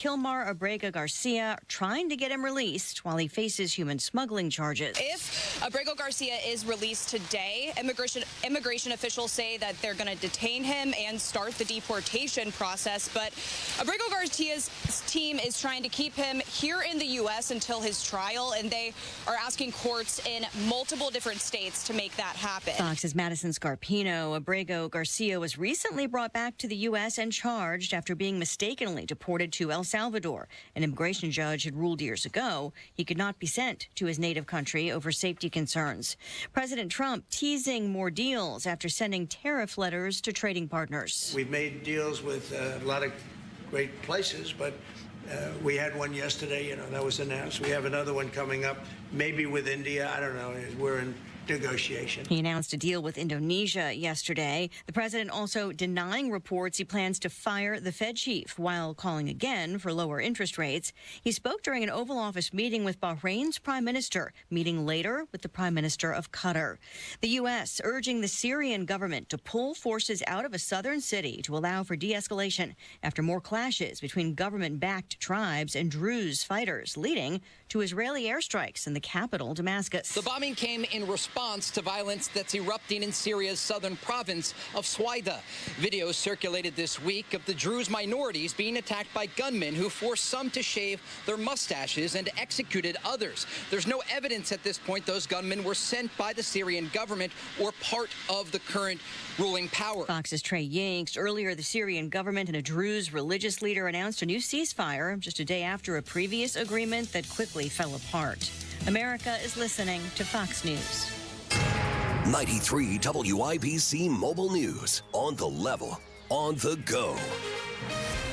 Kilmar Abrego Garcia trying to get him released while he faces human smuggling charges. If Abrego Garcia is released today, immigration officials say that they're going to detain him and start the deportation process. But Abrego Garcia's team is trying to keep him here in the U.S. until his trial, and they are asking courts in multiple different states to make that happen. Fox's Madison Scarpino. Abrego Garcia was recently brought back to the U.S. and charged after being mistakenly deported to El Salvador. An immigration judge had ruled years ago he could not be sent to his native country over safety concerns. President Trump teasing more deals after sending tariff letters to trading partners. We've made deals with a lot of great places, but we had one yesterday, that was announced. We have another one coming up, maybe with India. I don't know. We're in negotiation. He announced a deal with Indonesia yesterday. The president also denying reports he plans to fire the Fed chief while calling again for lower interest rates. He spoke during an Oval Office meeting with Bahrain's prime minister, meeting later with the prime minister of Qatar. The U.S. urging the Syrian government to pull forces out of a southern city to allow for de-escalation after more clashes between government-backed tribes and Druze fighters, leading to Israeli airstrikes in the capital, Damascus. The bombing came in response to violence that's erupting in Syria's southern province of Swaida. Videos circulated this week of the Druze minorities being attacked by gunmen who forced some to shave their mustaches and executed others. There's no evidence at this point those gunmen were sent by the Syrian government or part of the current ruling power. Fox's Trey Yingst. Earlier, the Syrian government and a Druze religious leader announced a new ceasefire just a day after a previous agreement that quickly fell apart. America is listening to Fox News. 93 WIBC Mobile News. On the level, on the go.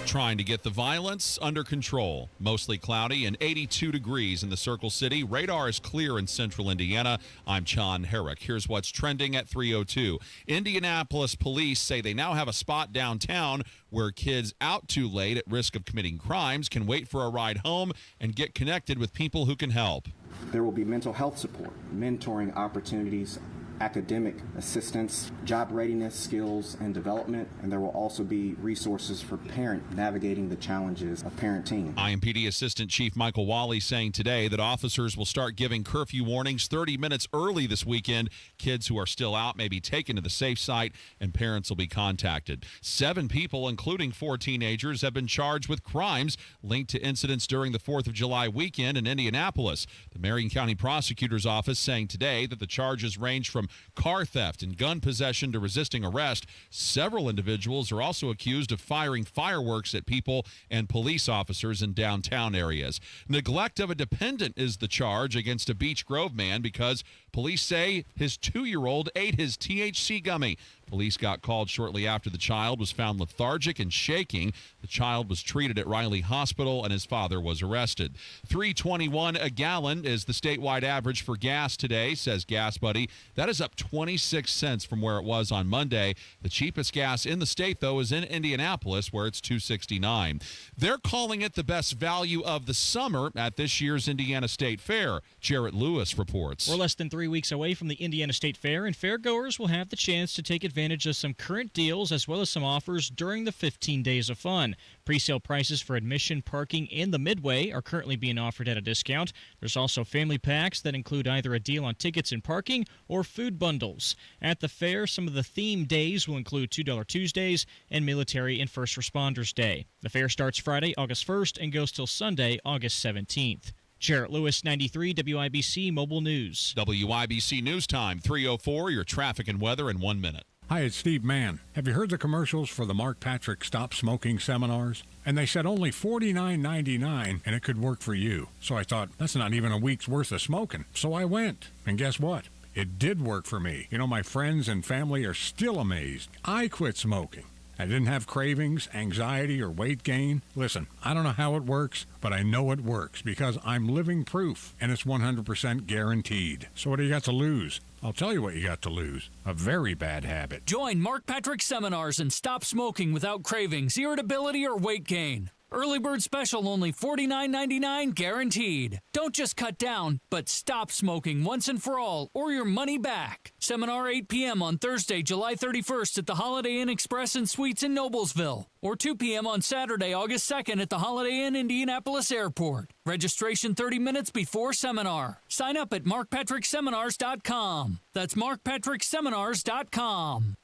Trying to get the violence under control. Mostly cloudy and 82 degrees in the Circle City. Radar is clear in central Indiana. I'm John Herrick. Here's what's trending at 3:02. Indianapolis police say they now have a spot downtown where kids out too late at risk of committing crimes can wait for a ride home and get connected with people who can help. There will be mental health support, mentoring opportunities, academic assistance, job readiness, skills, and development, and there will also be resources for parents navigating the challenges of parenting. IMPD Assistant Chief Michael Wally saying today that officers will start giving curfew warnings 30 minutes early this weekend. Kids who are still out may be taken to the safe site, and parents will be contacted. 7 people, including 4 teenagers, have been charged with crimes linked to incidents during the 4th of July weekend in Indianapolis. The Marion County Prosecutor's Office saying today that the charges range from car theft and gun possession to resisting arrest. Several individuals are also accused of firing fireworks at people and police officers in downtown areas. Neglect of a dependent is the charge against a Beech Grove man because police say his 2-year-old ate his THC gummy. Police got called shortly after the child was found lethargic and shaking. The child was treated at Riley Hospital and his father was arrested. $3.21 a gallon is the statewide average for gas today, says Gas Buddy. That is up 26 cents from where it was on Monday. The cheapest gas in the state, though, is in Indianapolis, where it's $2.69. They're calling it the best value of the summer at this year's Indiana State Fair. Jarrett Lewis reports. We're less than 3 weeks away from the Indiana State Fair, and fairgoers will have the chance to take advantage of some current deals as well as some offers during the 15 days of fun. Pre-sale prices for admission, parking, and the Midway are currently being offered at a discount. There's also family packs that include either a deal on tickets and parking or food bundles. At the fair, some of the theme days will include $2 Tuesdays and Military and First Responders Day. The fair starts Friday, August 1st, and goes till Sunday, August 17th. Jarrett Lewis, 93 WIBC Mobile News. WIBC News Time, 3:04, your traffic and weather in 1 minute. Hi, it's Steve Mann. Have you heard the commercials for the Mark Patrick Stop Smoking seminars? And they said only $49.99 and it could work for you. So I thought, that's not even a week's worth of smoking. So I went. And guess what? It did work for me. You know, my friends and family are still amazed. I quit smoking. I didn't have cravings, anxiety, or weight gain. Listen, I don't know how it works, but I know it works because I'm living proof, and it's 100% guaranteed. So what do you got to lose? I'll tell you what you got to lose. A very bad habit. Join Mark Patrick seminars and stop smoking without cravings, irritability, or weight gain. Early bird special only $49.99 guaranteed. Don't just cut down, but stop smoking once and for all, or your money back. Seminar 8 p.m. on Thursday, July 31st at the Holiday Inn Express and Suites in Noblesville, or 2 p.m. on Saturday, August 2nd at the Holiday Inn Indianapolis Airport. Registration 30 minutes before seminar. Sign up at markpatrickseminars.com. That's markpatrickseminars.com.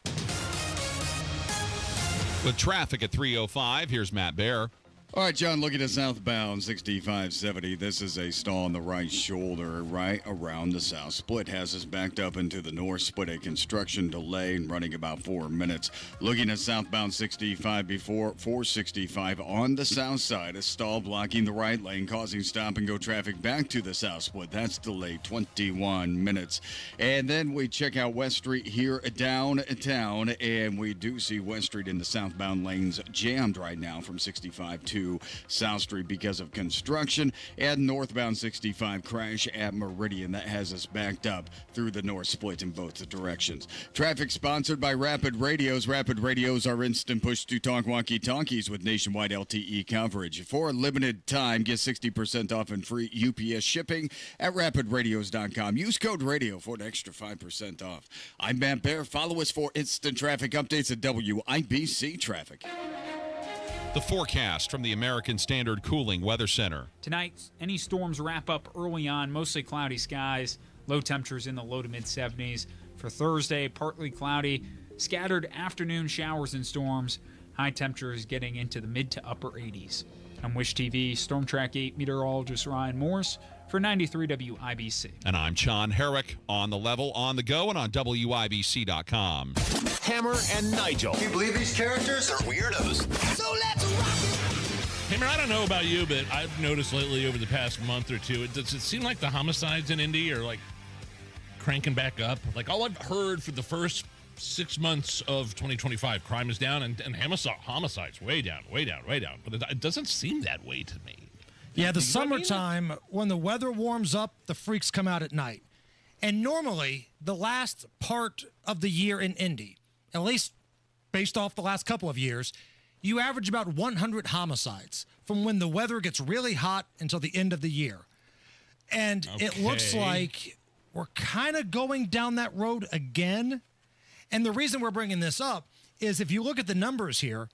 With traffic at 3:05, here's Matt Bear. All right, John, looking at southbound 6570. This is a stall on the right shoulder, right around the south split. Has us backed up into the north split. A construction delay and running about 4 minutes. Looking at southbound 65 before 465 on the south side. A stall blocking the right lane, causing stop and go traffic back to the south split. That's delayed 21 minutes. And then we check out West Street here downtown, and we do see West Street in the southbound lanes jammed right now from 65 to South Street because of construction, and northbound 65 crash at Meridian that has us backed up through the north split in both directions. Traffic sponsored by Rapid Radios. Rapid Radios are instant push-to-talk walkie-talkies with nationwide LTE coverage. For a limited time, get 60% off and free UPS shipping at rapidradios.com. Use code RADIO for an extra 5% off. I'm Matt Bear. Follow us for instant traffic updates at WIBC Traffic. The forecast from the American Standard Cooling Weather Center. Tonight, any storms wrap up early on, mostly cloudy skies, low temperatures in the low to mid 70s. For Thursday, partly cloudy, scattered afternoon showers and storms, high temperatures getting into the mid to upper 80s. I'm Wish TV Storm Track 8 meteorologist Ryan Morris for 93 WIBC. And I'm John Herrick, on the level, on the go, and on WIBC.com. Hammer and Nigel. Can you believe these characters are weirdos? So let's rock it! Hammer, I don't know about you, but I've noticed lately over the past month or two, does it seem like the homicides in Indy are like cranking back up? Like all I've heard for the first 6 months of 2025, crime is down and homicides way down. But it doesn't seem that way to me. Yeah, the summertime, when the weather warms up, the freaks come out at night. And normally, the last part of the year in Indy, at least based off the last couple of years, you average about 100 homicides from when the weather gets really hot until the end of the year. And It looks like we're kind of going down that road again. And the reason we're bringing this up is if you look at the numbers here,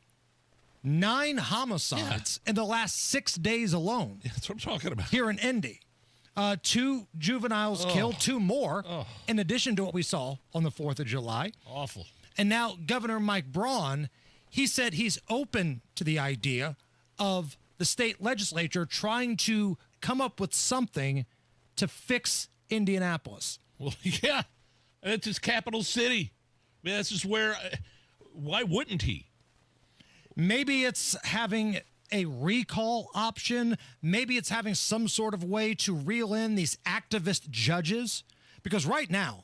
9 homicides in the last 6 days alone. Yeah, that's what I'm talking about. Here in Indy. 2 juveniles killed, 2 more, in addition to what we saw on the 4th of July. Awful. And now Governor Mike Braun, he said he's open to the idea of the state legislature trying to come up with something to fix Indianapolis. Well, yeah, it's his capital city. I mean, that's just where, why wouldn't he? Maybe it's having a recall option. Maybe it's having some sort of way to reel in these activist judges. Because right now,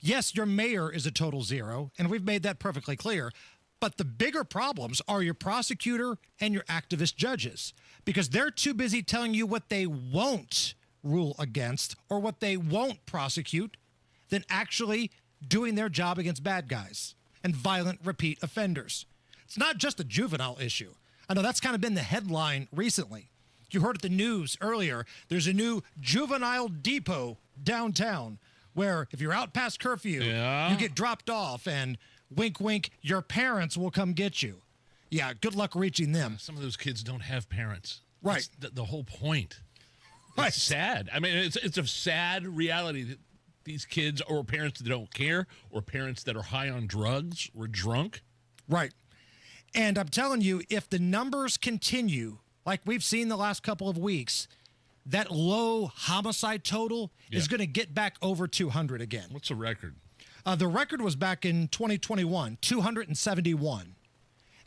yes, your mayor is a total zero, and we've made that perfectly clear. But the bigger problems are your prosecutor and your activist judges, because they're too busy telling you what they won't rule against or what they won't prosecute than actually doing their job against bad guys and violent repeat offenders. It's not just a juvenile issue. I know that's kind of been the headline recently. You heard at the news earlier, there's a new juvenile depot downtown where if you're out past curfew, you get dropped off and wink, wink, your parents will come get you. Yeah, good luck reaching them. Some of those kids don't have parents. Right. That's the whole point. Right. It's sad. I mean, it's a sad reality that these kids or parents that don't care or parents that are high on drugs or drunk. Right. And I'm telling you, if the numbers continue like we've seen the last couple of weeks, that low homicide total is going to get back over 200 again. What's the record? The record was back in 2021, 271.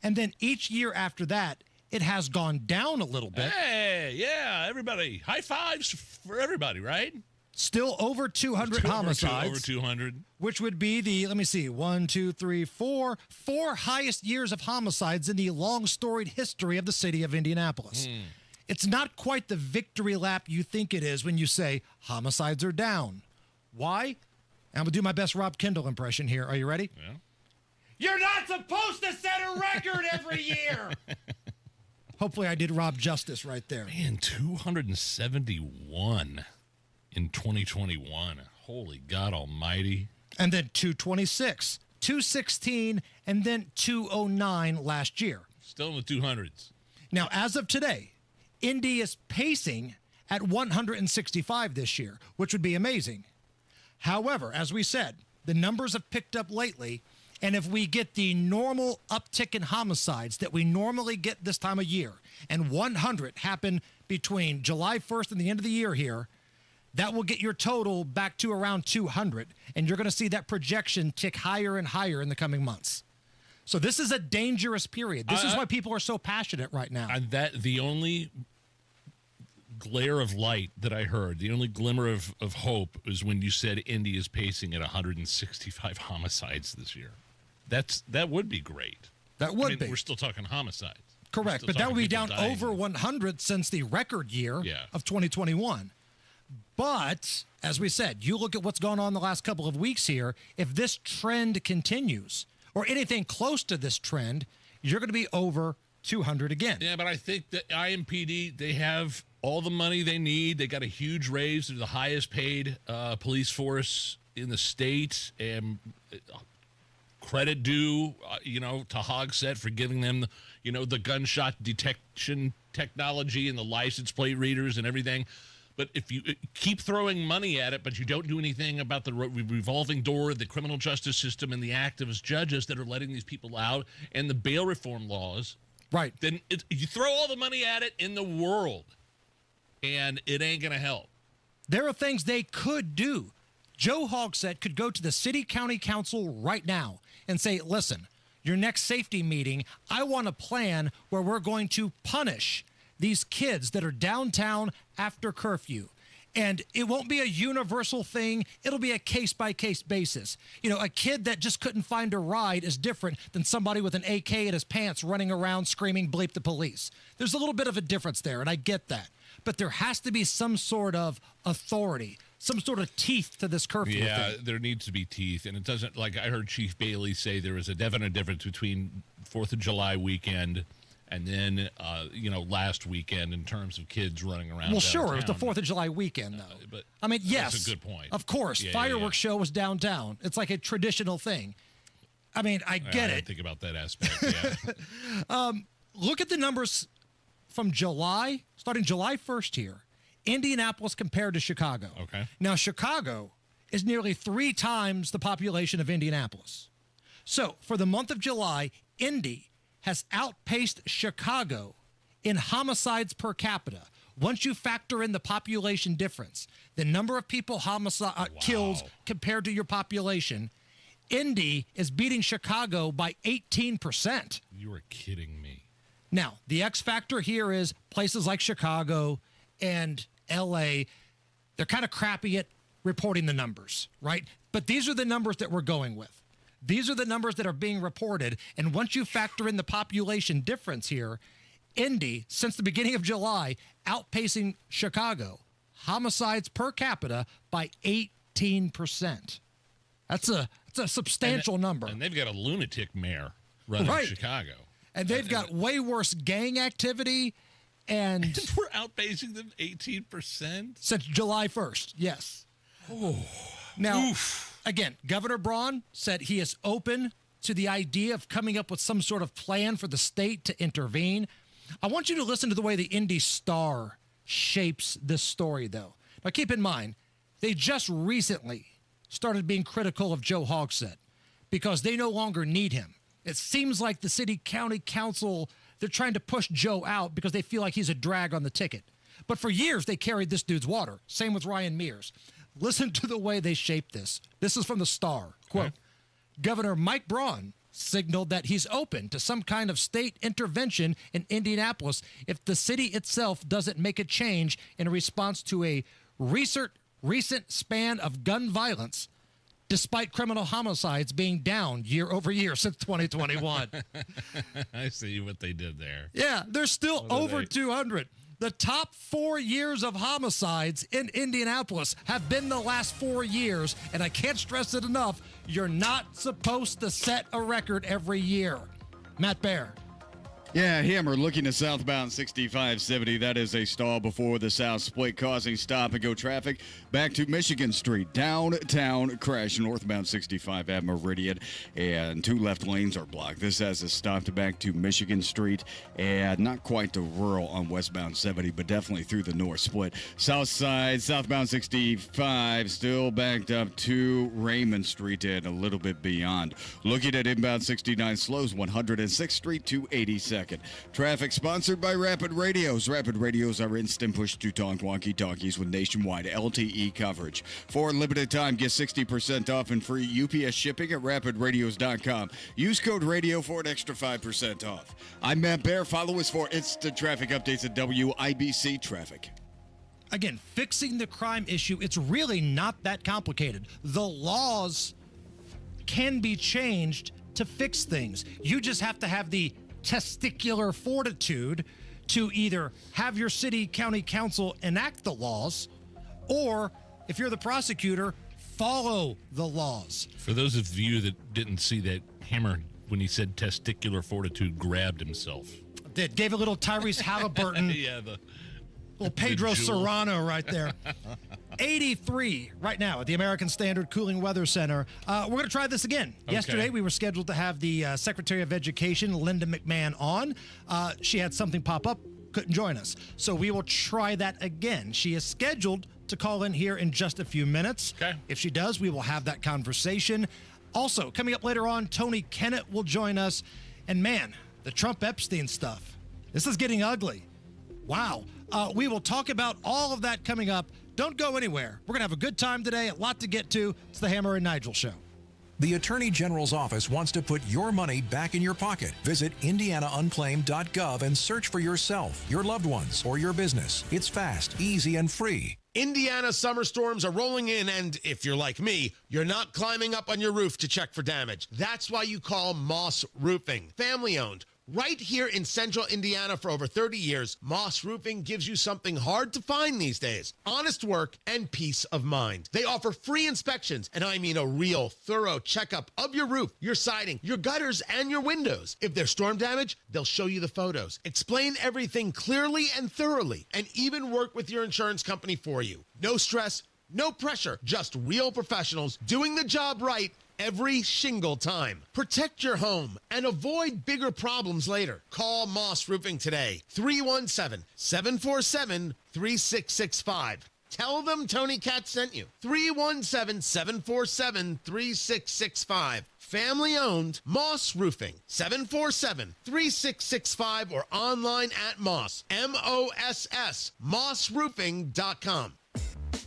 And then each year after that, it has gone down a little bit. Hey, yeah, everybody. High fives for everybody, right? Still over 200 homicides. Over 200. Which would be the, let me see, 1, 2, 3, 4 highest years of homicides in the long storied history of the city of Indianapolis. It's not quite the victory lap you think it is when you say homicides are down. Why? I'm going to do my best Rob Kendall impression here. Are you ready? Yeah. You're not supposed to set a record every year. Hopefully I did Rob justice right there. Man, 271 in 2021. Holy God almighty. And then 226, 216, and then 209 last year. Still in the 200s. Now, as of today, Indy is pacing at 165 this year, which would be amazing. However, as we said, the numbers have picked up lately, and if we get the normal uptick in homicides that we normally get this time of year, and 100 happen between July 1st and the end of the year here, that will get your total back to around 200, and you're going to see that projection tick higher and higher in the coming months. So this is a dangerous period. This is why people are so passionate right now. And that the only glare of light that I heard, the only glimmer of hope was when you said Indy is pacing at 165 homicides this year. That would be great. That would be. We're still talking homicides. Correct, but that would be down over 100 since the record year of 2021. But, as we said, you look at what's gone on the last couple of weeks here, if this trend continues, or anything close to this trend, you're going to be over 200 again. Yeah, but I think that IMPD, they have all the money they need. They got a huge raise. They're the highest paid police force in the state. And credit due, to Hogsett for giving them, the gunshot detection technology and the license plate readers and everything. But if you keep throwing money at it, but you don't do anything about the revolving door, the criminal justice system, and the activist judges that are letting these people out, and the bail reform laws, right? Then you throw all the money at it in the world, and it ain't going to help. There are things they could do. Joe Hogsett could go to the city county council right now and say, listen, your next safety meeting, I want a plan where we're going to punish these kids that are downtown after curfew. And it won't be a universal thing. It'll be a case-by-case basis. A kid that just couldn't find a ride is different than somebody with an AK in his pants running around screaming, bleep the police. There's a little bit of a difference there, and I get that. But there has to be some sort of authority, some sort of teeth to this curfew thing. There needs to be teeth. And it doesn't, like I heard Chief Bailey say, there is a definite difference between 4th of July weekend and then, last weekend in terms of kids running around. Well, sure, it was the 4th of July weekend, though. But I mean, yes. That's a good point. Of course, fireworks show was downtown. It's like a traditional thing. I mean, I get it. I didn't think about that aspect, Look at the numbers from July, starting July 1st here. Indianapolis compared to Chicago. Okay. Now, Chicago is nearly 3 times the population of Indianapolis. So, for the month of July, Indy has outpaced Chicago in homicides per capita. Once you factor in the population difference, the number of people killed compared to your population, Indy is beating Chicago by 18%. You are kidding me. Now, the X factor here is places like Chicago and LA, they're kind of crappy at reporting the numbers, right? But these are the numbers that we're going with. These are the numbers that are being reported. And once you factor in the population difference here, Indy, since the beginning of July, outpacing Chicago, homicides per capita by 18%. That's a substantial number. And they've got a lunatic mayor running Chicago. And they've got way worse gang activity. And we're outpacing them 18%? Since July 1st, yes. Now, again, Governor Braun said he is open to the idea of coming up with some sort of plan for the state to intervene. I want you to listen to the way the Indy Star shapes this story, though. Now, keep in mind, they just recently started being critical of Joe Hogsett because they no longer need him. It seems like the city county council, they're trying to push Joe out because they feel like he's a drag on the ticket. But for years, they carried this dude's water. Same with Ryan Mears. Listen to the way they shaped this. This is from the Star. Quote, Governor Mike Braun signaled that he's open to some kind of state intervention in Indianapolis if the city itself doesn't make a change in response to a recent span of gun violence, despite criminal homicides being down year over year since 2021. I see what they did there. Yeah, they're still over 200. The top 4 years of homicides in Indianapolis have been the last 4 years, and I can't stress it enough, you're not supposed to set a record every year. Matt Baer. Yeah, Hammer looking to southbound 6570. That is a stall before the South Split, causing stop-and-go traffic back to Michigan Street. Downtown crash northbound 65 at Meridian, and 2 left lanes are blocked. This has a stop to back to Michigan Street, and not quite to rural on westbound 70, but definitely through the North Split. South side, southbound 65, still backed up to Raymond Street and a little bit beyond. Looking at inbound 69, slows 106th Street to 82nd. Traffic sponsored by Rapid Radios. Rapid Radios are instant push-to-talk walkie-talkies with nationwide LTE coverage. For a limited time, get 60% off and free UPS shipping at rapidradios.com. Use code RADIO for an extra 5% off. I'm Matt Bear. Follow us for instant traffic updates at WIBC Traffic. Again, fixing the crime issue, it's really not that complicated. The laws can be changed to fix things. You just have to have the testicular fortitude to either have your city, county council enact the laws, or if you're the prosecutor, follow the laws. For those of you that didn't see that, Hammer, when he said testicular fortitude, grabbed himself. Gave a little Tyrese Halliburton. Yeah, the little Pedro Serrano right there. 83 right now at the American Standard Cooling Weather Center. We're going to try this again. Okay. Yesterday, we were scheduled to have the Secretary of Education, Linda McMahon, on. She had something pop up, couldn't join us. So we will try that again. She is scheduled to call in here in just a few minutes. Okay. If she does, we will have that conversation. Also, coming up later on, Tony Kennet will join us. And man, the Trump Epstein stuff. This is getting ugly. Wow. We will talk about all of that coming up. Don't go anywhere. We're going to have a good time today, a lot to get to. It's the Hammer and Nigel Show. The Attorney General's office wants to put your money back in your pocket. Visit indianaunclaimed.gov and search for yourself, your loved ones, or your business. It's fast, easy, and free. Indiana summer storms are rolling in, and if you're like me, you're not climbing up on your roof to check for damage. That's why you call Moss Roofing. Family owned. Right here in central Indiana for over 30 years, Moss Roofing gives you something hard to find these days: honest work and peace of mind. They offer free inspections, and I mean a real thorough checkup of your roof, your siding, your gutters, and your windows. If there's storm damage, they'll show you the photos, explain everything clearly and thoroughly, and even work with your insurance company for you. No stress, no pressure, just real professionals doing the job right every single time. Protect your home and avoid bigger problems later. Call Moss Roofing today. 317-747-3665. Tell them Tony Katz sent you. 317-747-3665. Family owned, Moss Roofing. 747-3665 or online at Moss, M-O-S-S, mossroofing.com.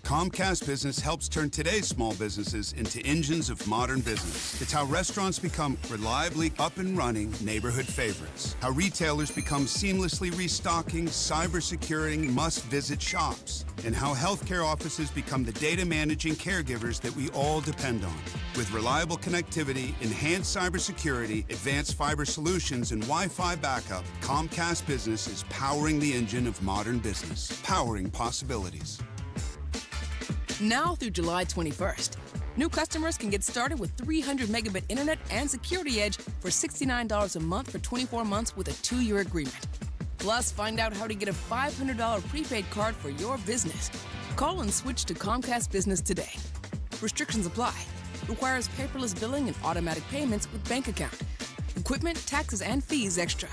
Comcast Business helps turn today's small businesses into engines of modern business. It's how restaurants become reliably up and running neighborhood favorites. How retailers become seamlessly restocking, cyber-securing, must-visit shops. And how healthcare offices become the data managing caregivers that we all depend on. With reliable connectivity, enhanced cybersecurity, advanced fiber solutions, and Wi-Fi backup, Comcast Business is powering the engine of modern business. Powering possibilities. Now through July 21st, new customers can get started with 300 megabit internet and Security Edge for $69 a month for 24 months with a 2-year agreement. Plus, find out how to get a $500 prepaid card for your business. Call and switch to Comcast Business today. Restrictions apply. Requires paperless billing and automatic payments with bank account. Equipment, taxes, and fees extra.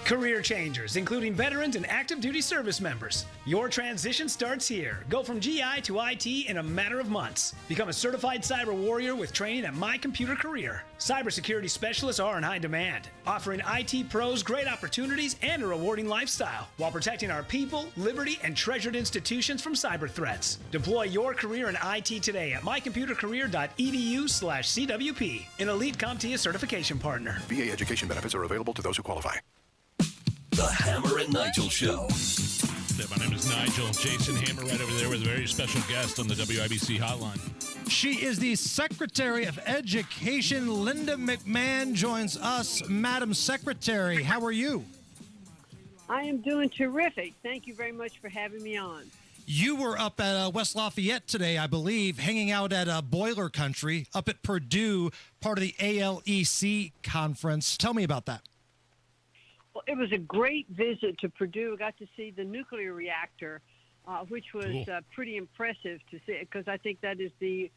Career changers, including veterans and active duty service members. Your transition starts here. Go from GI to IT in a matter of months. Become a certified cyber warrior with training at My Computer Career. Cybersecurity specialists are in high demand, offering IT pros great opportunities and a rewarding lifestyle while protecting our people, liberty, and treasured institutions from cyber threats. Deploy your career in IT today at mycomputercareer.edu/CWP, an elite CompTIA certification partner. VA education benefits are available to those who qualify. The Hammer and Nigel Show. My name is Nigel. Jason Hammer right over there with a very special guest on the WIBC hotline. She is the Secretary of Education. Linda McMahon joins us. Madam Secretary, how are you? I am doing terrific. Thank you very much for having me on. You were up at West Lafayette today, I believe, hanging out at Boiler Country up at Purdue, part of the ALEC conference. Tell me about that. Well, it was a great visit to Purdue. I got to see the nuclear reactor, which was Cool. pretty impressive to see, because I think that is the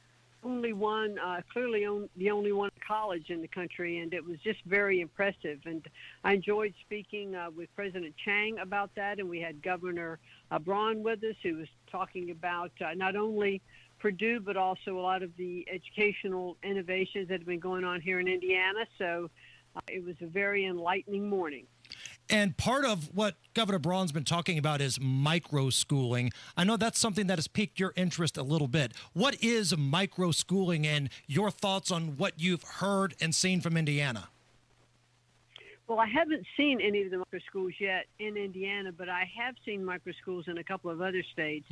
only one, the only one college in the country, and it was just very impressive. And I enjoyed speaking with President Chang about that, and we had Governor Braun with us, who was talking about not only Purdue, but also a lot of the educational innovations that have been going on here in Indiana. So it was a very enlightening morning. And part of what Governor Braun's been talking about is micro-schooling. I know that's something that has piqued your interest a little bit. What is micro-schooling, and your thoughts on what you've heard and seen from Indiana? Well, I haven't seen any of the micro schools yet in Indiana, but I have seen micro schools in a couple of other states.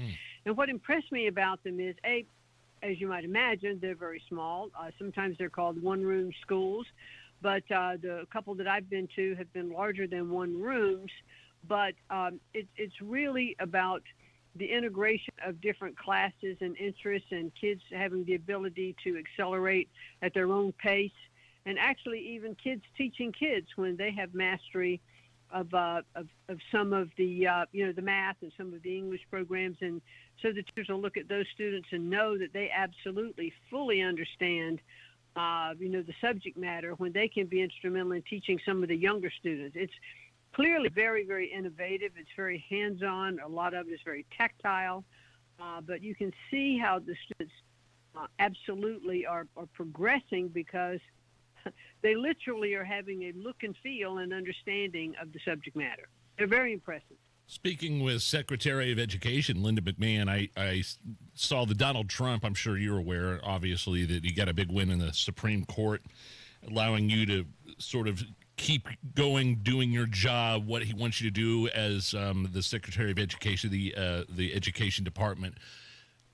And what impressed me about them is, as you might imagine, they're very small. Sometimes they're called one-room schools. But the couple that I've been to have been larger than one rooms. But it's really about the integration of different classes and interests, and kids having the ability to accelerate at their own pace, and actually even kids teaching kids when they have mastery of some of the the math and some of the English programs, and so the teachers will look at those students and know that they absolutely fully understand the subject matter, when they can be instrumental in teaching some of the younger students. It's clearly very, very innovative. It's very hands-on. A lot of it is very tactile, but you can see how the students absolutely are progressing, because they literally are having a look and feel and understanding of the subject matter. They're very impressive. Speaking with Secretary of Education Linda McMahon, I saw the Donald Trump, I'm sure you're aware, obviously, that he got a big win in the Supreme Court, allowing you to sort of keep going, doing your job, what he wants you to do as the Secretary of Education, the Education Department.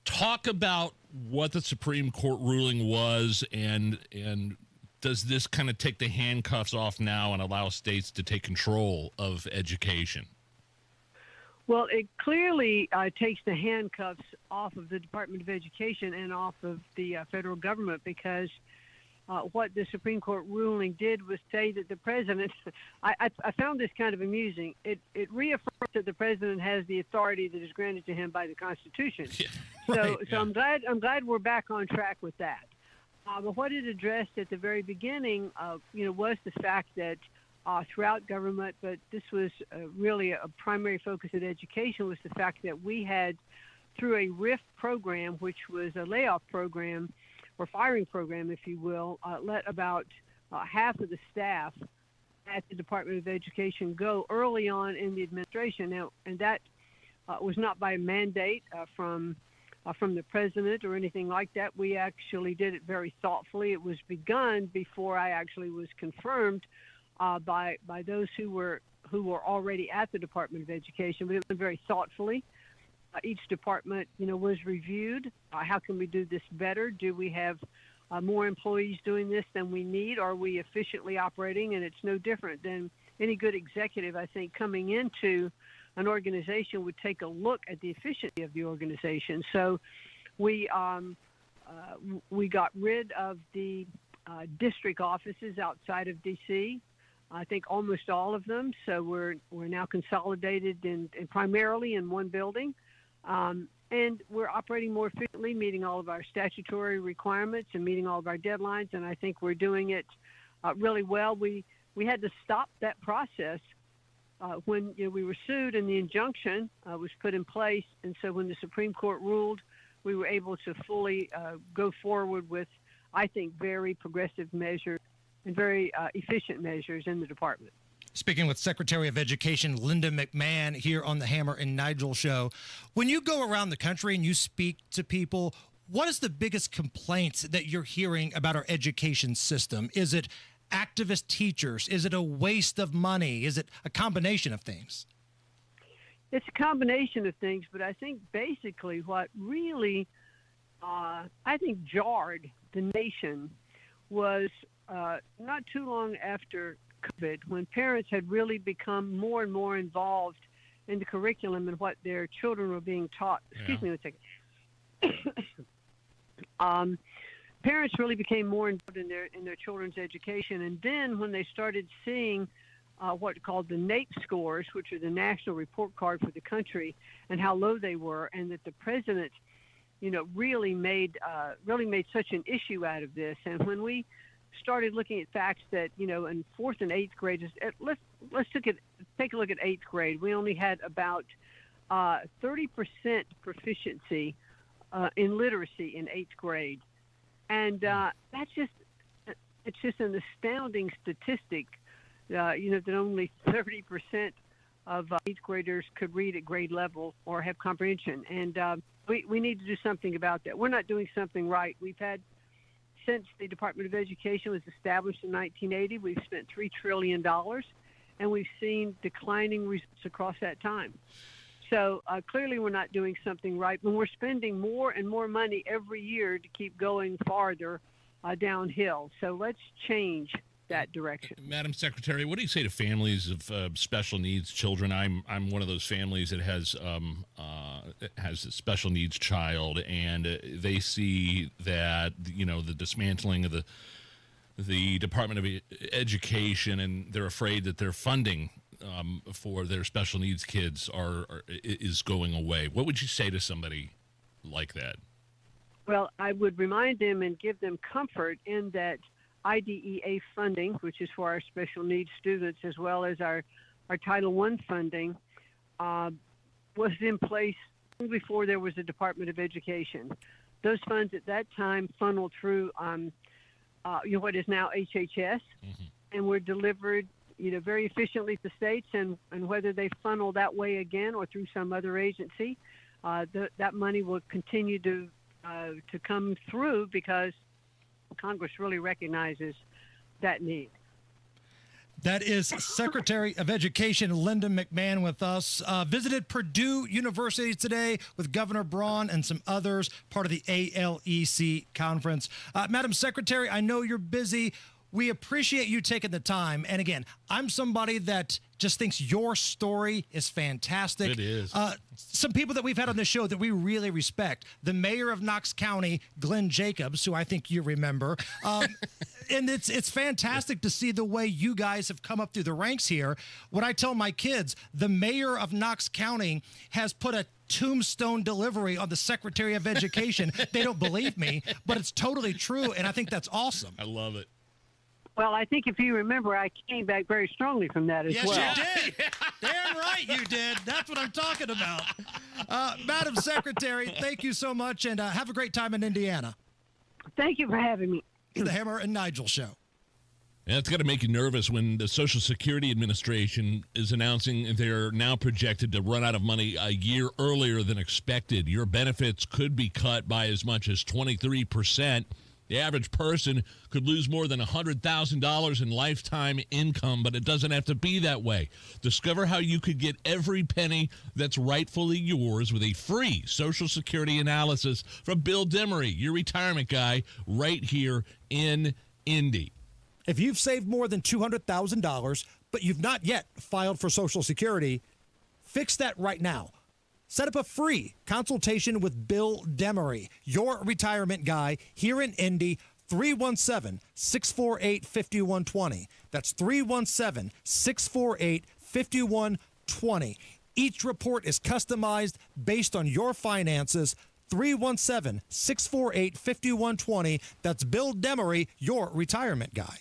Talk about what the Supreme Court ruling was, and does this kind of take the handcuffs off now and allow states to take control of education? Well, it clearly takes the handcuffs off of the Department of Education and off of the federal government, because what the Supreme Court ruling did was say that the president, I found this kind of amusing, it reaffirms that the president has the authority that is granted to him by the Constitution. So I'm glad we're back on track with that. But what it addressed at the very beginning, was the fact that throughout government, but this was really a primary focus of education, was the fact that we had, through a RIF program, which was a layoff program or firing program, if you will, let about half of the staff at the Department of Education go early on in the administration. Now, and that was not by mandate from the president or anything like that. We actually did it very thoughtfully. It was begun before I actually was confirmed by those who were already at the Department of Education, but it was very thoughtfully. Each department, was reviewed. How can we do this better? Do we have more employees doing this than we need? Are we efficiently operating? And it's no different than any good executive, I think, coming into an organization would take a look at the efficiency of the organization. So we got rid of the district offices outside of D.C., I think almost all of them. So we're now consolidated in primarily in one building, and we're operating more efficiently, meeting all of our statutory requirements and meeting all of our deadlines. And I think we're doing it really well. We had to stop that process when we were sued and the injunction was put in place. And so when the Supreme Court ruled, we were able to fully go forward with, I think, very progressive measures and very efficient measures in the department. Speaking with Secretary of Education Linda McMahon here on the Hammer and Nigel show. When you go around the country and you speak to people, what is the biggest complaints that you're hearing about our education system? Is it activist teachers? Is it a waste of money? Is it a combination of things? It's a combination of things, but I think basically what really, jarred the nation was not too long after COVID, when parents had really become more and more involved in the curriculum and what their children were being taught. Excuse me one second. Parents really became more involved in their children's education, and then when they started seeing what called the NAEP scores, which are the national report card for the country, and how low they were, and that the president, really made such an issue out of this. And when we started looking at facts that in 4th and 8th grade, let's take a look at 8th grade. We only had about 30% proficiency in literacy in 8th grade. And it's just an astounding statistic, that only 30% of 8th graders could read at grade level or have comprehension. And we need to do something about that. We're not doing something right. We've had, since the Department of Education was established in 1980, we've spent $3 trillion, and we've seen declining results across that time. So clearly we're not doing something right, but we're spending more and more money every year to keep going farther downhill. So let's change that direction. Madam Secretary, what do you say to families of special needs children? I'm one of those families that has a special needs child, and they see that the dismantling of the Department of Education, and they're afraid that their funding for their special needs kids is going away. What would you say to somebody like that? Well, I would remind them and give them comfort in that IDEA funding, which is for our special needs students, as well as our Title I funding, was in place before there was a Department of Education. Those funds at that time funneled through what is now HHS, and were delivered very efficiently to states, and whether they funnel that way again or through some other agency, that money will continue to come through because Congress really recognizes that need. That is Secretary of Education Linda McMahon with us. Visited Purdue University today with Governor Braun and some others, part of the ALEC conference. Madam Secretary, I know you're busy. We appreciate you taking the time. And again, I'm somebody that just thinks your story is fantastic. It is. Some people that we've had on the show that we really respect. The mayor of Knox County, Glenn Jacobs, who I think you remember. And it's fantastic to see the way you guys have come up through the ranks here. What I tell my kids, the mayor of Knox County has put a tombstone delivery on the Secretary of Education. They don't believe me, but it's totally true, and I think that's awesome. I love it. Well, I think if you remember, I came back very strongly from that as well. Yes, you did. Damn right you did. That's what I'm talking about. Madam Secretary, thank you so much, and have a great time in Indiana. Thank you for having me. The Hammer and Nigel Show. And it's got to make you nervous when the Social Security Administration is announcing they're now projected to run out of money a year earlier than expected. Your benefits could be cut by as much as 23%. The average person could lose more than $100,000 in lifetime income, but it doesn't have to be that way. Discover how you could get every penny that's rightfully yours with a free Social Security analysis from Bill Demery, your retirement guy, right here in Indy. If you've saved more than $200,000, but you've not yet filed for Social Security, fix that right now. Set up a free consultation with Bill Demery, your retirement guy here in Indy, 317-648-5120. That's 317-648-5120. Each report is customized based on your finances. 317-648-5120. That's Bill Demery, your retirement guy.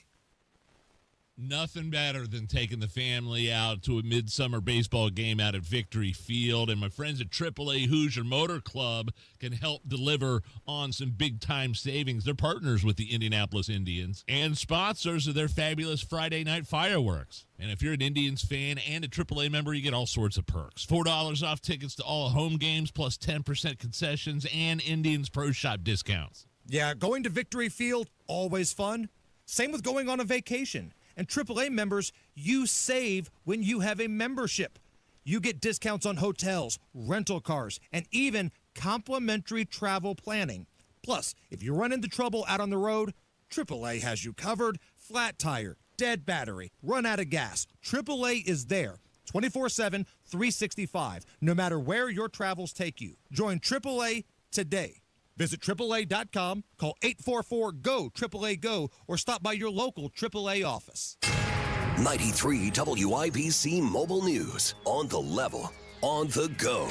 Nothing better than taking the family out to a midsummer baseball game out at Victory Field. And my friends at AAA Hoosier Motor Club can help deliver on some big-time savings. They're partners with the Indianapolis Indians and sponsors of their fabulous Friday night fireworks. And if you're an Indians fan and a AAA member, you get all sorts of perks. $4 off tickets to all home games, plus 10% concessions and Indians Pro Shop discounts. Yeah, going to Victory Field, always fun. Same with going on a vacation. And AAA members, you save when you have a membership. You get discounts on hotels, rental cars, and even complimentary travel planning. Plus, if you run into trouble out on the road, AAA has you covered. Flat tire, dead battery, run out of gas. AAA is there 24/7, 365, no matter where your travels take you. Join AAA today. Visit AAA.com, call 844-GO, AAA-GO, or stop by your local AAA office. 93 WIBC Mobile News. On the level, on the go.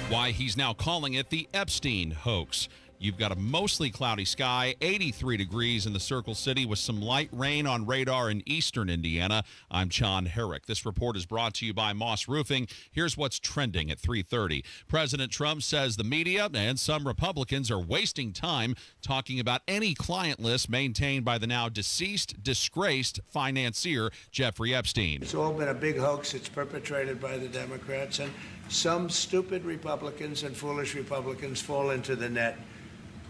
Why he's now calling it the Epstein hoax. You've got a mostly cloudy sky, 83 degrees in the Circle City with some light rain on radar in eastern Indiana. I'm John Herrick. This report is brought to you by Moss Roofing. Here's what's trending at 3:30. President Trump says the media and some Republicans are wasting time talking about any client list maintained by the now deceased, disgraced financier Jeffrey Epstein. It's all been a big hoax. It's perpetrated by the Democrats, and some stupid Republicans and foolish Republicans fall into the net.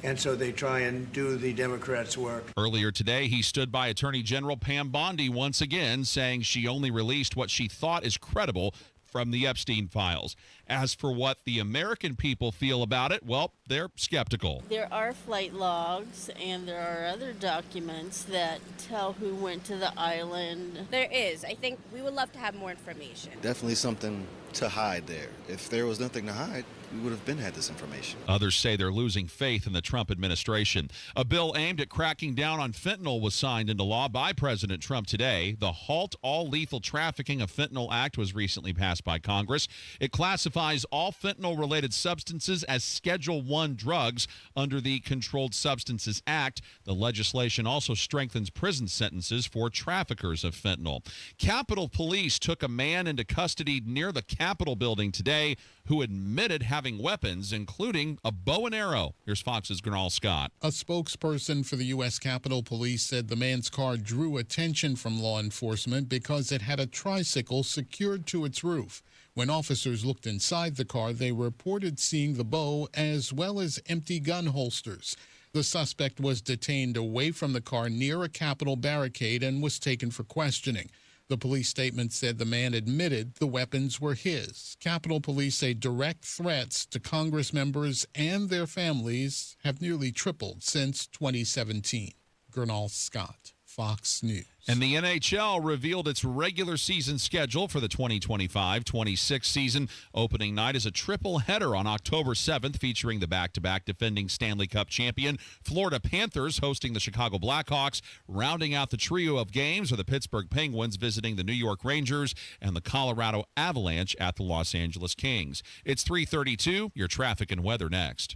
And so they try and do the Democrats' work. Earlier today, he stood by Attorney General Pam Bondi once again, saying she only released what she thought is credible from the Epstein files. As for what the American people feel about it, well, they're skeptical. There are flight logs and there are other documents that tell who went to the island. There is. I think we would love to have more information. Definitely something to hide there. If there was nothing to hide, we would have had this information. Others say they're losing faith in the Trump administration. A bill aimed at cracking down on fentanyl was signed into law by President Trump today. The Halt All Lethal Trafficking of Fentanyl Act was recently passed by Congress. It classifies all fentanyl-related substances as Schedule I drugs under the Controlled Substances Act. The legislation also strengthens prison sentences for traffickers of fentanyl. Capitol Police took a man into custody near the Capitol building today who admitted having weapons, including a bow and arrow. Here's Fox's Gernal Scott. A spokesperson for the U.S. Capitol Police said the man's car drew attention from law enforcement because it had a tricycle secured to its roof. When officers looked inside the car, they reported seeing the bow as well as empty gun holsters. The suspect was detained away from the car near a Capitol barricade and was taken for questioning. The police statement said the man admitted the weapons were his. Capitol Police say direct threats to Congress members and their families have nearly tripled since 2017. Gernal Scott, Fox News. And the NHL revealed its regular season schedule for the 2025-26 season. Opening night is a triple header on October 7th, featuring the back-to-back defending Stanley Cup champion Florida Panthers hosting the Chicago Blackhawks. Rounding out the trio of games are the Pittsburgh Penguins visiting the New York Rangers and the Colorado Avalanche at the Los Angeles Kings. It's 3:32. Your traffic and weather next.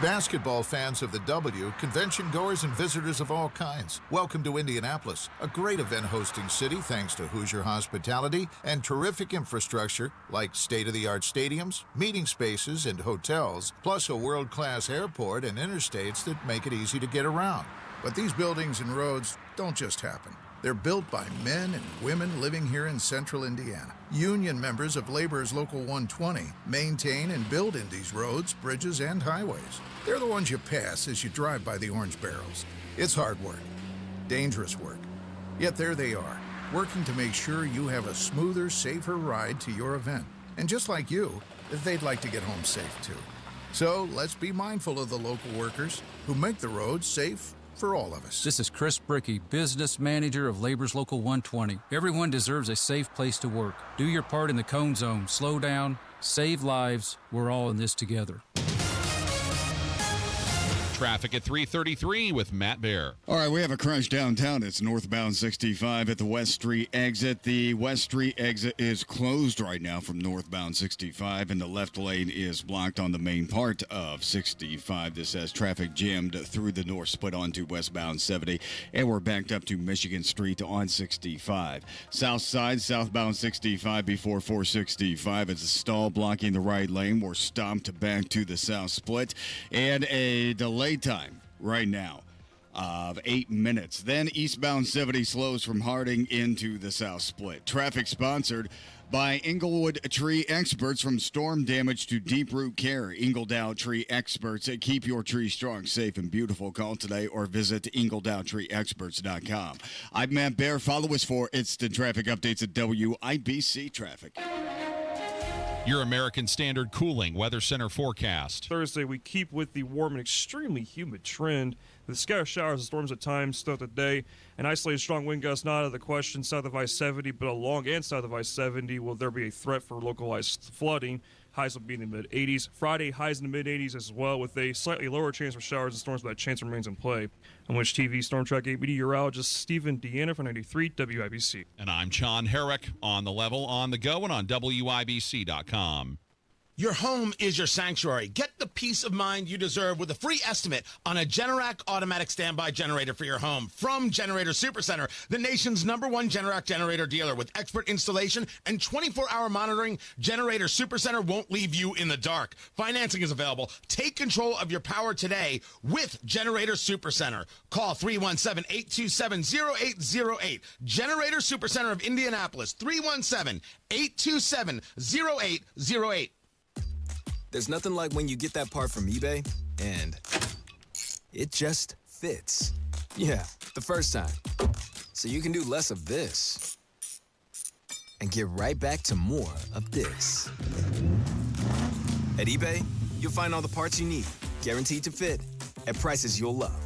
Basketball fans of the W, convention goers and visitors of all kinds, welcome to Indianapolis, a great event hosting city thanks to Hoosier hospitality and terrific infrastructure like state-of-the-art stadiums, meeting spaces, and hotels, plus a world-class airport and interstates that make it easy to get around. But these buildings and roads don't just happen. They're built by men and women living here in central Indiana. Union members of Labor's Local 120 maintain and build Indy's roads, bridges, and highways. They're the ones you pass as you drive by the orange barrels. It's hard work, dangerous work. Yet there they are, working to make sure you have a smoother, safer ride to your event. And just like you, they'd like to get home safe too. So let's be mindful of the local workers who make the roads safe for all of us. This is Chris Bricky, business manager of Labor's Local 120. Everyone deserves a safe place to work. Do your part in the cone zone. Slow down, save lives. We're all in this together. Traffic at 3:33 with Matt Bear. All right, we have a crash downtown. It's northbound 65 at the West Street exit. The West Street exit is closed right now from northbound 65, and the left lane is blocked on the main part of 65. This has traffic jammed through the north split onto westbound 70, and we're backed up to Michigan Street on 65. South side, southbound 65 before 465. It's a stall blocking the right lane. We're stopped back to the south split, and a delay time right now of 8 minutes. Then eastbound 70 slows from Harding into the south split. Traffic sponsored by Inglewood Tree Experts. From storm damage to deep root care, Ingledow Tree Experts. Keep your tree strong, safe, and beautiful. Call today or visit ingledowtreeexperts.com. I'm Matt Bear. Follow us for instant traffic updates at WIBC Traffic. Your American Standard Cooling Weather Center forecast. Thursday, we keep with the warm and extremely humid trend. The scattered showers and storms at times throughout the day. An isolated strong wind gust not out of the question south of I-70, but along and south of I-70 will there be a threat for localized flooding. Highs will be in the mid-80s. Friday, highs in the mid-80s as well, with a slightly lower chance for showers and storms, but that chance remains in play. On Wish TV Storm Track 8 meteorologist Stephen Deanna for 93 WIBC. And I'm John Herrick on the level, on the go, and on WIBC.com. Your home is your sanctuary. Get the peace of mind you deserve with a free estimate on a Generac automatic standby generator for your home from Generator Supercenter, the nation's #1 Generac generator dealer. With expert installation and 24-hour monitoring, Generator Supercenter won't leave you in the dark. Financing is available. Take control of your power today with Generator Supercenter. Call 317-827-0808. Generator Supercenter of Indianapolis, 317-827-0808. There's nothing like when you get that part from eBay and it just fits. Yeah, the first time. So you can do less of this and get right back to more of this. At eBay, you'll find all the parts you need, guaranteed to fit, at prices you'll love.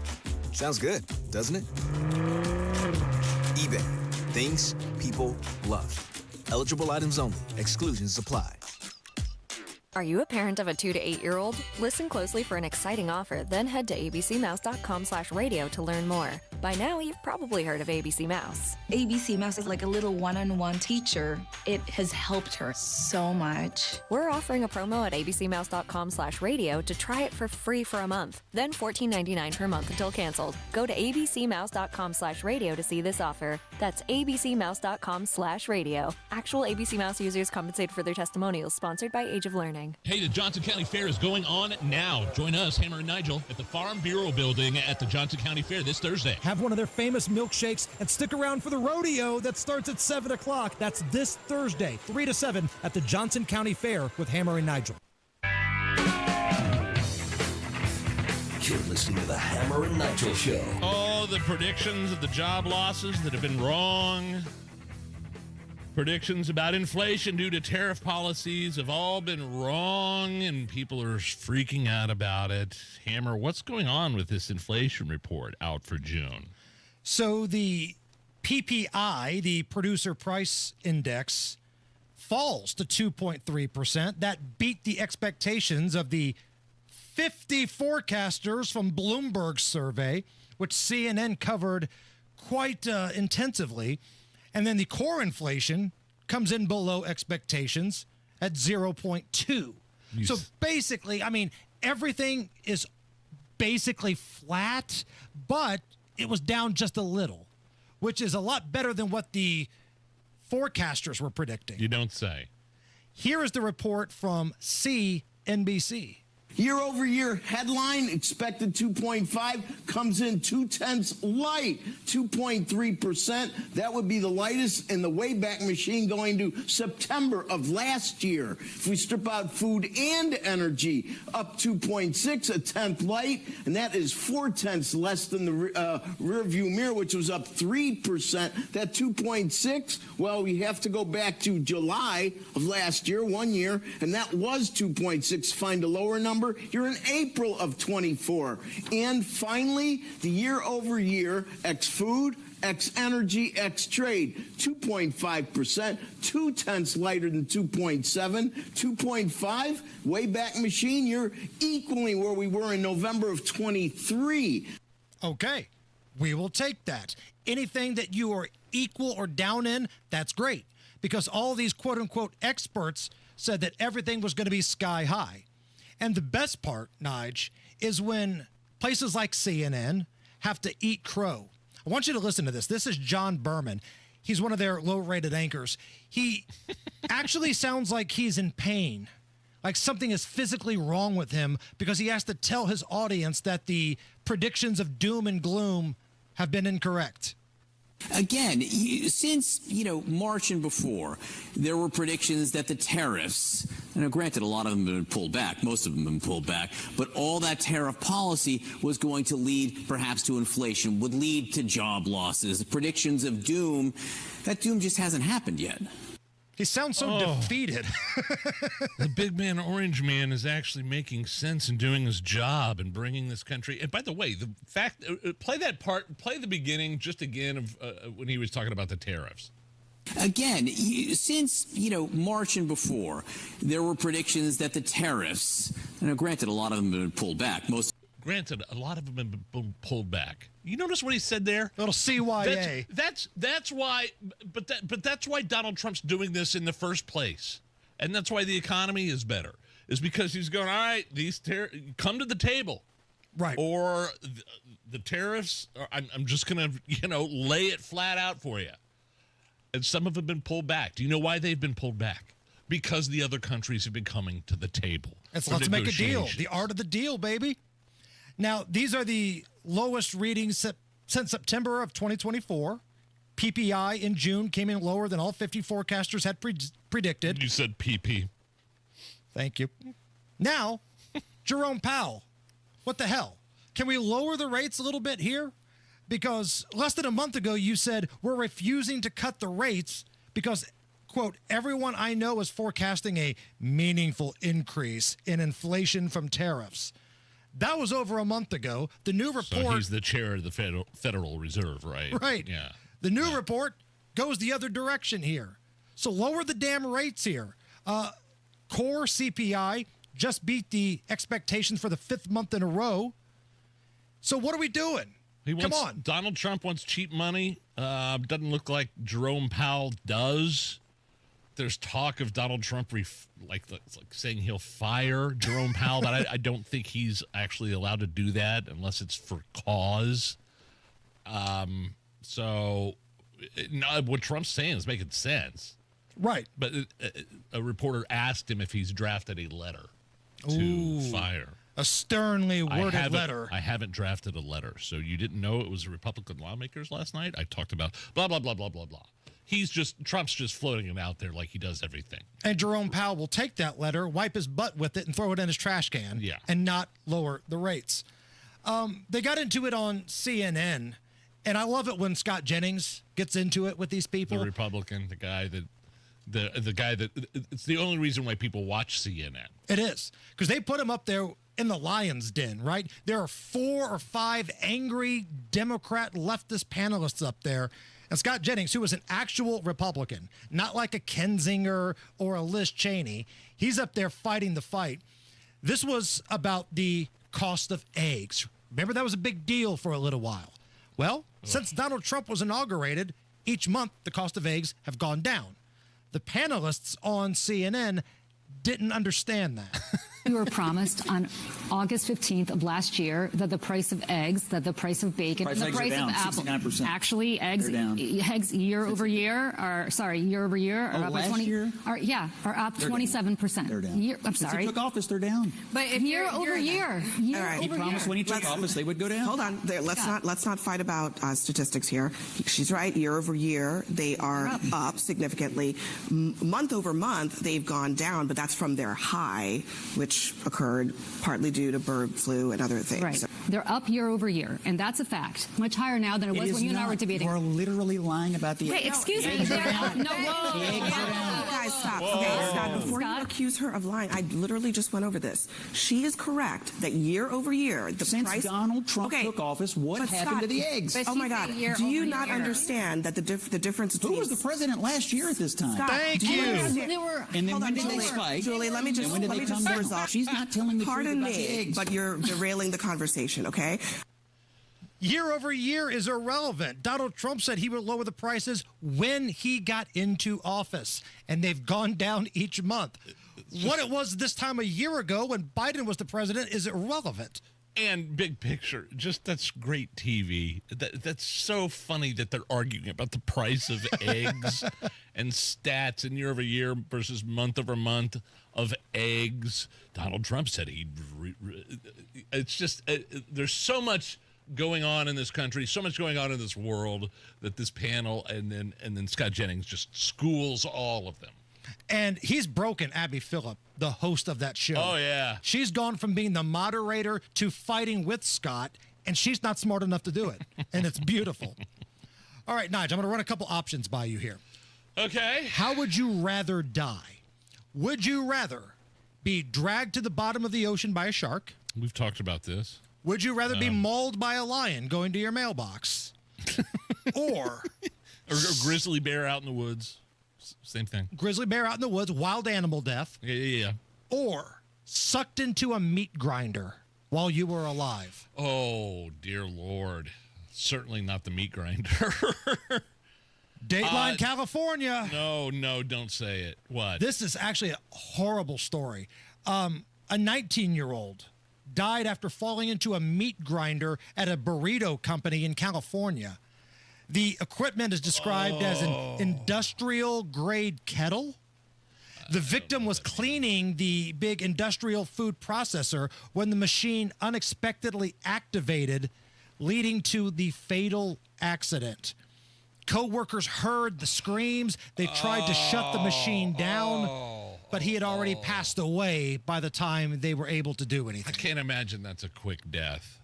Sounds good, doesn't it? eBay, things people love. Eligible items only. Exclusions apply. Are you a parent of a 2 to 8 year old? Listen closely for an exciting offer, then head to abcmouse.com/radio to learn more. By now, you've probably heard of ABC Mouse. ABC Mouse is like a little one-on-one teacher. It has helped her so much. We're offering a promo at abcmouse.com/radio to try it for free for a month, then $14.99 per month until canceled. Go to abcmouse.com/radio to see this offer. That's abcmouse.com/radio. Actual ABC Mouse users compensated for their testimonials, sponsored by Age of Learning. Hey, the Johnson County Fair is going on now. Join us, Hammer and Nigel, at the Farm Bureau Building at the Johnson County Fair this Thursday. Have one of their famous milkshakes and stick around for the rodeo that starts at 7 o'clock. That's this Thursday, 3 to 7 at the Johnson County Fair with Hammer and Nigel. You're listening to the Hammer and Nigel Show. Oh, the predictions of the job losses that have been wrong. Predictions about inflation due to tariff policies have all been wrong, and people are freaking out about it. Hammer, what's going on with this inflation report out for June? So the PPI, the Producer Price Index, falls to 2.3%. That beat the expectations of the 50 forecasters from Bloomberg's survey, which CNN covered quite intensively. And then the core inflation comes in below expectations at 0.2. So basically, I mean, everything is basically flat, but it was down just a little, which is a lot better than what the forecasters were predicting. You don't say. Here is the report from CNBC. Year-over-year headline expected 2.5 comes in 0.2 light, 2.3%. That would be the lightest in the Wayback Machine going to September of last year. If we strip out food and energy, up 2.6, a tenth light, and that is 0.4 less than the rear view mirror, which was up 3%. That 2.6, well, we have to go back to July of last year, 1 year, and that was 2.6. Find a lower number. You're in April of 24. And finally, the year-over-year ex-food, ex-energy, ex-trade, 2.5%, 0.2 lighter than 2.7, 2.5. Wayback Machine, you're equally where we were in November of 23. Okay, we will take that. Anything that you are equal or down in, that's great. Because all these quote-unquote experts said that everything was going to be sky high. And the best part, Nige, is when places like CNN have to eat crow. I want you to listen to this. This is John Berman. He's one of their low-rated anchors. He actually sounds like he's in pain, like something is physically wrong with him because he has to tell his audience that the predictions of doom and gloom have been incorrect. Again, since, March and before, there were predictions that the tariffs, and granted, a lot of them have been pulled back, most of them have been pulled back, but all that tariff policy was going to lead perhaps to inflation, would lead to job losses, predictions of doom. That doom just hasn't happened yet. He sounds so defeated. The big man, Orange Man, is actually making sense and doing his job and bringing this country. And by the way, the fact, play the beginning just again of when he was talking about the tariffs. Again, since, March and before, there were predictions that the tariffs, granted, a lot of them have been pulled back. Granted, a lot of them have been pulled back. You notice what he said there? Little CYA. That's why. But that's why Donald Trump's doing this in the first place, and that's why the economy is better. Is because he's going, all right, come to the table, right? Or the tariffs. I'm just gonna lay it flat out for you. And some of them have been pulled back. Do you know why they've been pulled back? Because the other countries have been coming to the table. Let's make a deal. The art of the deal, baby. Now, these are the lowest readings since September of 2024. PPI in June came in lower than all 50 forecasters had predicted. You said PP. Thank you. Now, Jerome Powell. What the hell? Can we lower the rates a little bit here? Because less than a month ago, you said we're refusing to cut the rates because, quote, everyone I know is forecasting a meaningful increase in inflation from tariffs. That was over a month ago. The new report... So he's the chair of the Federal Reserve, right? Right. Yeah. The new report goes the other direction here. So lower the damn rates here. Core CPI just beat the expectations for the 5th month in a row. So what are we doing? Come on. Donald Trump wants cheap money. Doesn't look like Jerome Powell does. There's talk of Donald Trump saying he'll fire Jerome Powell, but I don't think he's actually allowed to do that unless it's for cause. So what Trump's saying is making sense. Right. But a reporter asked him if he's drafted a letter to fire. A sternly worded letter. I haven't drafted a letter, so you didn't know it was Republican lawmakers last night? I talked about blah, blah, blah, blah, blah, blah. Trump's just floating it out there like he does everything. And Jerome Powell will take that letter, wipe his butt with it, and throw it in his trash can and not lower the rates. They got into it on CNN, and I love it when Scott Jennings gets into it with these people. The Republican, the guy that it's the only reason why people watch CNN. It is, because they put him up there in the lion's den, right? There are 4 or 5 angry Democrat leftist panelists up there. And Scott Jennings, who is an actual Republican, not like a Kinzinger or a Liz Cheney, he's up there fighting the fight. This was about the cost of eggs. Remember, that was a big deal for a little while. Well, since Donald Trump was inaugurated, each month the cost of eggs have gone down. The panelists on CNN didn't understand that. We were promised on August 15th of last year that the price of eggs, that the price of bacon, and the price of apple. 69%. Actually, eggs year over year are up by 20. Are up 27%. They're down. I'm sorry. Since he took office, they're down. But if year over year, all right. He promised when he took office they would go down. Hold on. Let's not fight about statistics here. She's right. Year over year, they are up significantly. Month over month, they've gone down, but that's from their high, which occurred partly due to bird flu and other things. Right. They're up year over year, and that's a fact. Much higher now than it was when you and I were debating. You're literally lying about the eggs. Wait, excuse me. Guys, stop. Okay, stop. Before you accuse her of lying, I literally just went over this. She is correct that year over year, the Since price... Donald Trump took office, what happened to the eggs? Oh, my God. Do you not understand that the difference between... Who was the president last year at this time? Scott, Thank you. And then when did they spike? Julie, let me just resolve. She's not telling the truth about the eggs. But you're derailing the conversation, okay? Year over year is irrelevant. Donald Trump said he would lower the prices when he got into office, and they've gone down each month. What it was this time a year ago when Biden was the president is irrelevant. And big picture, that's great TV. That's so funny that they're arguing about the price of eggs and stats and year over year versus month over month of eggs. Donald Trump said it's just there's so much going on in this country, so much going on in this world that this panel and then Scott Jennings just schools all of them. And he's broken Abby Phillip, the host of that show. Oh, yeah. She's gone from being the moderator to fighting with Scott, and she's not smart enough to do it. And it's beautiful. All right, Nigel, I'm going to run a couple options by you here. Okay. How would you rather die? Would you rather be dragged to the bottom of the ocean by a shark? We've talked about this. Would you rather be mauled by a lion going to your mailbox? or a grizzly bear out in the woods? Same thing. Grizzly bear out in the woods, wild animal death. Yeah. Or sucked into a meat grinder while you were alive. Oh, dear Lord. Certainly not the meat grinder. Dateline, California. No, don't say it. What? This is actually a horrible story. A 19-year-old died after falling into a meat grinder at a burrito company in California. The equipment is described as an industrial-grade kettle. The victim was cleaning the big industrial food processor when the machine unexpectedly activated, leading to the fatal accident. Co-workers heard the screams. They tried to shut the machine down, but he had already passed away by the time they were able to do anything. I can't imagine that's a quick death.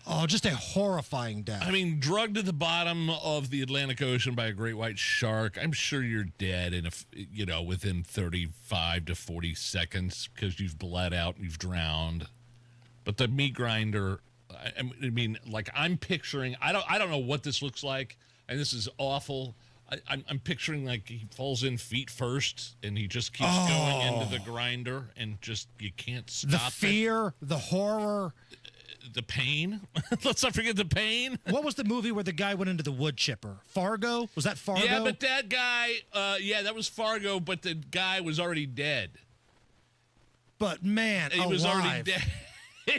Oh, just a horrifying death. I mean, drugged to the bottom of the Atlantic Ocean by a great white shark. I'm sure you're dead within 35 to 40 seconds because you've bled out, you've drowned. But the meat grinder, I'm picturing. I don't know what this looks like, and this is awful. I'm picturing like he falls in feet first, and he just keeps going into the grinder, and just you can't stop. The fear, the horror. The pain. Let's not forget the pain. What was the movie where the guy went into the wood chipper? Fargo? Was that Fargo? Yeah, but that guy, that was Fargo, but the guy was already dead. But man, he was already dead.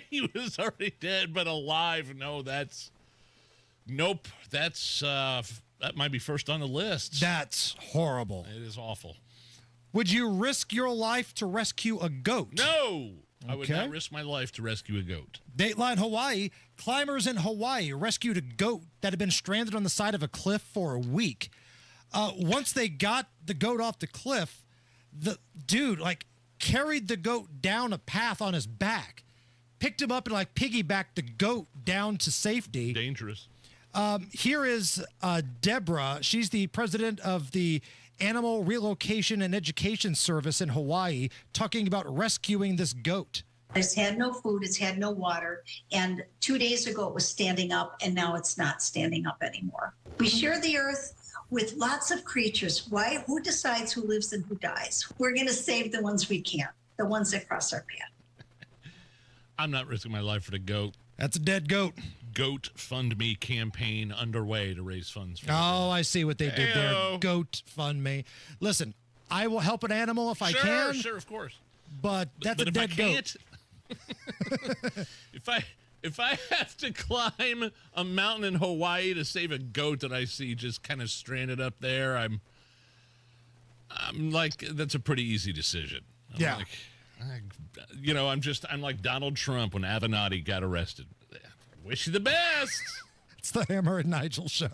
He was already dead, but alive. No, nope. That might be first on the list. That's horrible. It is awful. Would you risk your life to rescue a goat? No. I would not risk my life to rescue a goat. Dateline Hawaii. Climbers in Hawaii rescued a goat that had been stranded on the side of a cliff for a week. Once they got the goat off the cliff, the dude carried the goat down a path on his back, picked him up and piggybacked the goat down to safety. Dangerous. Here is Deborah. She's the president of the Animal Relocation and Education Service in Hawaii, talking about rescuing this goat. It's had no food, it's had no water, and 2 days ago it was standing up, and now it's not standing up anymore. We share the earth with lots of creatures. Why? Who decides who lives and who dies? We're going to save the ones we can, the ones that cross our path. I'm not risking my life for the goat. That's a dead goat. Goat Fund Me campaign underway to raise funds for I see what they did there. Goat Fund Me. Listen, I will help an animal if I can. Sure, of course. But that's a dead goat. If I have to climb a mountain in Hawaii to save a goat that I see just kind of stranded up there, I'm like, that's a pretty easy decision. I'm like Donald Trump when Avenatti got arrested. Wish you the best. It's the Hammer and Nigel show.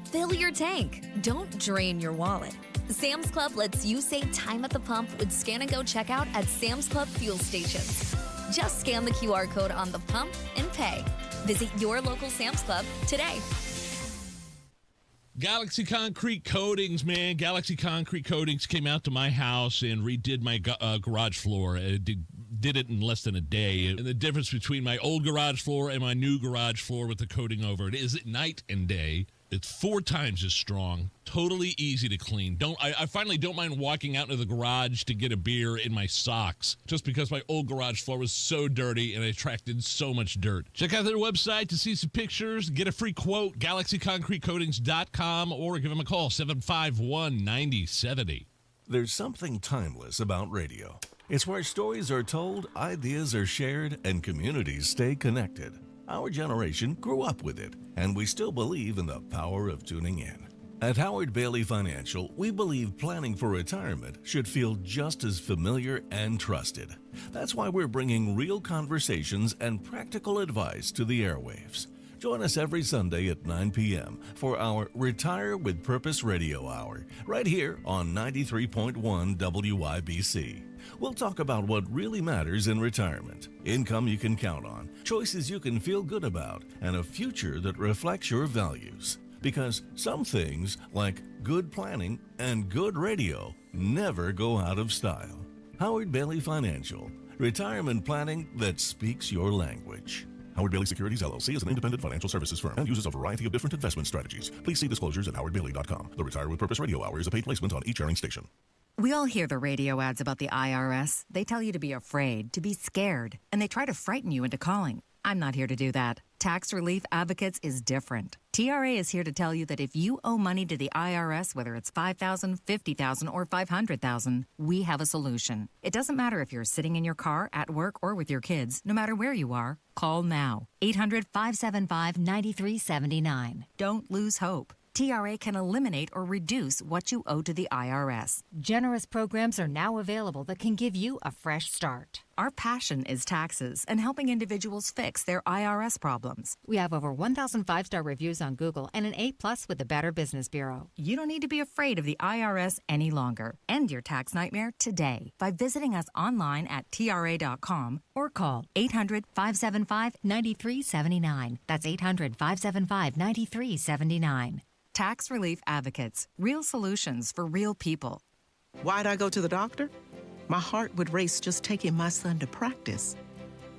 Fill your tank. Don't drain your wallet. Sam's Club lets you save time at the pump with Scan and Go checkout at Sam's Club fuel stations. Just scan the QR code on the pump and pay. Visit your local Sam's Club today. Galaxy Concrete Coatings, man. Galaxy Concrete Coatings came out to my house and redid my garage floor. Did it in less than a day. And the difference between my old garage floor and my new garage floor with the coating over it is night and day. It's 4 times as strong. Totally easy to clean. I finally don't mind walking out into the garage to get a beer in my socks, just because my old garage floor was so dirty and it attracted so much dirt. Check out their website to see some pictures, get a free quote, galaxyconcretecoatings.com, or give them a call, 751-9070. There's something timeless about radio. It's where stories are told, ideas are shared, and communities stay connected. Our generation grew up with it, and we still believe in the power of tuning in. At Howard Bailey Financial, we believe planning for retirement should feel just as familiar and trusted. That's why we're bringing real conversations and practical advice to the airwaves. Join us every Sunday at 9 p.m. for our Retire with Purpose Radio Hour, right here on 93.1 WIBC. We'll talk about what really matters in retirement, income you can count on, choices you can feel good about, and a future that reflects your values. Because some things, like good planning and good radio, never go out of style. Howard Bailey Financial. Retirement planning that speaks your language. Howard Bailey Securities, LLC is an independent financial services firm and uses a variety of different investment strategies. Please see disclosures at howardbailey.com. The Retire with Purpose radio hour is a paid placement on each earning station. We all hear the radio ads about the IRS. They tell you to be afraid, to be scared, and they try to frighten you into calling. I'm not here to do that. Tax Relief Advocates is different. TRA is here to tell you that if you owe money to the IRS, whether it's $5,000, $50,000, or $500,000, we have a solution. It doesn't matter if you're sitting in your car, at work, or with your kids. No matter where you are, call now. 800-575-9379. Don't lose hope. TRA can eliminate or reduce what you owe to the IRS. Generous programs are now available that can give you a fresh start. Our passion is taxes and helping individuals fix their IRS problems. We have over 1,000 5-star reviews on Google and an A+ with the Better Business Bureau. You don't need to be afraid of the IRS any longer. End your tax nightmare today by visiting us online at TRA.com or call 800-575-9379. That's 800-575-9379. Tax Relief Advocates. Real solutions for real people. Why'd I go to the doctor? My heart would race just taking my son to practice.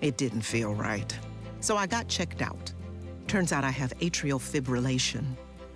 It didn't feel right. So I got checked out. Turns out I have atrial fibrillation,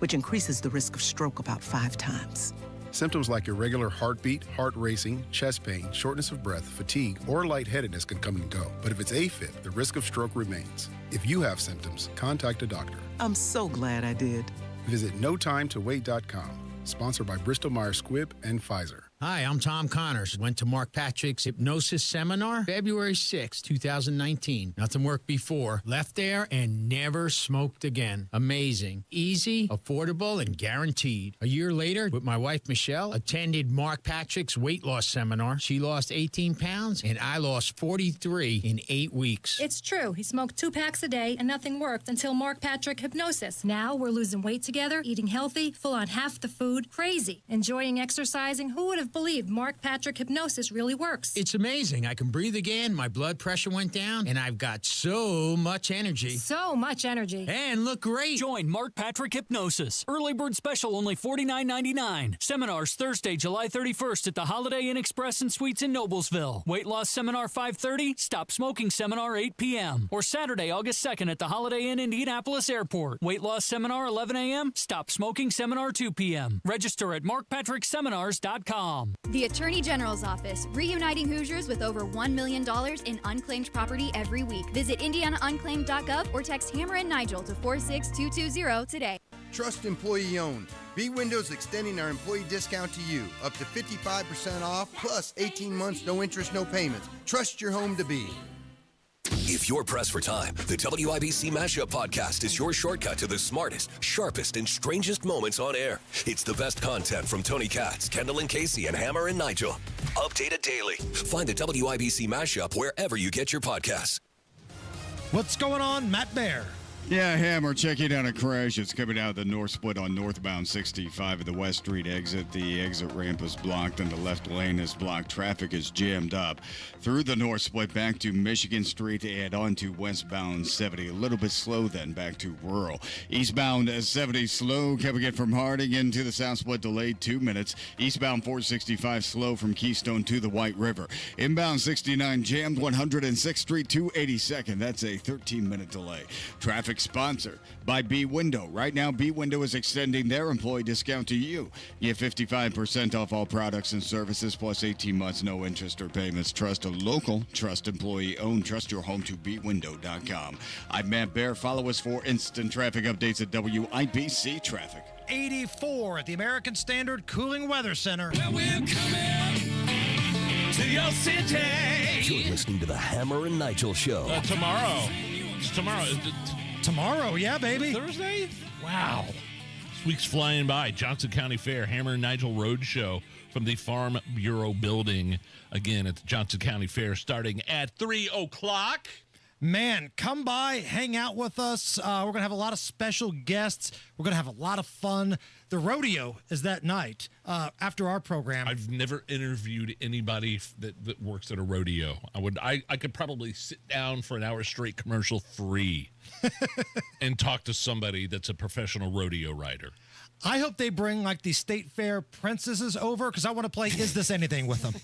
which increases the risk of stroke about 5 times. Symptoms like irregular heartbeat, heart racing, chest pain, shortness of breath, fatigue, or lightheadedness can come and go. But if it's AFib, the risk of stroke remains. If you have symptoms, contact a doctor. I'm so glad I did. Visit notimetowait.com. Sponsored by Bristol-Myers Squibb and Pfizer. Hi, I'm Tom Connors. Went to Mark Patrick's hypnosis seminar February 6, 2019. Nothing worked before. Left there and never smoked again. Amazing. Easy, affordable, and guaranteed. A year later, with my wife Michelle, attended Mark Patrick's weight loss seminar. She lost 18 pounds, and I lost 43 in 8 weeks. It's true. He smoked 2 packs a day, and nothing worked until Mark Patrick hypnosis. Now we're losing weight together, eating healthy, full on half the food. Crazy. Enjoying exercising. Who would have believed Mark Patrick hypnosis really works? It's amazing. I can breathe again. My blood pressure went down, and I've got so much energy. So much energy. And look great. Join Mark Patrick Hypnosis. Early bird special only $49.99. Seminars Thursday, July 31st at the Holiday Inn Express and Suites in Noblesville. Weight loss seminar 5:30. Stop smoking seminar 8 p.m. Or Saturday, August 2nd at the Holiday Inn Indianapolis Airport. Weight loss seminar 11 a.m. Stop smoking seminar 2 p.m. Register at markpatrickseminars.com. The Attorney General's Office, reuniting Hoosiers with over $1 million in unclaimed property every week. Visit indianaunclaimed.gov or text Hammer and Nigel to 46220 today. Trust employee owned. B Windows extending our employee discount to you. Up to 55% off, plus 18 months, no interest, no payments. Trust your home to B. If you're pressed for time, the WIBC Mashup Podcast is your shortcut to the smartest, sharpest, and strangest moments on air. It's the best content from Tony Katz, Kendall and Casey, and Hammer and Nigel. Updated daily. Find the WIBC Mashup wherever you get your podcasts. What's going on, Matt Bear? Yeah, Hammer, checking out a crash. It's coming out of the north split on northbound 65 at the West Street exit. The exit ramp is blocked and the left lane is blocked. Traffic is jammed up through the north split back to Michigan Street and on to westbound 70. A little bit slow then back to rural. Eastbound 70 slow coming in from Harding into the south split, delayed 2 minutes. Eastbound 465 slow from Keystone to the White River. Inbound 69 jammed 106th Street to 82nd. That's a 13-minute delay. Traffic sponsored by B Window. Right now, B Window is extending their employee discount to you. Get 55% off all products and services, plus 18 months, no interest or payments. Trust a local, trust employee owned, trust your home to bwindow.com. I'm Matt Bear. Follow us for instant traffic updates at WIBC Traffic. 84 at the American Standard Cooling Weather Center. Well, we're coming to your city. You're listening to the Hammer and Nigel Show. Tomorrow. It's tomorrow. Tomorrow, yeah, baby. Thursday? Wow. This week's flying by. Johnson County Fair, Hammer and Nigel Road Show from the Farm Bureau building. Again, at the Johnson County Fair starting at 3 o'clock. Man, come by, hang out with us. We're going to have a lot of special guests. We're going to have a lot of fun. The rodeo is that night after our program. I've never interviewed anybody that works at a rodeo. I could probably sit down for an hour straight commercial free and talk to somebody that's a professional rodeo rider. I hope they bring like the state fair princesses over because I want to play Is This Anything with them.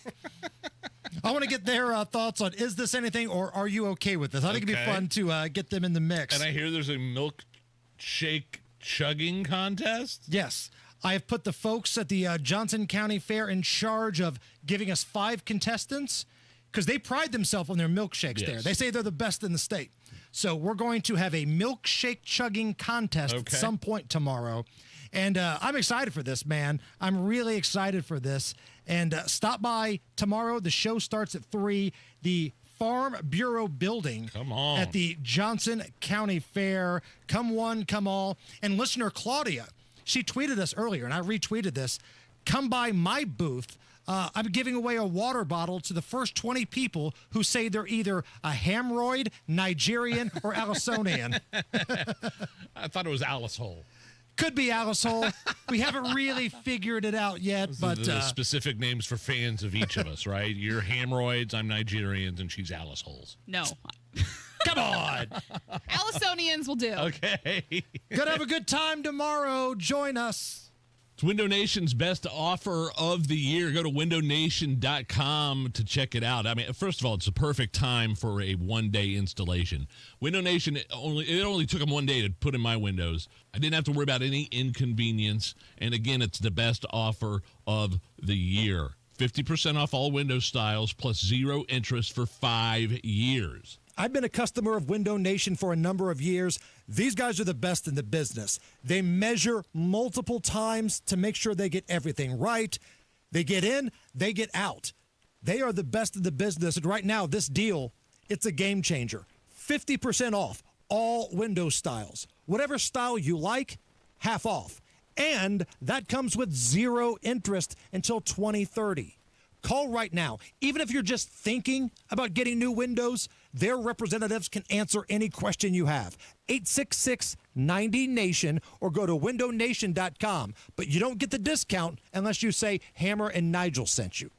I want to get their thoughts on Is This Anything or Are You Okay With This? I think it'd be fun to get them in the mix. And I hear there's a milkshake chugging contest? Yes. I have put the folks at the Johnson County Fair in charge of giving us 5 contestants because they pride themselves on their milkshakes there. They say they're the best in the state. So we're going to have a milkshake chugging contest at some point tomorrow. And I'm excited for this, man. I'm really excited for this. And stop by tomorrow. The show starts at 3. The Farm Bureau building at the Johnson County Fair. Come one, come all. And listener Claudia, she tweeted us earlier, and I retweeted this. Come by my booth. I'm giving away a water bottle to the first 20 people who say they're either a Hamroid, Nigerian, or Alisonian. I thought it was Alice Hole. Could be Alice Hole. We haven't really figured it out yet, but the specific names for fans of each of us, right? You're Hamroids, I'm Nigerians, and she's Alice Holes. No. Come on. Alisonians will do. Okay. Gonna have a good time tomorrow. Join us. It's Window Nation's best offer of the year. Go to windownation.com to check it out. I mean, first of all, it's the perfect time for a one-day installation. Window Nation, it only took them one day to put in my windows. I didn't have to worry about any inconvenience. And again, it's the best offer of the year. 50% off all window styles plus 0 interest for 5 years. I've been a customer of Window Nation for a number of years. These guys are the best in the business. They measure multiple times to make sure they get everything right. They get in, they get out. They are the best in the business. And right now, this deal, it's a game changer. 50% off all window styles. Whatever style you like, half off. And that comes with 0 interest until 2030. Call right now. Even if you're just thinking about getting new windows, their representatives can answer any question you have. 866-90-NATION or go to windownation.com. But you don't get the discount unless you say Hammer and Nigel sent you.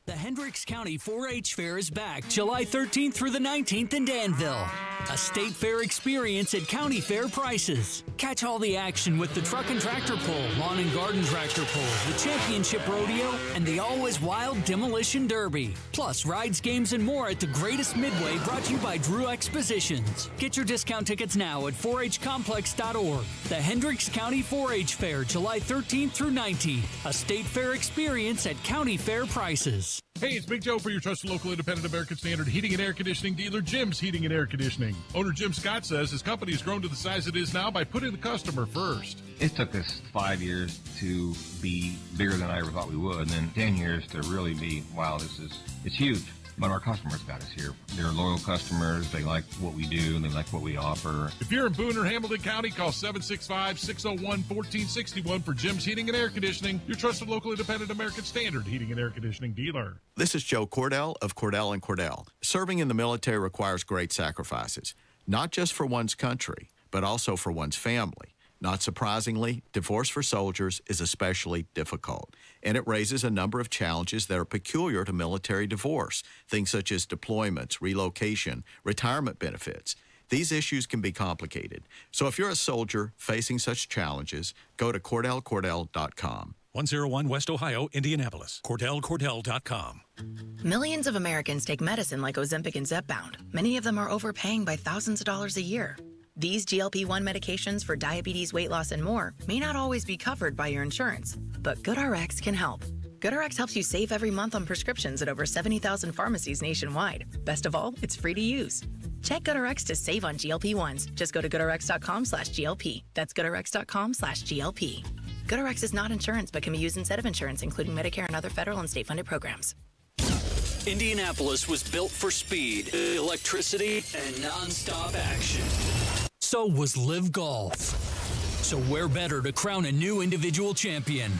The Hendricks County 4-H Fair is back July 13th through the 19th in Danville. A state fair experience at county fair prices. Catch all the action with the truck and tractor pull, lawn and garden tractor pull, the championship rodeo, and the always wild demolition derby. Plus rides, games, and more at the Greatest Midway brought to you by Drew Expositions. Get your discount tickets now at 4hcomplex.org. The Hendricks County 4-H Fair July 13th through 19th. A state fair experience at county fair prices. Hey, it's Big Joe for your trusted local independent American Standard heating and air conditioning dealer, Jim's Heating and Air Conditioning. Owner Jim Scott says his company has grown to the size it is now by putting the customer first. It took us 5 years to be bigger than I ever thought we would, and then 10 years to really be, wow, it's huge. But our customers got us here. They're loyal customers. They like what we do, and they like what we offer. If you're in Boone or Hamilton County, call 765-601-1461 for Jim's Heating and Air Conditioning, your trusted local independent American Standard heating and air conditioning dealer. This is Joe Cordell of Cordell & Cordell. Serving in the military requires great sacrifices, not just for one's country, but also for one's family. Not surprisingly, divorce for soldiers is especially difficult, and it raises a number of challenges that are peculiar to military divorce, things such as deployments, relocation, retirement benefits. These issues can be complicated. So if you're a soldier facing such challenges, go to CordellCordell.com. 101 West Ohio, Indianapolis. CordellCordell.com. Millions of Americans take medicine like Ozempic and Zepbound. Many of them are overpaying by thousands of dollars a year. These GLP-1 medications for diabetes, weight loss, and more may not always be covered by your insurance, but GoodRx can help. GoodRx helps you save every month on prescriptions at over 70,000 pharmacies nationwide. Best of all, it's free to use. Check GoodRx to save on GLP-1s. Just go to GoodRx.com/GLP. That's GoodRx.com/GLP. GoodRx is not insurance, but can be used instead of insurance, including Medicare and other federal and state-funded programs. Indianapolis was built for speed, electricity, and nonstop action. So was Live Golf. So where better to crown a new individual champion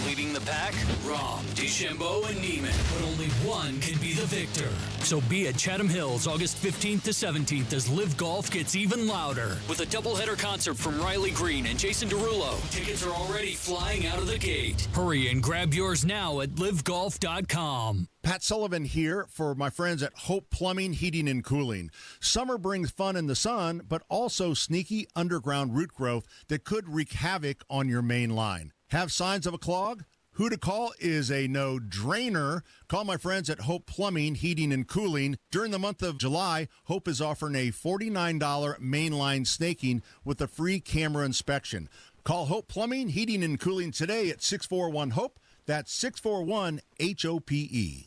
Leading the pack, Rahm, DeChambeau, and Neiman. But only one can be the victor. So be at Chatham Hills August 15th to 17th as Live Golf gets even louder. With a doubleheader concert from Riley Green and Jason Derulo. Tickets are already flying out of the gate. Hurry and grab yours now at livegolf.com. Pat Sullivan here for my friends at Hope Plumbing, Heating, and Cooling. Summer brings fun in the sun, but also sneaky underground root growth that could wreak havoc on your main line. Have signs of a clog? Who to call is a no-drainer. Call my friends at Hope Plumbing, Heating, and Cooling. During the month of July, Hope is offering a $49 mainline snaking with a free camera inspection. Call Hope Plumbing, Heating, and Cooling today at 641-HOPE. That's 641-HOPE.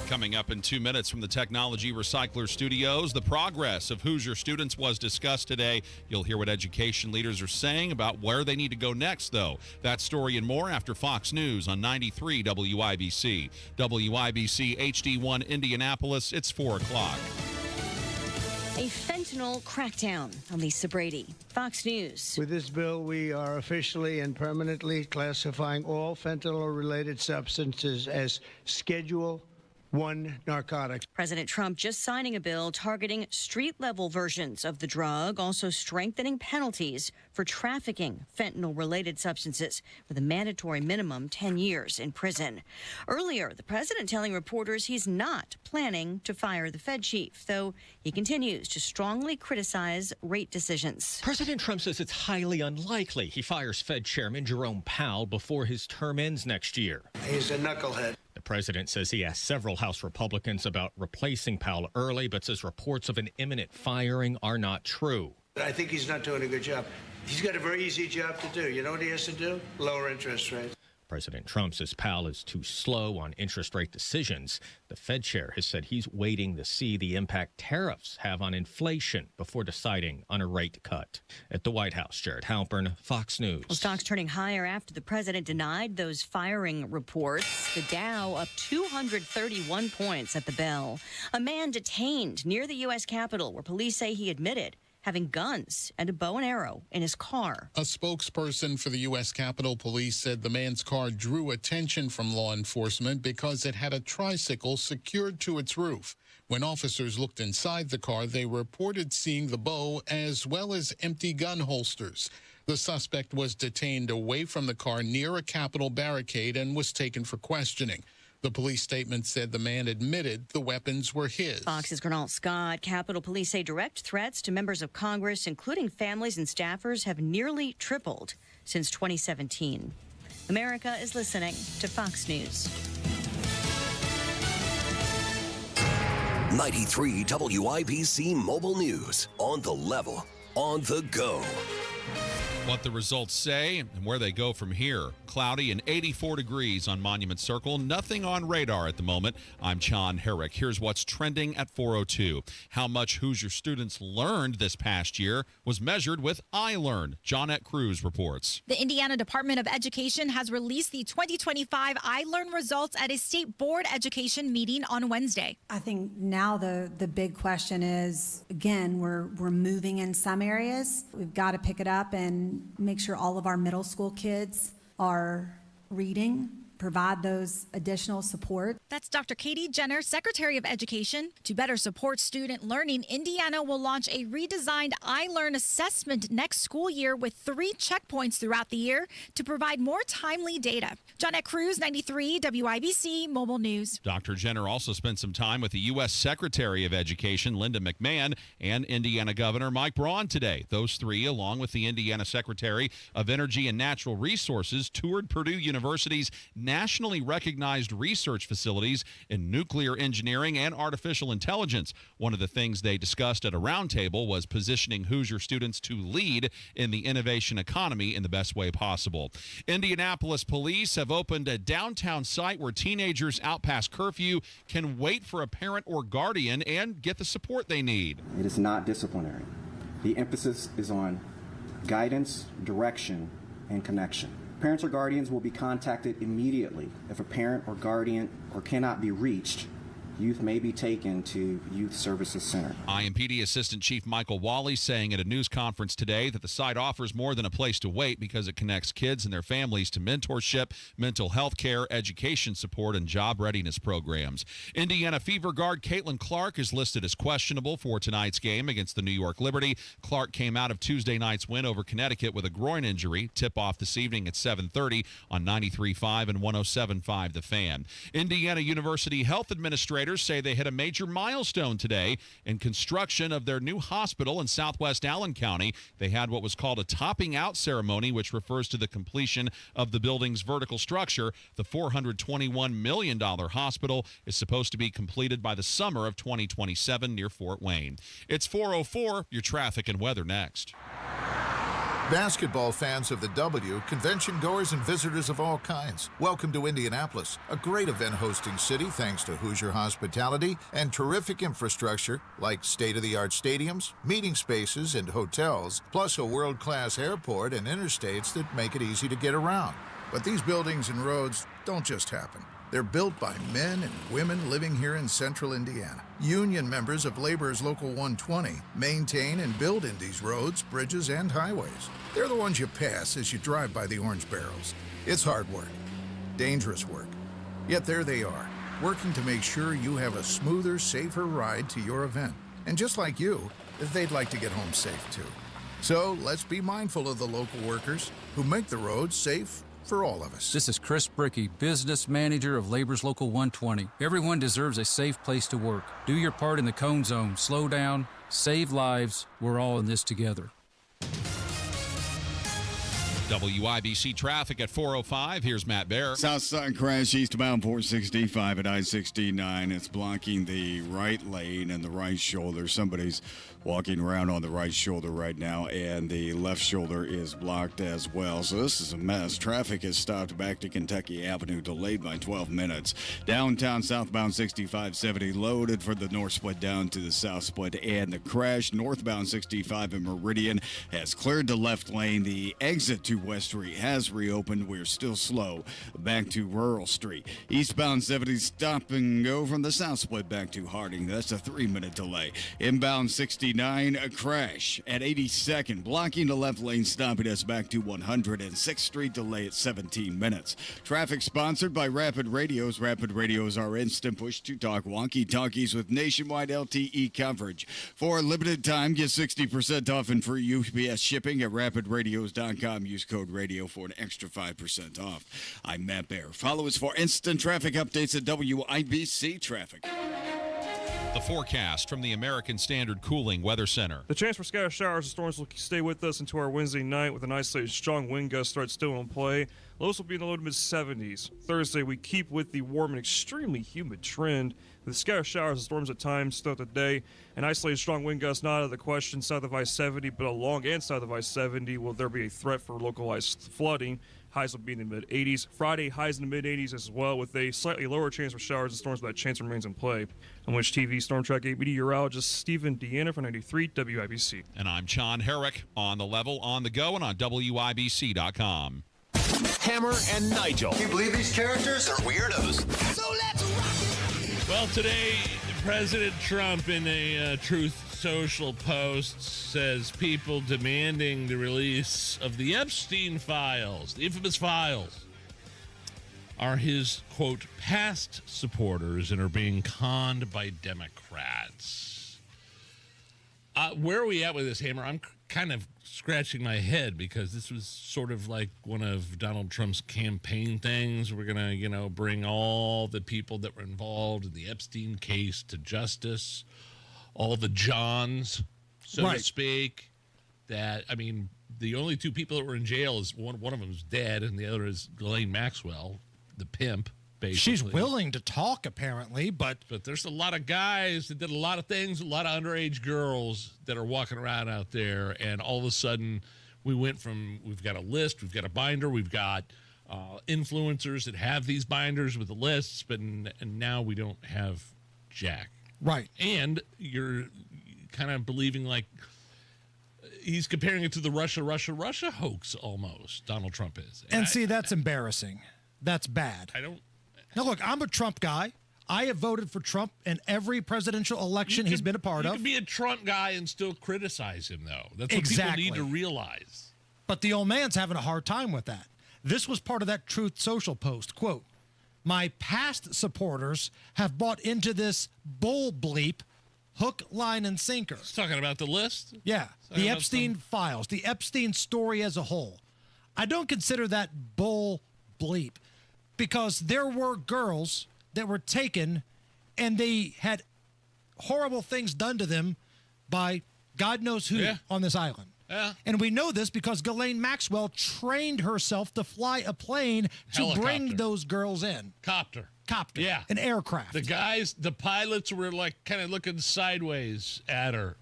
Coming up in 2 minutes from the Technology Recycler Studios, the progress of Hoosier students was discussed today. You'll hear what education leaders are saying about where they need to go next, though. That story and more after Fox News on 93 WIBC. WIBC HD1 Indianapolis, it's 4 o'clock. A fentanyl crackdown. I'm Lisa Brady, Fox News. With this bill, we are officially and permanently classifying all fentanyl-related substances as Schedule 1 narcotics. President Trump just signing a bill targeting street-level versions of the drug, also strengthening penalties for trafficking fentanyl-related substances with a mandatory minimum 10 years in prison. Earlier, the president telling reporters he's not planning to fire the Fed chief, though he continues to strongly criticize rate decisions. President Trump says it's highly unlikely he fires Fed Chairman Jerome Powell before his term ends next year. He's a knucklehead. The president says he asked several House Republicans about replacing Powell early, but says reports of an imminent firing are not true. I think he's not doing a good job. He's got a very easy job to do. You know what he has to do? Lower interest rates. President Trump says Powell is too slow on interest rate decisions. The Fed chair has said he's waiting to see the impact tariffs have on inflation before deciding on a rate cut. At the White House, Jared Halpern, Fox News. Well, stocks turning higher after the president denied those firing reports. The Dow up 231 points at the bell. A man detained near the U.S. Capitol where police say he admitted having guns and a bow and arrow in his car. A spokesperson for the U.S. Capitol Police said the man's car drew attention from law enforcement because it had a tricycle secured to its roof. When officers looked inside the car, they reported seeing the bow as well as empty gun holsters. The suspect was detained away from the car near a Capitol barricade and was taken for questioning. The police statement said the man admitted the weapons were his. Fox's Gernal Scott. Capitol Police say direct threats to members of Congress, including families and staffers, have nearly tripled since 2017. America is listening to Fox News. 93 WIBC Mobile News. On the level, on the go. What the results say and where they go from here. Cloudy and 84 degrees on Monument Circle. Nothing on radar at the moment. I'm John Herrick. Here's what's trending at 4:02. How much Hoosier students learned this past year was measured with iLearn. Johnette Cruz reports. The Indiana Department of Education has released the 2025 iLearn results at a state board education meeting on Wednesday. I think now the big question is, again, we're moving in some areas. We've got to pick it up and make sure all of our middle school kids are reading, provide those additional support. That's Dr. Katie Jenner, Secretary of Education. To better support student learning, Indiana will launch a redesigned iLearn assessment next school year with 3 checkpoints throughout the year to provide more timely data. Johnette Cruz, 93 WIBC Mobile News. Dr. Jenner also spent some time with the U.S. Secretary of Education, Linda McMahon, and Indiana Governor Mike Braun today. Those three, along with the Indiana Secretary of Energy and Natural Resources, toured Purdue University's nationally recognized research facilities in nuclear engineering and artificial intelligence. One of the things they discussed at a roundtable was positioning Hoosier students to lead in the innovation economy in the best way possible. Indianapolis police have opened a downtown site where teenagers out past curfew can wait for a parent or guardian and get the support they need. It is not disciplinary. The emphasis is on guidance, direction, and connection. Parents or guardians will be contacted immediately if a parent or guardian cannot be reached youth may be taken to Youth Services Center. IMPD Assistant Chief Michael Wally saying at a news conference today that the site offers more than a place to wait because it connects kids and their families to mentorship, mental health care, education support, and job readiness programs. Indiana Fever guard Caitlin Clark is listed as questionable for tonight's game against the New York Liberty. Clark came out of Tuesday night's win over Connecticut with a groin injury. Tip-off this evening at 7:30 on 93.5 and 107.5 The Fan. Indiana University Health Administrators say they hit a major milestone today in construction of their new hospital in southwest Allen County. They had what was called a topping out ceremony, which refers to the completion of the building's vertical structure. The $421 million hospital is supposed to be completed by the summer of 2027 near Fort Wayne. It's 4:04. Your traffic and weather next. Basketball fans of the W, convention goers and visitors of all kinds, welcome to Indianapolis, a great event hosting city thanks to Hoosier hospitality and terrific infrastructure like state-of-the-art stadiums, meeting spaces, and hotels, plus a world-class airport and interstates that make it easy to get around. But these buildings and roads don't just happen. They're built by men and women living here in central Indiana. Union members of Labor's Local 120 maintain and build Indy's roads, bridges, and highways. They're the ones you pass as you drive by the orange barrels. It's hard work, dangerous work. Yet there they are, working to make sure you have a smoother, safer ride to your event. And just like you, they'd like to get home safe too. So let's be mindful of the local workers who make the roads safe for all of us. This is Chris Bricky, business manager of Labor's Local 120. Everyone deserves a safe place to work. Do your part in the cone zone. Slow down, save lives. We're all in this together. WIBC traffic at 4:05. Here's Matt Bear. South side crash eastbound 465 at I-69. It's blocking the right lane and the right shoulder. Somebody's walking around on the right shoulder right now, and the left shoulder is blocked as well. So this is a mess. Traffic is stopped back to Kentucky Avenue, delayed by 12 minutes. Downtown southbound 6570 loaded for the north split down to the south split, and the crash northbound 65 in Meridian has cleared the left lane. The exit to West Street has reopened. We're still slow back to Rural Street. Eastbound 70 stop and go from the south split back to Harding. That's a 3-minute delay. Inbound 69, a crash at 82nd, blocking the left lane, stopping us back to 106th Street, delay at 17 minutes. Traffic sponsored by Rapid Radios. Rapid Radios are instant push to talk walkie-talkies with nationwide LTE coverage. For a limited time, get 60% off and free UPS shipping at rapidradios.com. Use code radio for an extra 5% off. I'm Matt Bear. Follow us for instant traffic updates at WIBC Traffic. The forecast from the American Standard Cooling Weather Center. The chance for scattered showers and storms will stay with us into our Wednesday night with an isolated strong wind gust threat still in play. Lows will be in the low to mid-70s. Thursday, we keep with the warm and extremely humid trend with scattered showers and storms at times throughout the day. An isolated strong wind gust not out of the question south of I-70, but along and south of I-70 will there be a threat for localized flooding. Highs will be in the mid-80s. Friday, highs in the mid-80s as well, with a slightly lower chance for showers and storms, but that chance remains in play. On Which TV Storm Track 8 meteorologist Stephen Deanna for 93 WIBC. And I'm John Herrick on the level, on the go, and on WIBC.com. Hammer and Nigel. Can you believe these characters are weirdos? So let's rock it! Well, today, President Trump in a Truth Social post says people demanding the release of the Epstein files, the infamous files, are his, quote, past supporters and are being conned by Democrats. Where are we at with this, Hammer? I'm kind of scratching my head because this was sort of like one of Donald Trump's campaign things. We're going to, bring all the people that were involved in the Epstein case to justice, all the Johns, so to speak. That, the only two people that were in jail is one of them is dead, and the other is Ghislaine Maxwell, the pimp, basically. She's willing to talk, apparently, but there's a lot of guys that did a lot of things, a lot of underage girls that are walking around out there, and all of a sudden we've got a list, we've got a binder, we've got influencers that have these binders with the lists, and now we don't have jack. Right. And you're kind of believing like he's comparing it to the Russia hoax almost, Donald Trump is. And see, that's embarrassing. That's bad. Now, look, I'm a Trump guy. I have voted for Trump in every presidential election he's been a part of. You can be a Trump guy and still criticize him, though. That's what Exactly. people need to realize. But the old man's having a hard time with that. This was part of that Truth Social post. Quote, my past supporters have bought into this bull bleep, hook, line, and sinker. He's talking about the list? Yeah, the Epstein files, the Epstein story as a whole. I don't consider that bull bleep because there were girls that were taken and they had horrible things done to them by God knows who on this island. Yeah. And we know this because Ghislaine Maxwell trained herself to fly a plane to bring those girls in. Copter. Yeah. An aircraft. The pilots were like kind of looking sideways at her,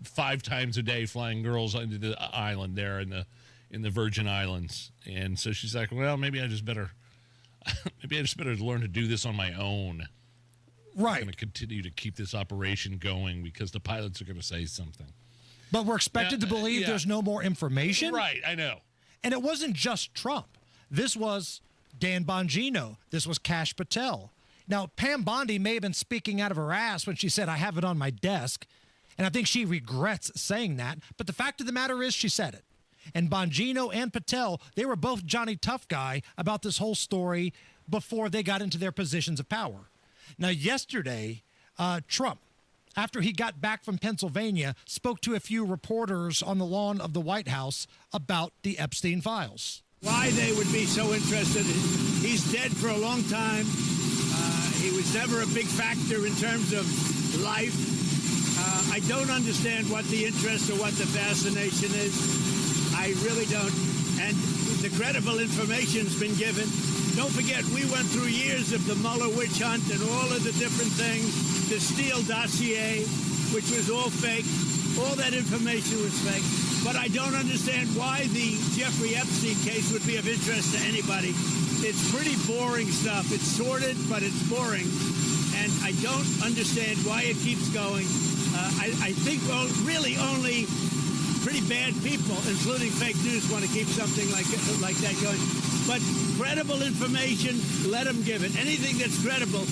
5 times a day flying girls into the island there in the Virgin Islands. And so she's like, well, maybe I just better learn to do this on my own. Right. I'm going to continue to keep this operation going because the pilots are going to say something. But we're expected to believe there's no more information? Right, I know. And it wasn't just Trump. This was Dan Bongino. This was Kash Patel. Now, Pam Bondi may have been speaking out of her ass when she said, I have it on my desk. And I think she regrets saying that. But the fact of the matter is she said it. And Bongino and Patel, they were both Johnny Tough Guy about this whole story before they got into their positions of power. Now, yesterday, Trump, after he got back from Pennsylvania, spoke to a few reporters on the lawn of the White House about the Epstein files. Why they would be so interested. He's dead for a long time. He was never a big factor in terms of life. I don't understand what the interest or what the fascination is. I really don't. And the credible information's been given. Don't forget, we went through years of the Mueller witch hunt and all of the different things, the Steele dossier, which was all fake. All that information was fake. But I don't understand why the Jeffrey Epstein case would be of interest to anybody. It's pretty boring stuff. It's sordid, but it's boring. And I don't understand why it keeps going. I think, well, really only pretty bad people, including fake news, want to keep something like that going. But credible information, let them give it. Anything that's credible,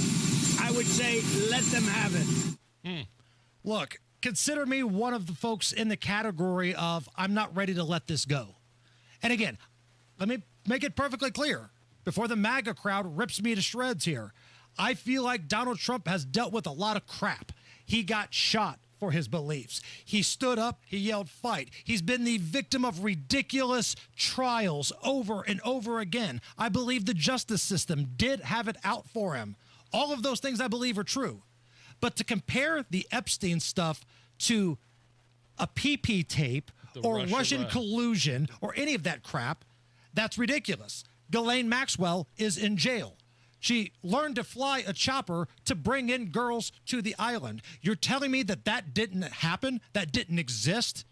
I would say let them have it. Look, consider me one of the folks in the category of I'm not ready to let this go. And again, let me make it perfectly clear before the MAGA crowd rips me to shreds here. I feel like Donald Trump has dealt with a lot of crap. He got shot for his beliefs. He stood up, he yelled fight. He's been the victim of ridiculous trials over and over again. I believe the justice system did have it out for him. All of those things I believe are true. But to compare the Epstein stuff to a PP tape or Russian collusion or any of that crap, that's ridiculous. Ghislaine Maxwell is in jail. She learned to fly a chopper to bring in girls to the island. You're telling me that that didn't happen? That didn't exist?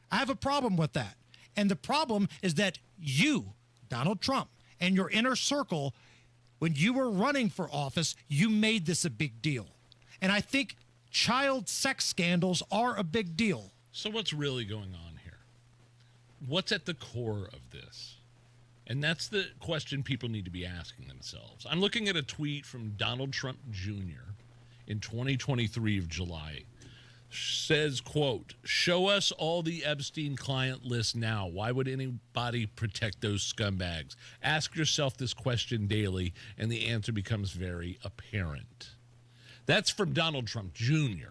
I have a problem with that. And the problem is that you, Donald Trump, and your inner circle, when you were running for office, you made this a big deal. And I think child sex scandals are a big deal. So what's really going on here? What's at the core of this? And that's the question people need to be asking themselves. I'm looking at a tweet from Donald Trump Jr. in 2023 of July. Says, quote, show us all the Epstein client list now. Why would anybody protect those scumbags? Ask yourself this question daily, and the answer becomes very apparent. That's from Donald Trump Jr.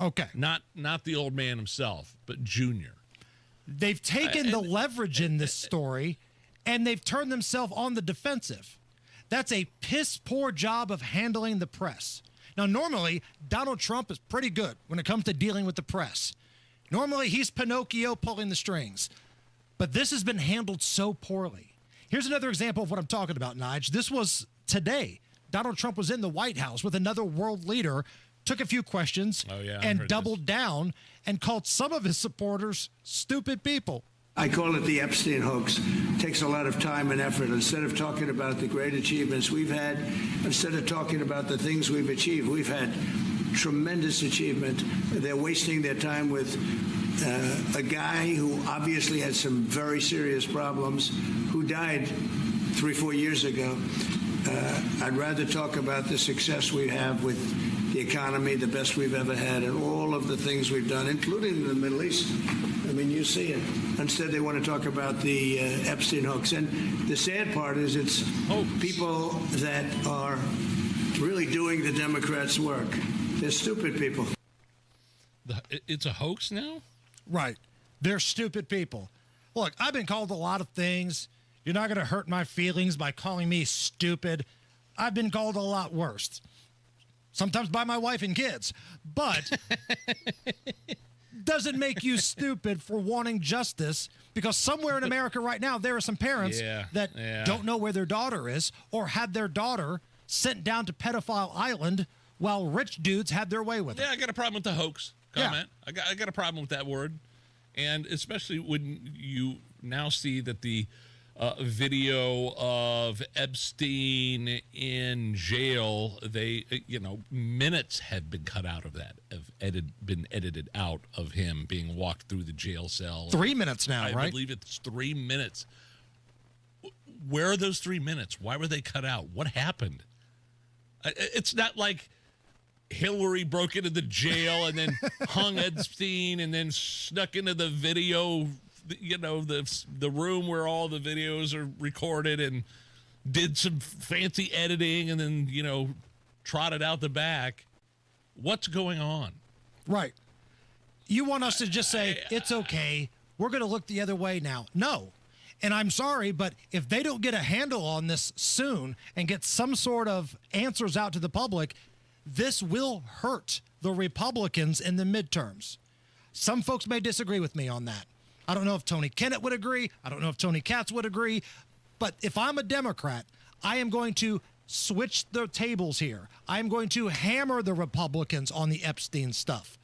Okay. Not the old man himself, but Jr. They've taken the leverage in this story, and they've turned themselves on the defensive. That's a piss-poor job of handling the press. Now, normally, Donald Trump is pretty good when it comes to dealing with the press. Normally, he's Pinocchio pulling the strings. But this has been handled so poorly. Here's another example of what I'm talking about, Nige. This was today. Donald Trump was in the White House with another world leader, took a few questions, and doubled down and called some of his supporters stupid people. I call it the Epstein hoax. It takes a lot of time and effort. Instead of talking about the great achievements we've had, instead of talking about the things we've achieved, we've had tremendous achievement. They're wasting their time with a guy who obviously had some very serious problems, who died 3-4 years ago. I'd rather talk about the success we have with the economy, the best we've ever had, and all of the things we've done, including in the Middle East. I mean, you see it. Instead, they want to talk about the Epstein hoax. And the sad part is it's people that are really doing the Democrats' work. They're stupid people. It's a hoax now? Right. They're stupid people. Look, I've been called a lot of things. You're not going to hurt my feelings by calling me stupid. I've been called a lot worse. Sometimes by my wife and kids. But doesn't make you stupid for wanting justice, because somewhere in America right now there are some parents that don't know where their daughter is or had their daughter sent down to pedophile island while rich dudes had their way with it. Yeah, I got a problem with the hoax comment. Yeah. I got a problem with that word. And especially when you now see that the video of Epstein in jail, minutes have been cut out of that, been edited out of him being walked through the jail cell. 3 minutes now, right? I believe it's 3 minutes. Where are those 3 minutes? Why were they cut out? What happened? It's not like Hillary broke into the jail and then hung Epstein and then snuck into the video, the room where all the videos are recorded and did some fancy editing and then, trotted out the back. What's going on? Right. You want us to just say, it's okay, we're going to look the other way now. No. And I'm sorry, but if they don't get a handle on this soon and get some sort of answers out to the public, this will hurt the Republicans in the midterms. Some folks may disagree with me on that. I don't know if Tony Kennet would agree. I don't know if Tony Katz would agree. But if I'm a Democrat, I am going to switch the tables here. I am going to hammer the Republicans on the Epstein stuff.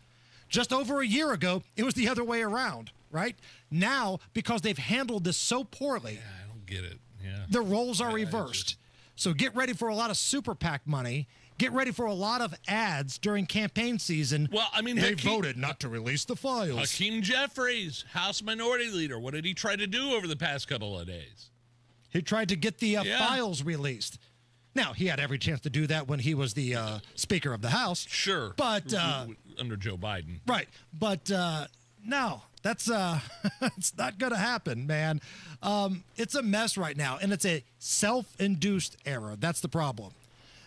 Just over a year ago, it was the other way around, right? Now, because they've handled this so poorly, I don't get it. Yeah. The roles are reversed. So get ready for a lot of super PAC money. Get ready for a lot of ads during campaign season. Well, I mean, they voted not to release the files. Hakeem Jeffries, House Minority Leader, what did he try to do over the past couple of days? He tried to get the files released. Now, he had every chance to do that when he was the Speaker of the House. Sure. But under Joe Biden. Right. But no, that's it's not going to happen, man. It's a mess right now, and it's a self-induced error. That's the problem.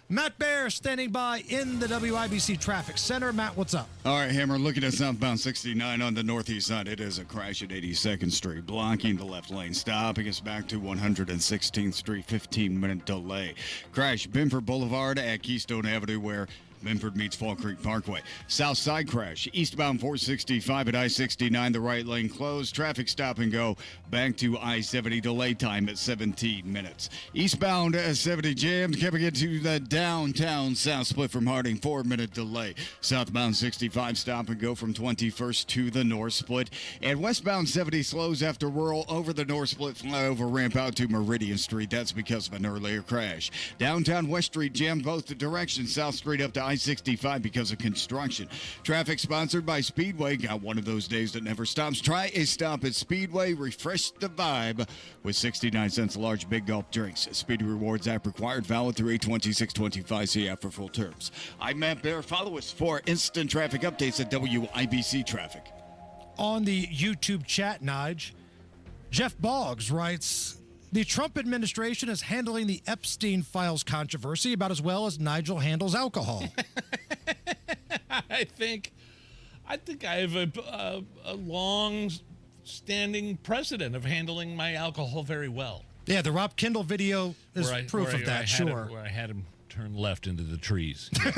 Matt Bear standing by in the WIBC Traffic Center. Matt, what's up? All right, Hammer, looking at southbound 69 on the northeast side. It is a crash at 82nd Street, blocking the left lane, stopping us back to 116th Street, 15-minute delay. Crash, Binford Boulevard at Keystone Avenue, where Binford meets Fall Creek Parkway. South side crash, eastbound 465 at I-69, the right lane closed. Traffic stop and go back to I-70, delay time at 17 minutes. Eastbound 70 jammed, coming into the downtown south split from Harding, 4-minute delay. Southbound 65 stop and go from 21st to the north split. And westbound 70 slows after whirl over the north split flyover ramp out to Meridian Street. That's because of an earlier crash. Downtown West Street jammed both directions, South Street up to I-65 because of construction. Traffic sponsored by Speedway. Got one of those days that never stops. Try a stop at Speedway. Refresh the vibe with 69 cents a large Big Gulp drinks. Speedy Rewards app required. Valid through 8/26/25. See app for full terms. I'm Matt Bear. Follow us for instant traffic updates at WIBC Traffic. On the YouTube chat, Nige, Jeff Boggs writes, the Trump administration is handling the Epstein files controversy about as well as Nigel handles alcohol. I think I have a long-standing precedent of handling my alcohol very well. Yeah, the Rob Kendall video is proof of that, sure. Where I had him turn left into the trees. Yeah.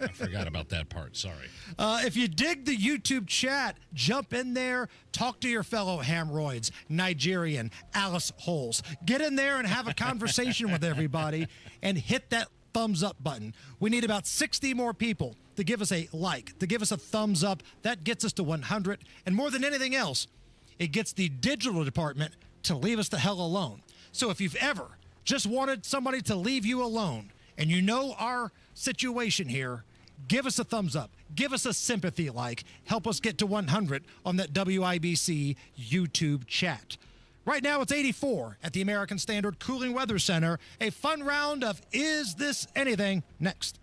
I forgot about that part. Sorry. If you dig the YouTube chat, jump in there, talk to your fellow Hamroids, Nigerian, Alice Holes. Get in there and have a conversation with everybody and hit that thumbs up button. We need about 60 more people to give us a like, to give us a thumbs up. That gets us to 100. And more than anything else, it gets the digital department to leave us the hell alone. So if you've ever just wanted somebody to leave you alone, and you know our situation here, give us a thumbs up. Give us a sympathy like. Help us get to 100 on that WIBC YouTube chat. Right now it's 84 at the American Standard Cooling Weather Center. A fun round of Is This Anything next.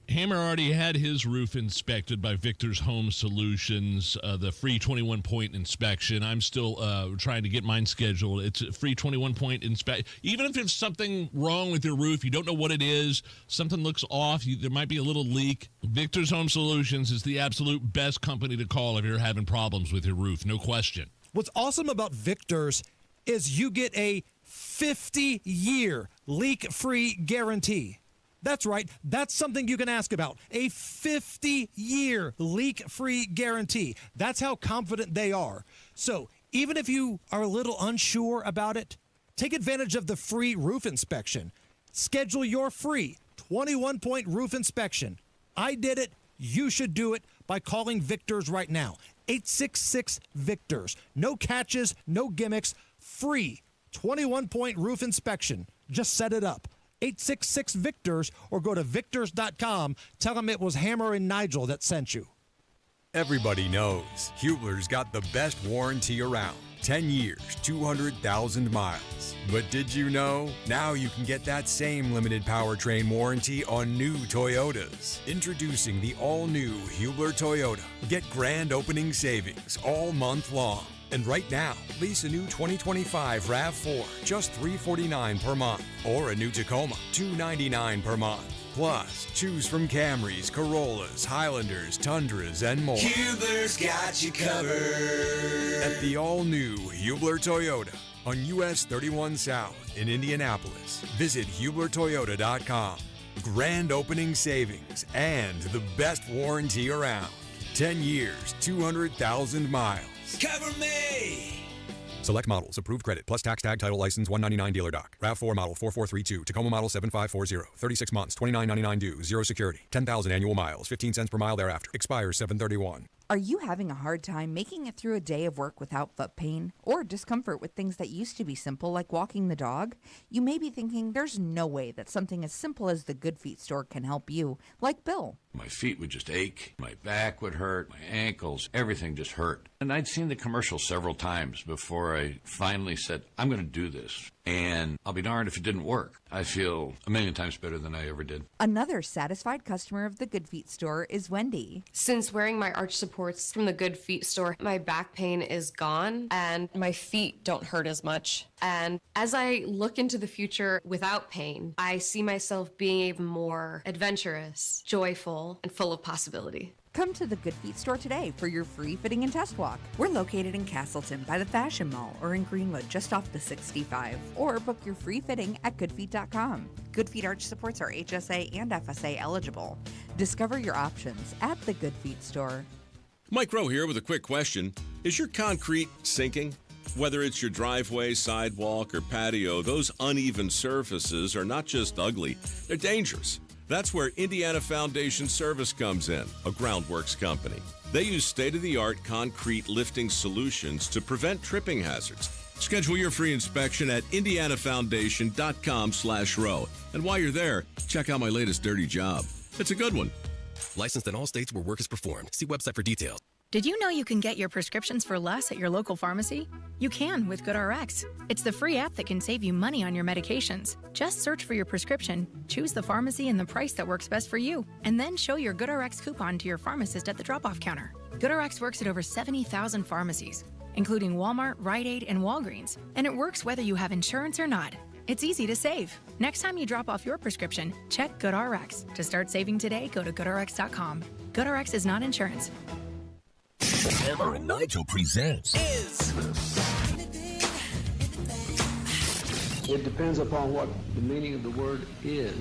Hammer already had his roof inspected by Victor's Home Solutions, the free 21-point inspection. I'm still trying to get mine scheduled. It's a free 21-point inspection. Even if there's something wrong with your roof, you don't know what it is, something looks off, there might be a little leak. Victor's Home Solutions is the absolute best company to call if you're having problems with your roof, no question. What's awesome about Victor's is you get a 50-year leak-free guarantee. That's right. That's something you can ask about. A 50-year leak-free guarantee. That's how confident they are. So even if you are a little unsure about it, take advantage of the free roof inspection. Schedule your free 21-point roof inspection. I did it. You should do it by calling Victor's right now. 866-VICTORS. No catches, no gimmicks. Free 21-point roof inspection. Just set it up. 866-VICTORS or go to victors.com. Tell them it was Hammer and Nigel that sent you. Everybody knows Hubler's got the best warranty around. 10 years, 200,000 miles. But did you know? Now you can get that same limited powertrain warranty on new Toyotas. Introducing the all-new Hubler Toyota. Get grand opening savings all month long. And right now, lease a new 2025 RAV4, just $349 per month. Or a new Tacoma, $299 per month. Plus, choose from Camrys, Corollas, Highlanders, Tundras, and more. Hubler's got you covered. At the all-new Hubler Toyota on US 31 South in Indianapolis. Visit HublerToyota.com. Grand opening savings and the best warranty around. 10 years, 200,000 miles. Cover me! Select models, approved credit, plus tax tag title license 199 dealer doc. RAV4 model 4432, Tacoma model 7540, 36 months, $29.99 due, zero security, 10,000 annual miles, 15 cents per mile thereafter. Expires 7/31. Are you having a hard time making it through a day of work without foot pain or discomfort with things that used to be simple like walking the dog? You may be thinking there's no way that something as simple as the Good Feet store can help you, like Bill. My feet would just ache, my back would hurt, my ankles, everything just hurt. And I'd seen the commercial several times before I finally said, I'm going to do this. And I'll be darned if it didn't work. I feel a million times better than I ever did. Another satisfied customer of the Good Feet store is Wendy. Since wearing my arch supports from the Good Feet store, my back pain is gone and my feet don't hurt as much. And as I look into the future without pain, I see myself being even more adventurous, joyful, and full of possibility. Come to the Good Feet store today for your free fitting and test walk. We're located in Castleton by the Fashion Mall or in Greenwood just off the 65. Or book your free fitting at goodfeet.com. Good Feet arch supports are HSA and FSA eligible. Discover your options at the Good Feet store. Mike Rowe here with a quick question. Is your concrete sinking? Whether it's your driveway, sidewalk, or patio, those uneven surfaces are not just ugly, they're dangerous. That's where Indiana Foundation Service comes in, a groundworks company. They use state-of-the-art concrete lifting solutions to prevent tripping hazards. Schedule your free inspection at indianafoundation.com/row. And while you're there, check out my latest dirty job. It's a good one. Licensed in all states where work is performed. See website for details. Did you know you can get your prescriptions for less at your local pharmacy? You can with GoodRx. It's the free app that can save you money on your medications. Just search for your prescription, choose the pharmacy and the price that works best for you, and then show your GoodRx coupon to your pharmacist at the drop-off counter. GoodRx works at over 70,000 pharmacies, including Walmart, Rite Aid, and Walgreens, and it works whether you have insurance or not. It's easy to save. Next time you drop off your prescription, check GoodRx. To start saving today, go to GoodRx.com. GoodRx is not insurance. Hammer and Nigel presents It depends upon what the meaning of the word is.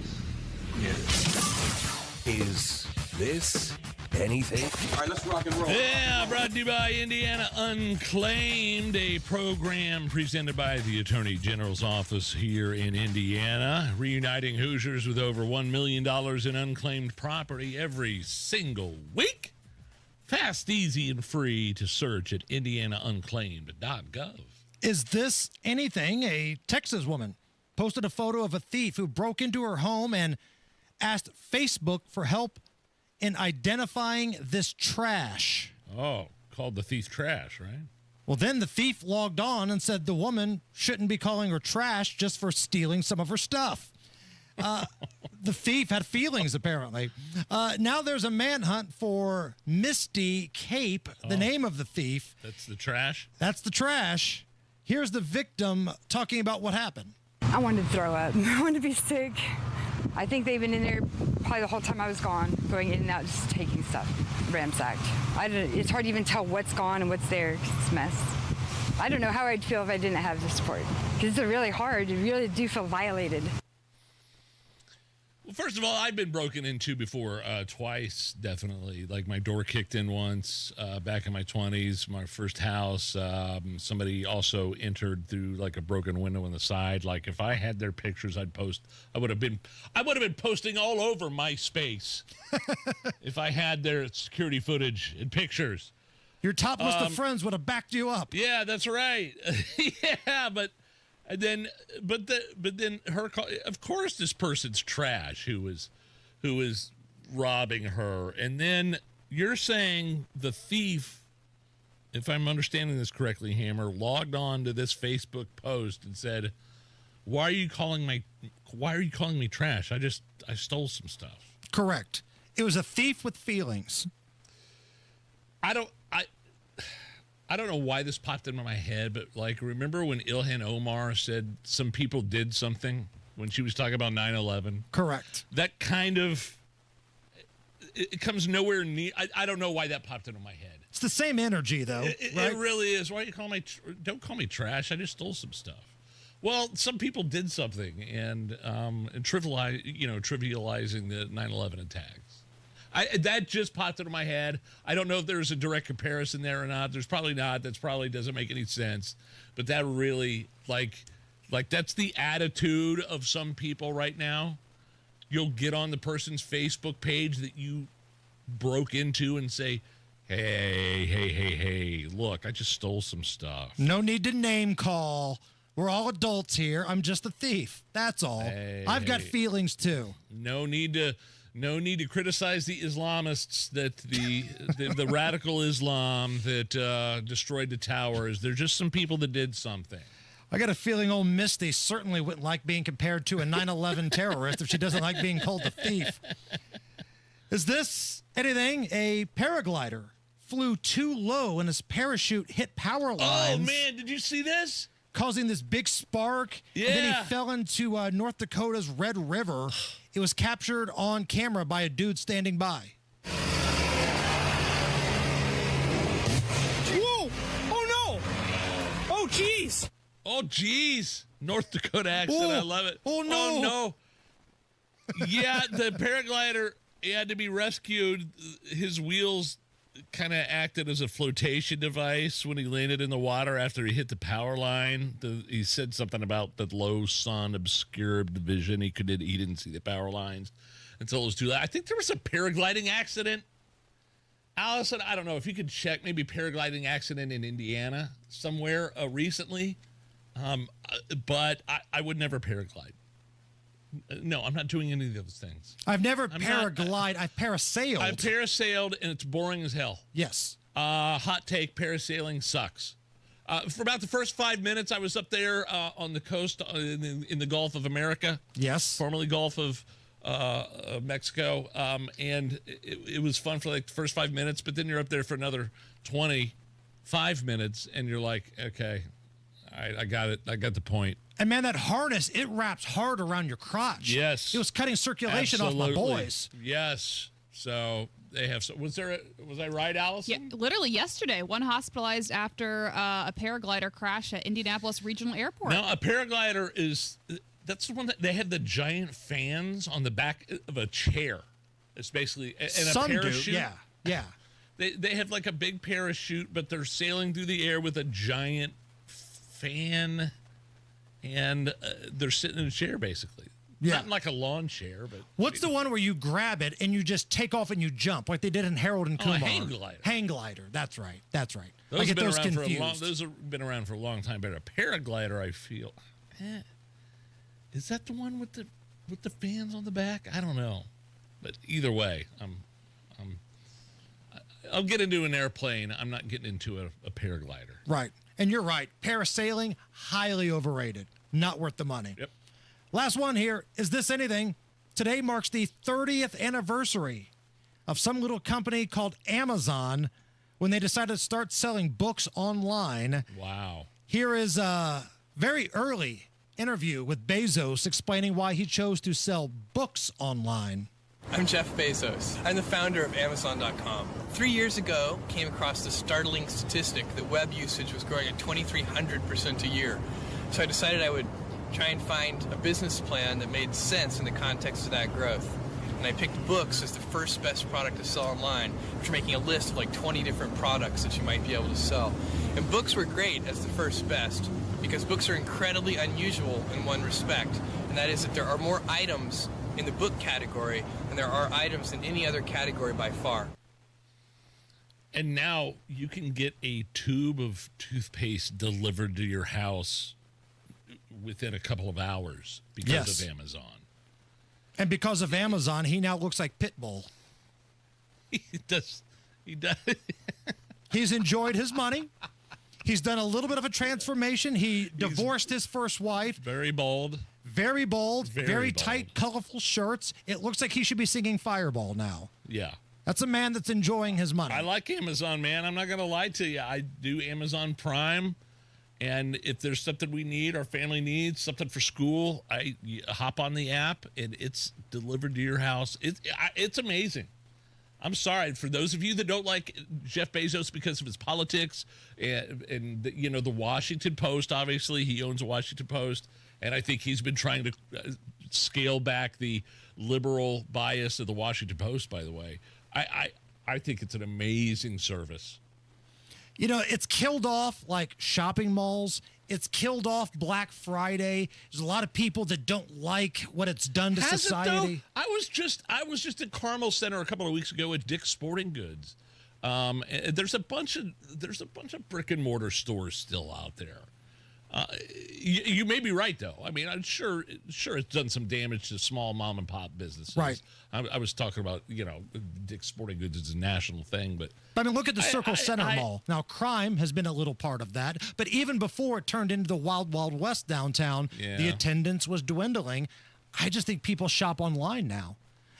Is this anything? All right, let's rock and roll. Yeah, brought to you by Indiana Unclaimed, a program presented by the Attorney General's office here in Indiana, reuniting Hoosiers with over $1 million in unclaimed property every single week. Fast, easy, and free to search at indianaunclaimed.gov. Is this anything? A Texas woman posted a photo of a thief who broke into her home and asked Facebook for help in identifying this trash. Oh, called the thief trash, right? Well, then the thief logged on and said the woman shouldn't be calling her trash just for stealing some of her stuff. The thief had feelings, apparently. Now there's a manhunt for Misty Cape, the name of the thief. That's the trash? That's the trash. Here's the victim talking about what happened. I wanted to throw up. I wanted to be sick. I think they've been in there probably the whole time I was gone, going in and out, just taking stuff, ransacked. It's hard to even tell what's gone and what's there. It's a mess. I don't know how I'd feel if I didn't have the support. Because it's really hard. You really do feel violated. Well, first of all, I've been broken into before, twice, definitely. Like my door kicked in once back in my 20s, my first house. Somebody also entered through like a broken window on the side. Like if I had their pictures, I'd post. I would have been posting all over MySpace if I had their security footage and pictures. Your top list of friends would have backed you up. Yeah, that's right. Yeah, but then her call, of course this person's trash who is robbing her. And then you're saying the thief, if I'm understanding this correctly, Hammer, logged on to this Facebook post and said, why are you calling me trash? I stole some stuff. Correct. It was a thief with feelings. I don't know why this popped into my head, but like, remember when Ilhan Omar said some people did something when she was talking about 9/11? Correct. That kind of, it comes nowhere near. I don't know why that popped into my head. It's the same energy, though. Right? It really is. Why you don't call me trash? I just stole some stuff. Well, some people did something and trivializing the 9/11 attacks. That just popped into my head. I don't know if there's a direct comparison there or not. There's probably not. That probably doesn't make any sense. But that really, like that's the attitude of some people right now. You'll get on the person's Facebook page that you broke into and say, hey, look, I just stole some stuff. No need to name call. We're all adults here. I'm just a thief. That's all. I've got feelings, too. No need to criticize the Islamists, that the radical Islam that destroyed the towers. They're just some people that did something. I got a feeling old Misty certainly wouldn't like being compared to a 9/11 terrorist if she doesn't like being called a thief. Is this anything? A paraglider flew too low and his parachute hit power lines. Oh, man, did you see this? Causing this big spark. Yeah. And then he fell into North Dakota's Red River. It was captured on camera by a dude standing by. Whoa! Oh, no! Oh, jeez! Oh, jeez. North Dakota accent. I love it. Oh, no. Oh, no. Yeah, the paraglider, he had to be rescued. His wheels kind of acted as a flotation device when he landed in the water after he hit the power line. He said something about the low sun obscured the vision. He didn't see the power lines until it was too late. I think there was a paragliding accident. Allison, I don't know if you could check maybe paragliding accident in Indiana somewhere recently. But I would never paraglide. No, I'm not doing any of those things. I've never paraglided. I've parasailed. I've parasailed, and it's boring as hell. Yes. Hot take, parasailing sucks. For about the first 5 minutes, I was up there on the coast in the Gulf of America. Yes. Formerly Gulf of Mexico. And it was fun for like the first 5 minutes, but then you're up there for another 25 minutes, and you're like, okay, I got it. I got the point. And man, that harness, it wraps hard around your crotch. Yes. It was cutting circulation off my boys. Yes. So they have, was I right, Allison? Yeah, literally yesterday, one hospitalized after a paraglider crash at Indianapolis Regional Airport. Now, a paraglider that's the one that they have the giant fans on the back of a chair. It's basically, and a parachute. Yeah. They have like a big parachute, but they're sailing through the air with a giant fan. And they're sitting in a chair, basically. Yeah. Not like a lawn chair, but... What's the one where you grab it and you just take off and you jump, like they did in Harold and Kumar? A hang glider. Hang glider. That's right. That's right. Those I get those confused. Those have been around for a long time, but a paraglider, I feel... Is that the one with the fans on the back? I don't know. But either way, I'll get into an airplane. I'm not getting into a paraglider. Right. And you're right. Parasailing, highly overrated. Not worth the money. Yep. Last one here. Is this anything? Today marks the 30th anniversary of some little company called Amazon when they decided to start selling books online. Wow. Here is a very early interview with Bezos explaining why he chose to sell books online. I'm Jeff Bezos. I'm the founder of Amazon.com. 3 years ago, came across the startling statistic that web usage was growing at 2,300% a year. So I decided I would try and find a business plan that made sense in the context of that growth. And I picked books as the first best product to sell online, which making a list of like 20 different products that you might be able to sell. And books were great as the first best because books are incredibly unusual in one respect, and that is that there are more items in the book category than there are items in any other category by far. And now you can get a tube of toothpaste delivered to your house within a couple of hours because of Amazon. And because of Amazon, he now looks like Pitbull. He does. He's enjoyed his money. He's done a little bit of a transformation. He divorced his first wife. Very bold. Very bold. Very bold. tight, colorful shirts. It looks like he should be singing Fireball now. Yeah. That's a man that's enjoying his money. I like Amazon, man. I'm not going to lie to you. I do Amazon Prime. And if there's something we need, our family needs, something for school, I hop on the app and it's delivered to your house. It's amazing. I'm sorry for those of you that don't like Jeff Bezos because of his politics and the Washington Post. Obviously, he owns the Washington Post, and I think he's been trying to scale back the liberal bias of the Washington Post. By the way, I think it's an amazing service. You know, it's killed off like shopping malls. It's killed off Black Friday. There's a lot of people that don't like what it's done to society. I was just at Carmel Center a couple of weeks ago at Dick's Sporting Goods. And there's a bunch of brick and mortar stores still out there. You may be right though. I mean, I'm sure it's done some damage to small mom and pop businesses. Right. I was talking about Dick's Sporting Goods is a national thing, but I mean, look at the Circle Center Mall. Now, crime has been a little part of that, but even before it turned into the Wild Wild West downtown, the attendance was dwindling. I just think people shop online now.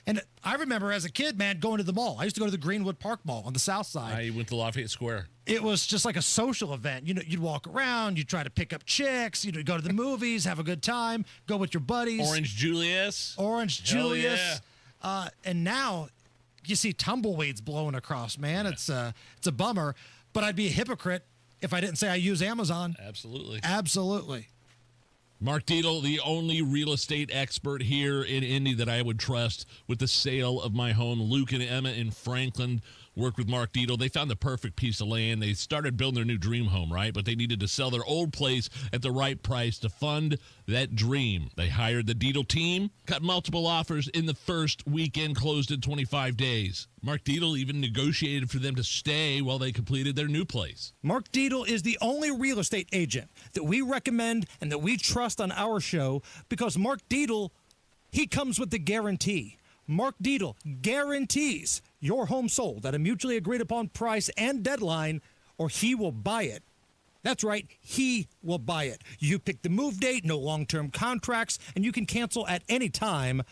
And I remember as a kid, man, going to the mall. I used to go to the Greenwood Park Mall on the south side. I went to Lafayette Square. It was just like a social event. You know, you'd walk around, you'd try to pick up chicks, you'd go to the movies, have a good time, go with your buddies. Orange Julius. Hell yeah. And now you see tumbleweeds blowing across, man. Yeah. It's a bummer, but I'd be a hypocrite if I didn't say I use Amazon. Absolutely. Absolutely. Mark Dietel, the only real estate expert here in Indy that I would trust with the sale of my home. Luke and Emma in Franklin worked with Mark Dietel. They found the perfect piece of land. They started building their new dream home, right? But they needed to sell their old place at the right price to fund that dream. They hired the Dietel team, got multiple offers in the first weekend, closed in 25 days. Mark Dietel even negotiated for them to stay while they completed their new place. Mark Dietel is the only real estate agent that we recommend and that we trust on our show because Mark Dietel, he comes with the guarantee. Mark Dietel guarantees your home sold at a mutually agreed upon price and deadline, or he will buy it. That's right, he will buy it. You pick the move date, no long-term contracts, and you can cancel at any time.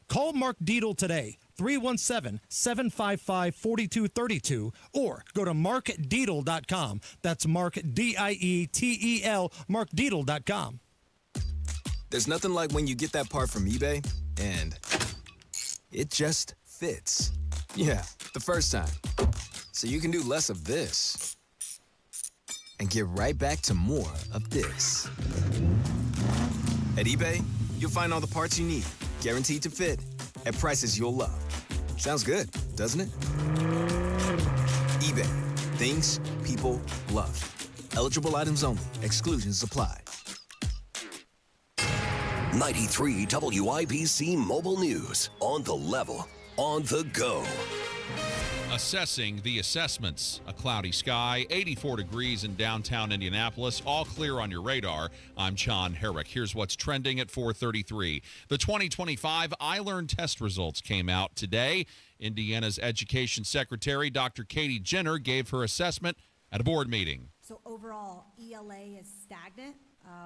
Call Mark Dietel today, 317-755-4232, or go to markdietel.com. That's Mark, D-I-E-T-E-L, markdietel.com. There's nothing like when you get that part from eBay, and it just fits. Yeah, the first time. So you can do less of this and get right back to more of this. At eBay, you'll find all the parts you need, guaranteed to fit, at prices you'll love. Sounds good, doesn't it? eBay, things people love. Eligible items only. Exclusions apply. 93 WIBC Mobile News. On the level. On the go. Assessing the assessments. A cloudy sky, 84 degrees in downtown Indianapolis, all clear on your radar. I'm John Herrick. Here's what's trending at 4:33. The 2025 iLearn test results came out today. Indiana's Education Secretary, Dr. Katie Jenner, gave her assessment at a board meeting. So overall, ELA is stagnant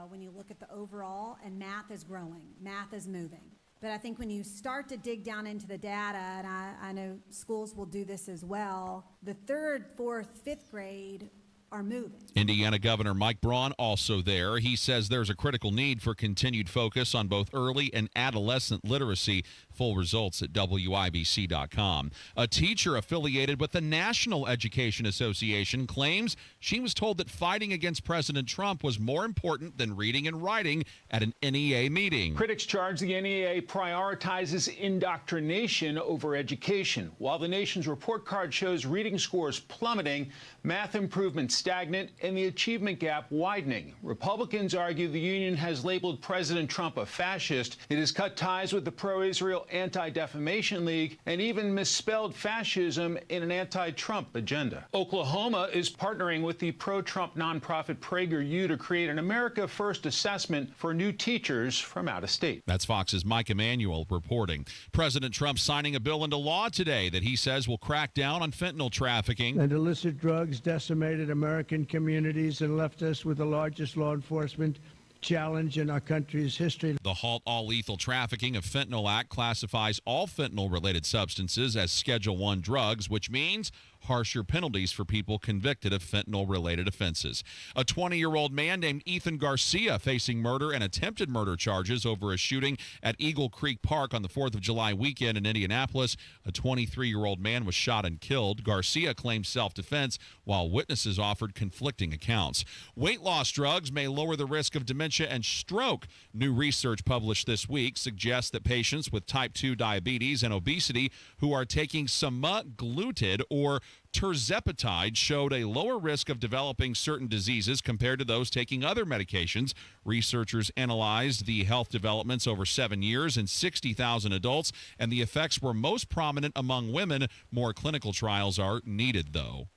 when you look at the overall, and math is growing. Math is moving. But I think when you start to dig down into the data, and I know schools will do this as well, the 3rd, 4th, 5th grade are moving. Indiana Governor Mike Braun also there. He says there's a critical need for continued focus on both early and adolescent literacy. Full results at WIBC.com. A teacher affiliated with the National Education Association claims she was told that fighting against President Trump was more important than reading and writing at an NEA meeting. Critics charge the NEA prioritizes indoctrination over education. While the nation's report card shows reading scores plummeting, math improvement stagnant, and the achievement gap widening. Republicans argue the union has labeled President Trump a fascist. It has cut ties with the pro-Israel Anti-Defamation League and even misspelled fascism in an anti-Trump agenda. Oklahoma is partnering with the pro-Trump nonprofit PragerU to create an America First assessment for new teachers from out of state. That's Fox's Mike Emanuel reporting. President Trump signing a bill into law today that he says will crack down on fentanyl trafficking. And illicit drugs decimated American communities and left us with the largest law enforcement challenge in our country's history. The Halt All Lethal Trafficking of Fentanyl Act classifies all fentanyl-related substances as Schedule I drugs, which means harsher penalties for people convicted of fentanyl-related offenses. A 20-year-old man named Ethan Garcia facing murder and attempted murder charges over a shooting at Eagle Creek Park on the 4th of July weekend in Indianapolis. A 23-year-old man was shot and killed. Garcia claimed self-defense, while witnesses offered conflicting accounts. Weight loss drugs may lower the risk of dementia and stroke. New research published this week suggests that patients with type 2 diabetes and obesity who are taking semaglutide or tirzepatide showed a lower risk of developing certain diseases compared to those taking other medications. Researchers analyzed the health developments over 7 years in 60,000 adults, and the effects were most prominent among women. More clinical trials are needed, though.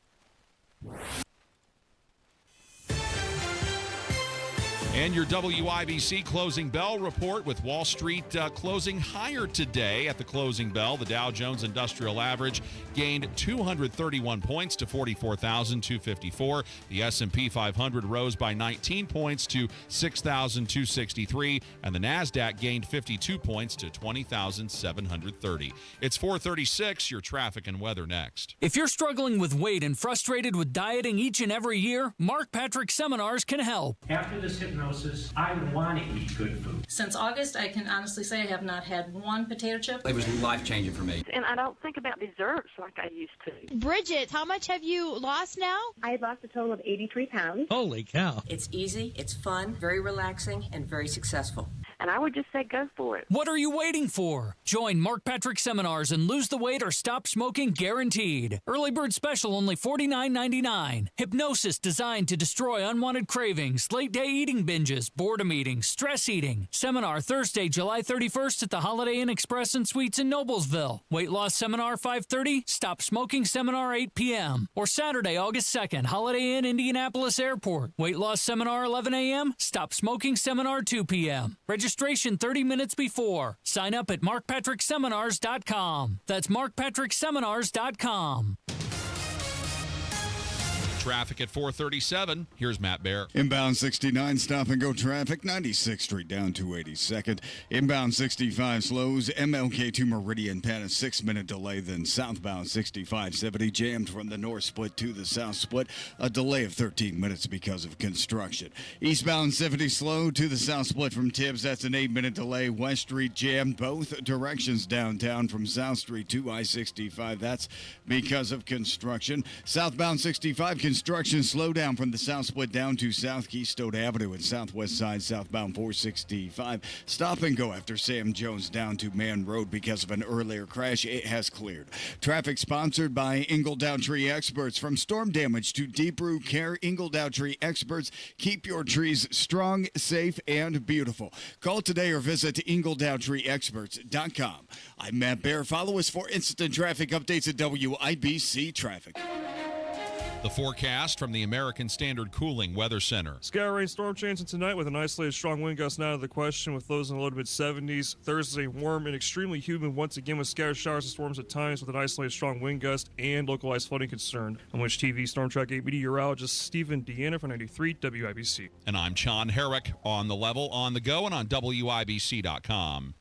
And your WIBC closing bell report with Wall Street closing higher today at the closing bell. The Dow Jones Industrial Average gained 231 points to 44,254. The S&P 500 rose by 19 points to 6,263. And the NASDAQ gained 52 points to 20,730. It's 4:36. Your traffic and weather next. If you're struggling with weight and frustrated with dieting each and every year, Mark Patrick Seminars can help. After this hypnosis, I want to eat good food. Since August, I can honestly say I have not had one potato chip. It was life-changing for me. And I don't think about desserts like I used to. Bridget, how much have you lost now? I had lost a total of 83 pounds. Holy cow. It's easy, it's fun, very relaxing, and very successful. And I would just say go for it. What are you waiting for? Join Mark Patrick Seminars and lose the weight or stop smoking guaranteed. Early bird special only $49.99. Hypnosis designed to destroy unwanted cravings, late day eating binges, boredom eating, stress eating. Seminar Thursday, July 31st at the Holiday Inn Express and Suites in Noblesville. Weight loss seminar 5:30, stop smoking seminar 8 p.m. Or Saturday, August 2nd, Holiday Inn Indianapolis Airport. Weight loss seminar 11 a.m., stop smoking seminar 2 p.m. Registration 30 minutes before. Sign up at markpatrickseminars.com. That's markpatrickseminars.com. Traffic at 4:37. Here's Matt Bear. Inbound 69, stop and go traffic. 96th Street down to 82nd. Inbound 65 slows. MLK to Meridian Penn, a 6-minute delay. Then southbound 6570 jammed from the north split to the south split. A delay of 13 minutes because of construction. Eastbound 70 slow to the south split from Tibbs. That's an 8-minute delay. West Street jammed both directions downtown from South Street to I-65. That's because of construction. Southbound 65 construction construction slowdown from the South Split down to South Keystone Avenue and Southwest Side southbound 465. Stop and go after Sam Jones down to Man Road because of an earlier crash. It has cleared. Traffic sponsored by Ingledown Tree Experts. From storm damage to deep root care, Ingledown Tree Experts keep your trees strong, safe, and beautiful. Call today or visit IngledownTreeExperts.com. I'm Matt Bear. Follow us for instant traffic updates at WIBC Traffic. The forecast from the American Standard Cooling Weather Center. Sky rain storm changing tonight with an isolated strong wind gust not out of the question with lows in the low to mid-70s. Thursday, warm and extremely humid once again with scattered showers and storms at times with an isolated strong wind gust and localized flooding concern. On Which TV Storm Track 8 meteorologist Stephen Deanna for 93 WIBC. And I'm John Herrick on the level, on the go, and on WIBC.com.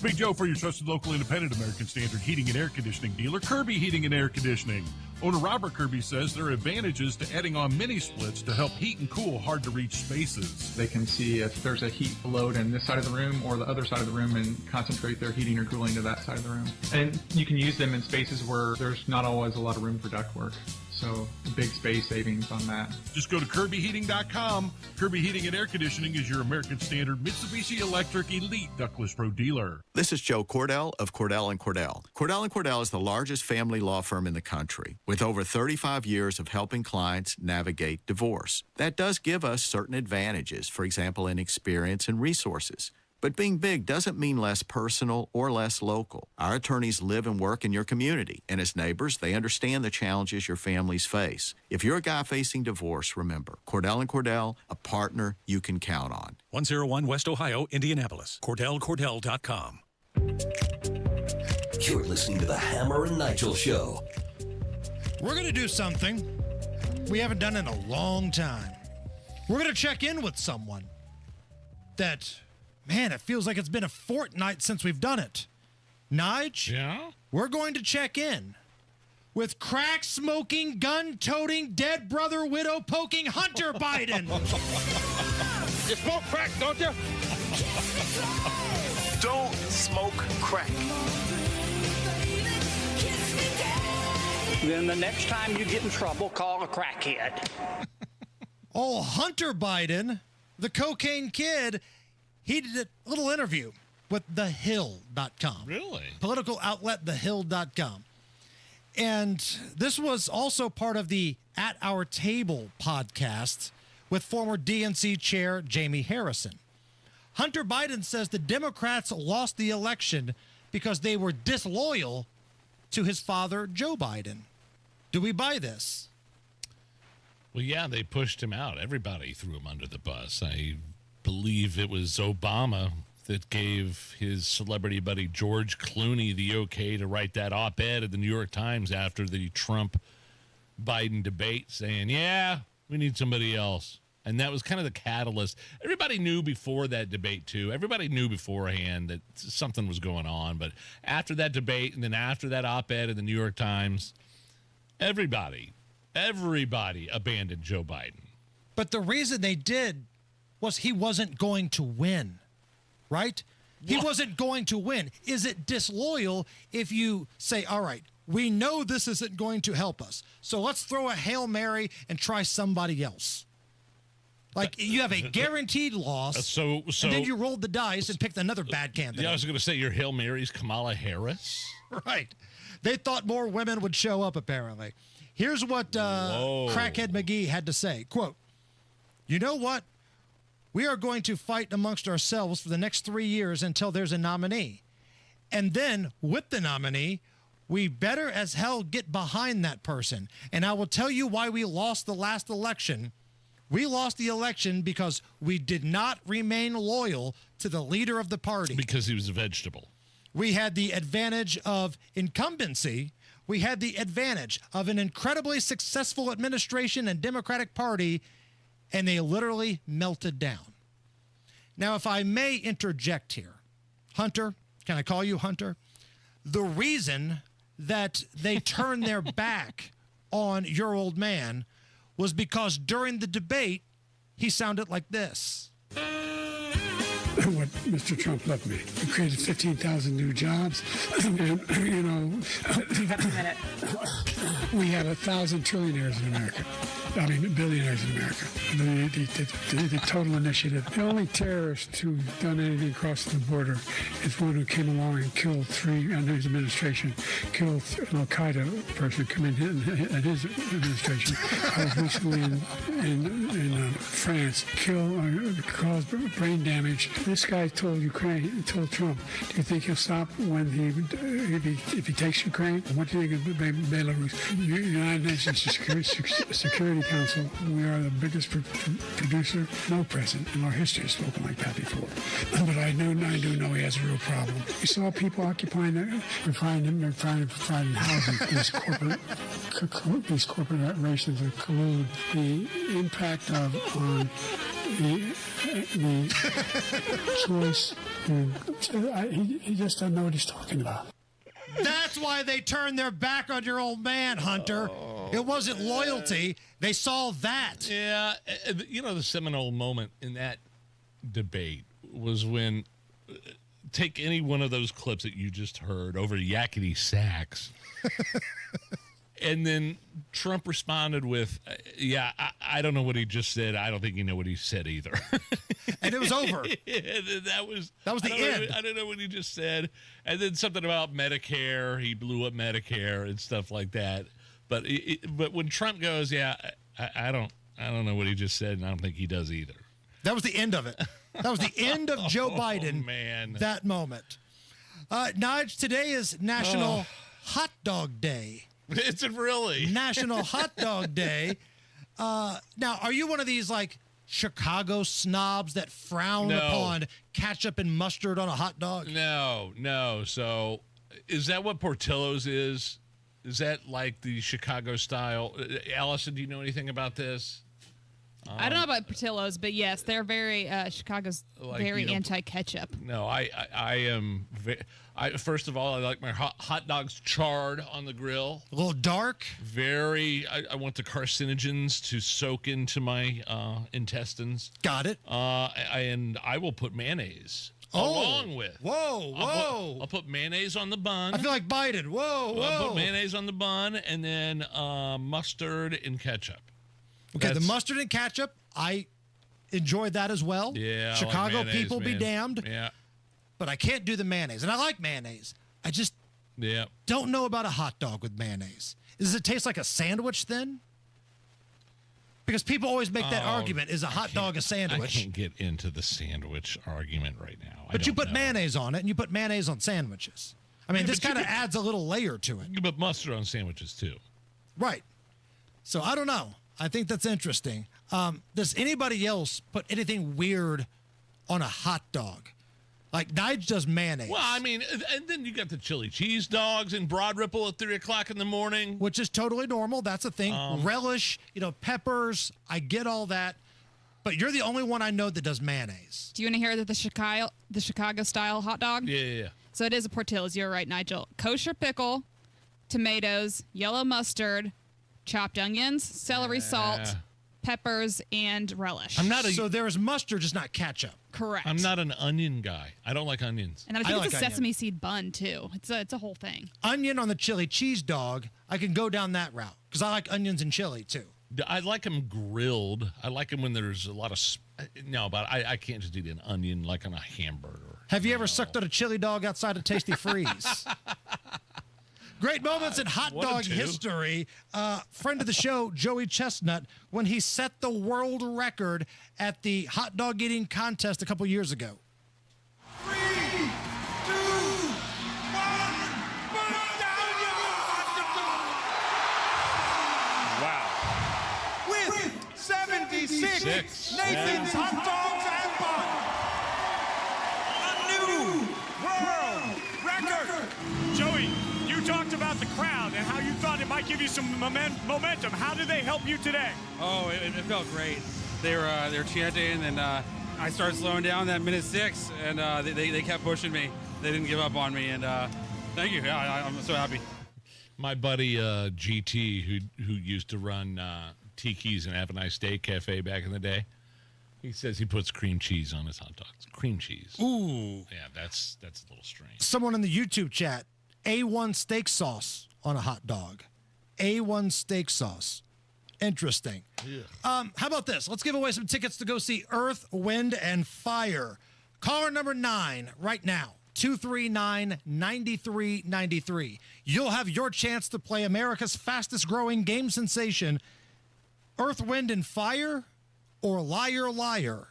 Big Joe for your trusted local independent American Standard heating and air conditioning dealer, Kirby Heating and Air Conditioning. Owner Robert Kirby says there are advantages to adding on mini splits to help heat and cool hard-to-reach spaces. They can see if there's a heat load in this side of the room or the other side of the room and concentrate their heating or cooling to that side of the room. And you can use them in spaces where there's not always a lot of room for ductwork. So big space savings on that. Just go to KirbyHeating.com. Kirby Heating and Air Conditioning is your American Standard Mitsubishi Electric Elite Ductless Pro dealer. This is Joe Cordell of Cordell & Cordell. Cordell & Cordell is the largest family law firm in the country with over 35 years of helping clients navigate divorce. That does give us certain advantages, for example, in experience and resources. But being big doesn't mean less personal or less local. Our attorneys live and work in your community, and as neighbors, they understand the challenges your families face. If you're a guy facing divorce, remember, Cordell & Cordell, a partner you can count on. 101 West Ohio, Indianapolis. CordellCordell.com. You're listening to the Hammer and Nigel Show. We're going to do something we haven't done in a long time. We're going to check in with someone that... Man, it feels like it's been a fortnight since we've done it. Nige? Yeah? We're going to check in with crack-smoking, gun-toting, dead brother, widow-poking Hunter Biden. You smoke crack, don't you? Don't smoke crack. Then the next time you get in trouble, call a crackhead. Oh, Hunter Biden, the cocaine kid... He did a little interview with TheHill.com. Really? Political outlet TheHill.com. And this was also part of the At Our Table podcast with former DNC chair Jamie Harrison. Hunter Biden says the Democrats lost the election because they were disloyal to his father, Joe Biden. Do we buy this? Well, yeah, they pushed him out. Everybody threw him under the bus. I believe it was Obama that gave his celebrity buddy George Clooney the okay to write that op-ed at the New York Times after the Trump-Biden debate saying, yeah, we need somebody else. And that was kind of the catalyst. Everybody knew before that debate, too. Everybody knew beforehand that something was going on. But after that debate and then after that op-ed in the New York Times, everybody abandoned Joe Biden. But the reason they did was he wasn't going to win, right? He wasn't going to win. Is it disloyal if you say, all right, we know this isn't going to help us, so let's throw a Hail Mary and try somebody else? Like, you have a guaranteed loss, and then you rolled the dice and picked another bad candidate. Yeah, I was going to say your Hail Mary's Kamala Harris. Right. They thought more women would show up, apparently. Here's what Crackhead McGee had to say. Quote, you know what? We are going to fight amongst ourselves for the next 3 years until there's a nominee. And then, with the nominee, we better as hell get behind that person. And I will tell you why we lost the last election. We lost the election because we did not remain loyal to the leader of the party. Because he was a vegetable. We had the advantage of incumbency. We had the advantage of an incredibly successful administration and Democratic Party, and they literally melted down. Now, if I may interject here, Hunter, can I call you Hunter? The reason that they turned their back on your old man was because during the debate, he sounded like this. What Mr. Trump left me. He created 15,000 new jobs. And, you know, You have a minute. We had 1,000 trillionaires in America. billionaires in America. The total initiative. The only terrorist who's done anything across the border is one who came along and killed three, under his administration, killed an Al-Qaeda person come in his administration. I was recently in France, caused brain damage. This guy told Trump, do you think he'll stop when if he takes Ukraine? What do you think of Belarus? United Nations Security Council, we are the biggest producer. No president in our history has spoken like that before. But I do know he has a real problem. We saw people occupying they're trying to provide housing. These corporations that collude. The impact on the choice. He just doesn't know what he's talking about. That's why they turned their back on your old man, Hunter. It wasn't loyalty. They saw that. Yeah. The seminal moment in that debate was when, take any one of those clips that you just heard over yakety sax. And then Trump responded with, I don't know what he just said. I don't think you know what he said either. And it was over. That was the end. I don't know what he just said. And then something about Medicare. He blew up Medicare and stuff like that. But when Trump goes, I don't know what he just said, and I don't think he does either. That was the end of it. That was the end of Joe Biden. Man. That moment. Nige, today is National Hot Dog Day. Is it really? National Hot Dog Day. Now, are you one of these like Chicago snobs that frown upon ketchup and mustard on a hot dog? No. So, is that what Portillo's is? Is that like the Chicago style? Allison, do you know anything about this? I don't know about Portillo's, but yes, they're very Chicago's very anti-ketchup. No, I am. First of all, I like my hot dogs charred on the grill. A little dark. I want the carcinogens to soak into my intestines. Got it. And I will put mayonnaise along with. Whoa. I'll put mayonnaise on the bun. I feel like Biden. Whoa. I'll put mayonnaise on the bun and then mustard and ketchup. Okay, the mustard and ketchup, I enjoyed that as well. Yeah, Chicago like mayonnaise, people be damned. Yeah. But I can't do the mayonnaise. And I like mayonnaise. I just don't know about a hot dog with mayonnaise. Does it taste like a sandwich then? Because people always make that argument, is a hot dog a sandwich? I can't get into the sandwich argument right now. But you put mayonnaise on it, and you put mayonnaise on sandwiches. I mean, this kind of adds a little layer to it. You put mustard on sandwiches, too. Right. So I don't know. I think that's interesting. Does anybody else put anything weird on a hot dog? Like Nige does mayonnaise. Well, I mean, and then you got the chili cheese dogs in Broad Ripple at 3 o'clock in the morning. Which is totally normal. That's a thing. Relish, peppers. I get all that. But you're the only one I know that does mayonnaise. Do you want to hear the Chicago style hot dog? Yeah. So it is a Portillo's. You're right, Nigel. Kosher pickle, tomatoes, yellow mustard, chopped onions, celery salt, peppers, and relish. So there's mustard, just not ketchup. Correct. I'm not an onion guy. I don't like onions. And I think it's a sesame seed bun, too. It's a whole thing. Onion on the chili cheese dog, I can go down that route because I like onions and chili, too. I like them grilled. I like them when there's a lot of... but I can't just eat an onion like on a hamburger. Have you ever sucked on a chili dog outside of Tasty Freeze? Great moments in hot dog history. Friend of the show, Joey Chestnut, when he set the world record at the hot dog eating contest a couple years ago. 3, 2, 1, put down your hot dog! Wow. With 76 Nathan's hot dogs and buns. A new world record. Joey, you talked about the crowd and how you thought it might give you some momentum. How did they help you today? Oh, it felt great. They were chanting, and I started slowing down that minute 6, and they kept pushing me. They didn't give up on me, and thank you. Yeah, I'm so happy. My buddy GT, who used to run Tiki's and Have a Nice Day Cafe back in the day, he says he puts cream cheese on his hot dogs. Cream cheese. Ooh. Yeah, that's a little strange. Someone in the YouTube chat, A1 steak sauce on a hot dog. A1 steak sauce. Interesting. How about this? Let's give away some tickets to go see Earth, Wind, and Fire. Caller number 9 right now, 239-9393. You'll have your chance to play America's fastest-growing game sensation, Earth, Wind, and Fire, or Liar, Liar.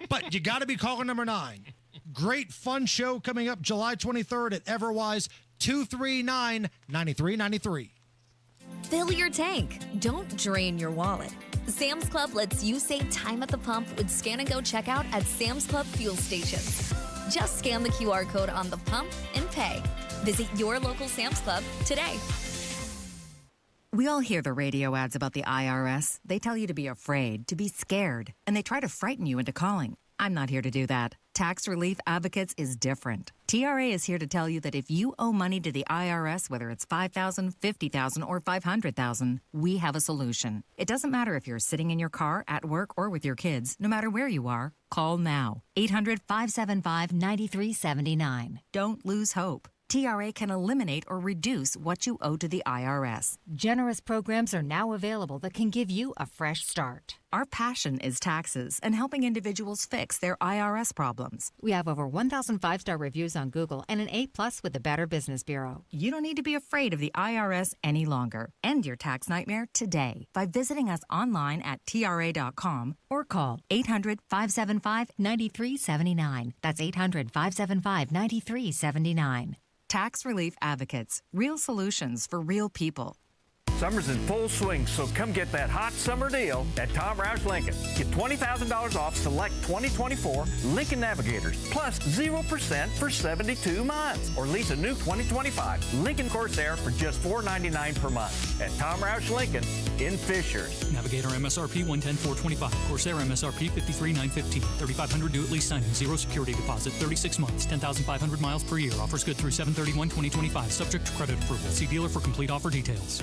But you got to be caller number 9. Great fun show coming up July 23rd at Everwise, 239-9393. Fill your tank. Don't drain your wallet. Sam's Club lets you save time at the pump with Scan and Go checkout at Sam's Club fuel stations. Just scan the QR code on the pump and pay. Visit your local Sam's Club today. We all hear the radio ads about the IRS. They tell you to be afraid, to be scared, and they try to frighten you into calling. I'm not here to do that. Tax Relief Advocates is different. TRA is here to tell you that if you owe money to the IRS, whether it's $5,000, $50,000, or $500,000, we have a solution. It doesn't matter if you're sitting in your car, at work, or with your kids. No matter where you are, call now. 800-575-9379. Don't lose hope. TRA can eliminate or reduce what you owe to the IRS. Generous programs are now available that can give you a fresh start. Our passion is taxes and helping individuals fix their IRS problems. We have over 1,000 5-star reviews on Google and an A+ with the Better Business Bureau. You don't need to be afraid of the IRS any longer. End your tax nightmare today by visiting us online at TRA.com or call 800-575-9379. That's 800-575-9379. Tax Relief Advocates. Real solutions for real people. Summer's in full swing, so come get that hot summer deal at Tom Roush Lincoln. Get $20,000 off select 2024 Lincoln Navigators, plus 0% for 72 months. Or lease a new 2025 Lincoln Corsair for just $499 per month at Tom Roush Lincoln in Fishers. Navigator MSRP $110,425. Corsair MSRP $53,915. $3,500 due at lease signing. 0 security deposit. 36 months. 10,500 miles per year. Offers good through 7/31/2025. Subject to credit approval. See dealer for complete offer details.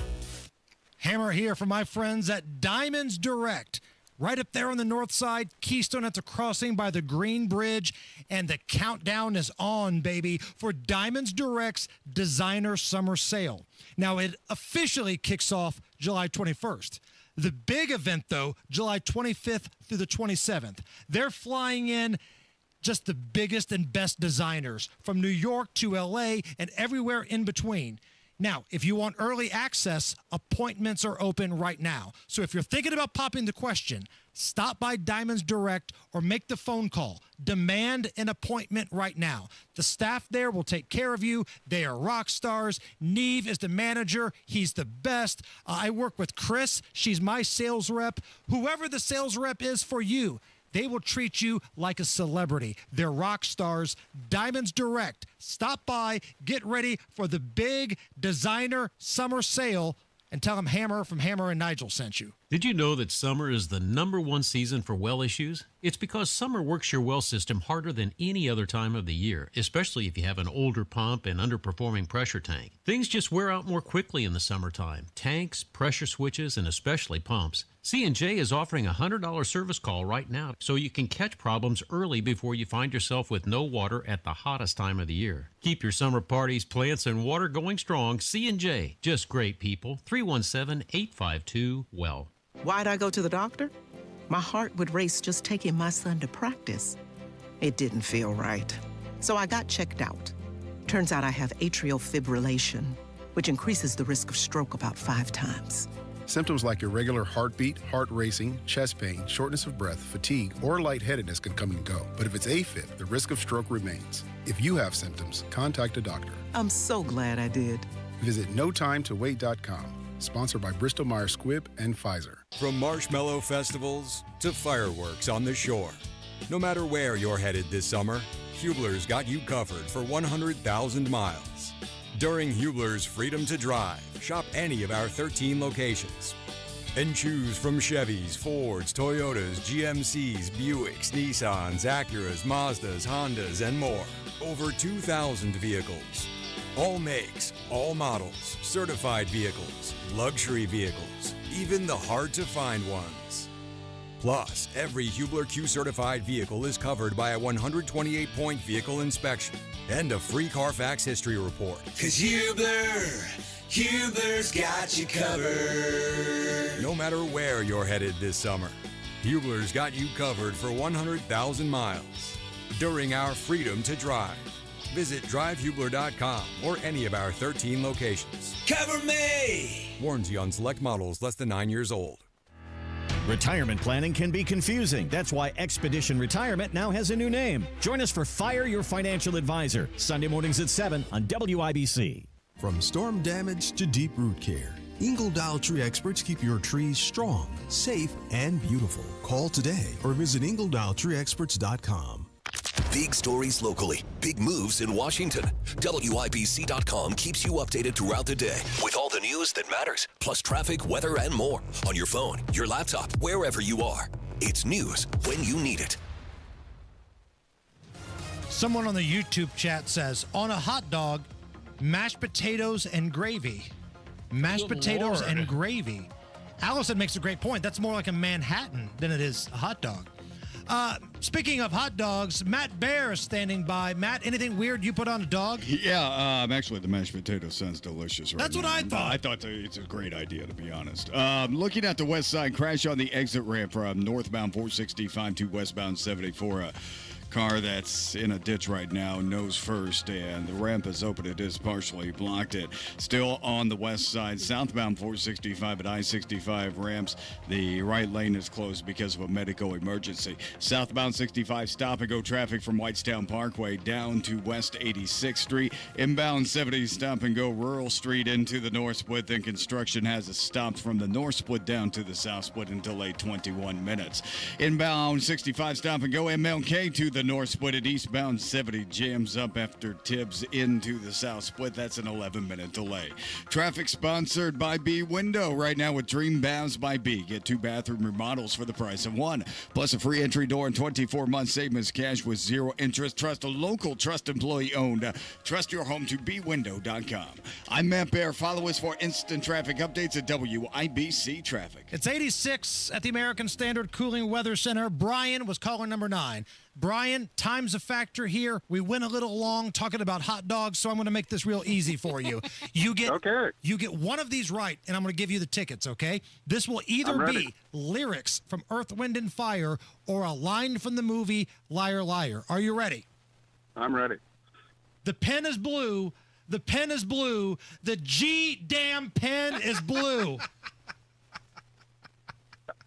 Hammer here for my friends at Diamonds Direct. Right up there on the north side, Keystone at the crossing by the Green Bridge. And the countdown is on, baby, for Diamonds Direct's Designer Summer Sale. Now, it officially kicks off July 21st. The big event, though, July 25th through the 27th. They're flying in just the biggest and best designers from New York to LA and everywhere in between. Now, if you want early access, appointments are open right now. So if you're thinking about popping the question, stop by Diamonds Direct or make the phone call. Demand an appointment right now. The staff there will take care of you. They are rock stars. Neve is the manager. He's the best. I work with Chris. She's my sales rep. Whoever the sales rep is for you, they will treat you like a celebrity. They're rock stars. Diamonds Direct. Stop by, get ready for the big designer summer sale, and tell them Hammer from Hammer and Nigel sent you. Did you know that summer is the #1 season for well issues? It's because summer works your well system harder than any other time of the year, especially if you have an older pump and underperforming pressure tank. Things just wear out more quickly in the summertime. Tanks, pressure switches, and especially pumps. C&J is offering a $100 service call right now so you can catch problems early before you find yourself with no water at the hottest time of the year. Keep your summer parties, plants, and water going strong. C&J, just great people. 317-852-WELL. Why'd I go to the doctor? My heart would race just taking my son to practice. It didn't feel right. So I got checked out. Turns out I have atrial fibrillation, which increases the risk of stroke about 5 times. Symptoms like irregular heartbeat, heart racing, chest pain, shortness of breath, fatigue, or lightheadedness can come and go. But if it's AFib, the risk of stroke remains. If you have symptoms, contact a doctor. I'm so glad I did. Visit notimetowait.com. Sponsored by Bristol-Myers Squibb and Pfizer. From marshmallow festivals to fireworks on the shore. No matter where you're headed this summer, Hubler's got you covered for 100,000 miles. During Hubler's Freedom to Drive, shop any of our 13 locations and choose from Chevys, Fords, Toyotas, GMCs, Buicks, Nissans, Acuras, Mazdas, Hondas, and more. Over 2,000 vehicles. All makes, all models, certified vehicles, luxury vehicles, even the hard-to-find ones. Plus, every Hubler Q-certified vehicle is covered by a 128-point vehicle inspection and a free Carfax history report. 'Cause Hubler's got you covered. No matter where you're headed this summer, Hubler's got you covered for 100,000 miles during our Freedom to Drive. Visit drivehubler.com or any of our 13 locations. Cover me! Warranty on select models less than 9 years old. Retirement planning can be confusing. That's why Expedition Retirement now has a new name. Join us for Fire Your Financial Advisor, Sunday mornings at 7 on WIBC. From storm damage to deep root care, Ingle Dow Tree Experts keep your trees strong, safe, and beautiful. Call today or visit ingledowtreeexperts.com. Big stories locally, big moves in Washington. WIBC.com keeps you updated throughout the day with all the news that matters, plus traffic, weather, and more on your phone, your laptop, wherever you are. It's news when you need it. Someone on the YouTube chat says, on a hot dog, mashed potatoes and gravy. Mashed Good potatoes Lord. and gravy. Allison makes a great point. That's more like a Manhattan than it is a hot dog. Speaking of hot dogs, Matt Bear is standing by. Matt, anything weird you put on a dog? Yeah, actually, the mashed potato sounds delicious right That's now. what I thought. I thought it's a great idea, to be honest. Looking at the west side, crash on the exit ramp from northbound 465 to westbound 74. Car that's in a ditch right now, nose first, and the ramp is open. It is partially blocked. It still on the west side, southbound 465 at I-65 ramps. The right lane is closed because of a medical emergency. Southbound 65 stop and go traffic from Whitestown Parkway down to West 86th Street. Inbound 70 stop and go Rural Street into the north split. Then construction has stopped from the north split down to the south split and delayed 21 minutes. Inbound 65 stop and go MLK to the north split at eastbound 70 jams up after Tibbs into the south split. That's an 11-minute delay. Traffic sponsored by B Window right now with Dream Baths by B. Get 2 bathroom remodels for the price of 1, plus a free entry door and 24-month savings cash with 0 interest. Trust a local trust employee owned. Trust your home to bwindow.com. I'm Matt Bear. Follow us for instant traffic updates at WIBC Traffic. It's 86 at the American Standard Cooling Weather Center. Brian was caller number 9. Brian, time's a factor here. We went a little long talking about hot dogs, so I'm going to make this real easy for you. You get one of these right, and I'm going to give you the tickets, okay? This will either be lyrics from Earth, Wind, and Fire or a line from the movie Liar, Liar. Are you ready? I'm ready. The pen is blue. The pen is blue. The G-damn pen is blue.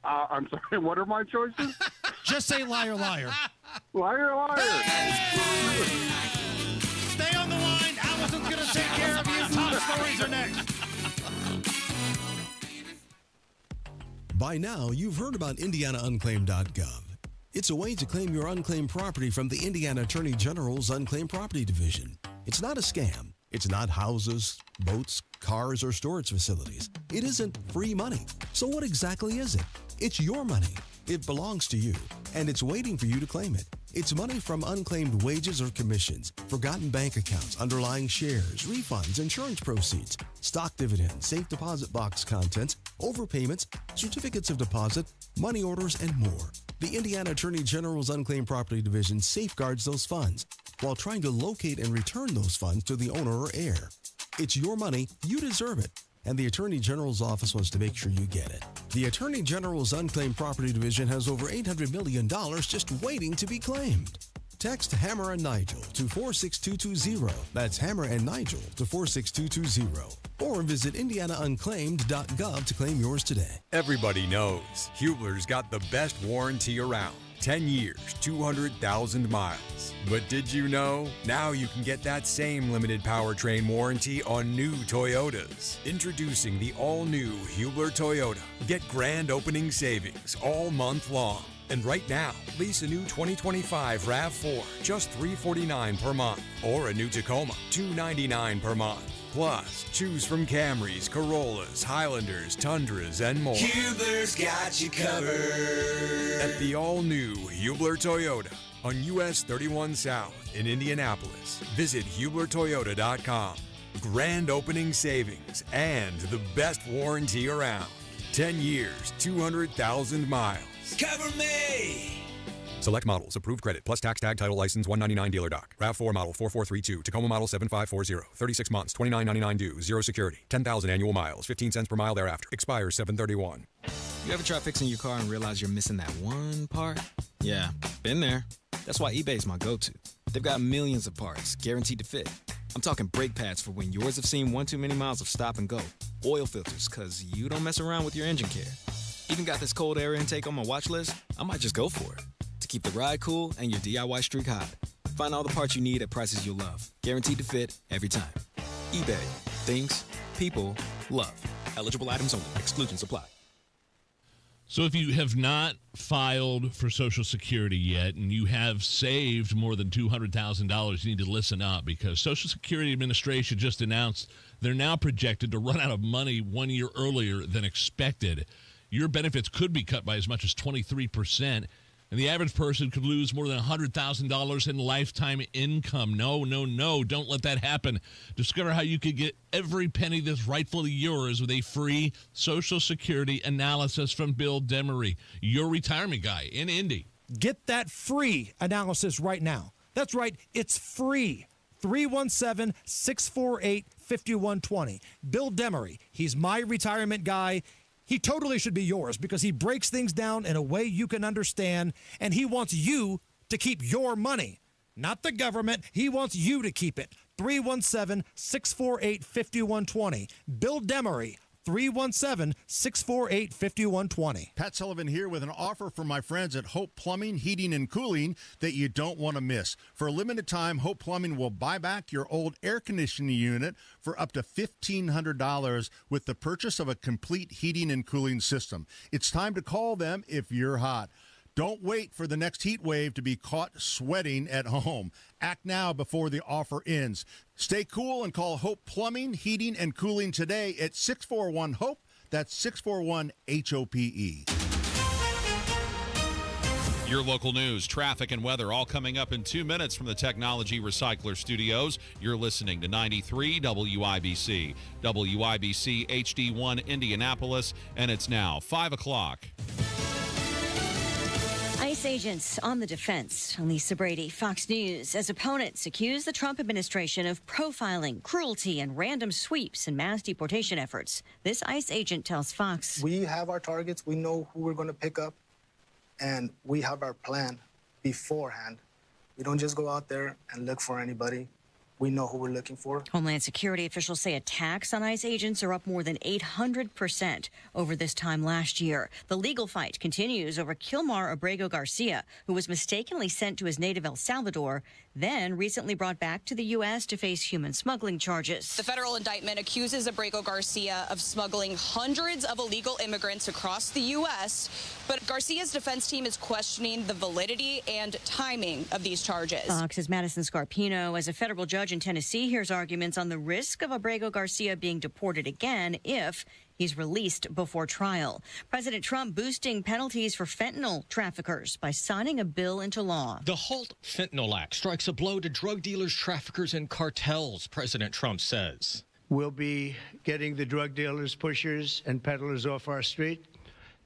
I'm sorry, what are my choices? Just say liar, liar. Liar, liar. Stay on the line. Allison's going to take care of you. Top stories are next. By now, you've heard about IndianaUnclaimed.gov. It's a way to claim your unclaimed property from the Indiana Attorney General's Unclaimed Property Division. It's not a scam. It's not houses, boats, cars, or storage facilities. It isn't free money. So what exactly is it? It's your money. It belongs to you, and it's waiting for you to claim it. It's money from unclaimed wages or commissions, forgotten bank accounts, underlying shares, refunds, insurance proceeds, stock dividends, safe deposit box contents, overpayments, certificates of deposit, money orders, and more. The Indiana Attorney General's Unclaimed Property Division safeguards those funds while trying to locate and return those funds to the owner or heir. It's your money, you deserve it, and the Attorney General's office wants to make sure you get it. The Attorney General's Unclaimed Property Division has over $800 million just waiting to be claimed. Text Hammer and Nigel to 46220. That's Hammer and Nigel to 46220. Or visit IndianaUnclaimed.gov to claim yours today. Everybody knows Hubler's got the best warranty around. 10 years, 200,000 miles. But did you know? Now you can get that same limited powertrain warranty on new Toyotas. Introducing the all-new Hubler Toyota. Get grand opening savings all month long. And right now, lease a new 2025 RAV4, just $349 per month. Or a new Tacoma, $299 per month. Plus, choose from Camrys, Corollas, Highlanders, Tundras, and more. Hubler's got you covered. At the all-new Hubler Toyota on US 31 South in Indianapolis. Visit HublerToyota.com. Grand opening savings and the best warranty around. 10 years, 200,000 miles. Cover me! Select models. Approved credit. Plus tax tag title license 199 dealer doc. RAV4 model 4432. Tacoma model 7540. 36 months. $29.99 due. Zero security. 10,000 annual miles. 15 cents per mile thereafter. Expires 7/31. You ever try fixing your car and realize you're missing that one part? Yeah, been there. That's why eBay's my go-to. They've got millions of parts, guaranteed to fit. I'm talking brake pads for when yours have seen one too many miles of stop and go. Oil filters, because you don't mess around with your engine care. Even got this cold air intake on my watch list. I might just go for it. To keep the ride cool and your DIY streak hot. Find all the parts you need at prices you'll love. Guaranteed to fit every time. eBay. Things people love. Eligible items only. Exclusions apply. So if you have not filed for Social Security yet and you have saved more than $200,000, you need to listen up, because Social Security Administration just announced they're now projected to run out of money 1 year earlier than expected. Your benefits could be cut by as much as 23%. And the average person could lose more than $100,000 in lifetime income. No, don't let that happen. Discover how you could get every penny that's rightfully yours with a free Social Security analysis from Bill Demery, your retirement guy in Indy. Get that free analysis right now. That's right, it's free. 317-648-5120. Bill Demery, he's my retirement guy. He totally should be yours because he breaks things down in a way you can understand, and he wants you to keep your money, not the government. He wants you to keep it. 317-648-5120. Bill Demery, 317-648-5120. Pat Sullivan here with an offer from my friends at Hope Plumbing, Heating, and Cooling that you don't want to miss. For a limited time, Hope Plumbing will buy back your old air conditioning unit for up to $1,500 with the purchase of a complete heating and cooling system. It's time to call them if you're hot. Don't wait for the next heat wave to be caught sweating at home. Act now before the offer ends. Stay cool and call Hope Plumbing, Heating, and Cooling today at 641-HOPE. That's 641-HOPE. Your local news, traffic, and weather all coming up in 2 minutes from the Technology Recycler Studios. You're listening to 93 WIBC. WIBC HD1 Indianapolis, and it's now 5 o'clock. ICE agents on the defense. Lisa Brady, Fox News. As opponents accuse the Trump administration of profiling, cruelty, and random sweeps in mass deportation efforts. This ICE agent tells Fox, "We have our targets. We know who we're going to pick up, and we have our plan beforehand. We don't just go out there and look for anybody. We know who we're looking for." Homeland Security officials say attacks on ICE agents are up more than 800% over this time last year. The legal fight continues over Kilmar Abrego Garcia, who was mistakenly sent to his native El Salvador, then recently brought back to the U.S. to face human smuggling charges. The federal indictment accuses Abrego Garcia of smuggling hundreds of illegal immigrants across the U.S., but Garcia's defense team is questioning the validity and timing of these charges. Fox's Madison Scarpino, as a federal judge in Tennessee, hears arguments on the risk of Abrego Garcia being deported again if he's released before trial. President Trump boosting penalties for fentanyl traffickers by signing a bill into law. The HALT Fentanyl Act strikes a blow to drug dealers, traffickers, and cartels, President Trump says. We'll be getting the drug dealers, pushers, and peddlers off our street,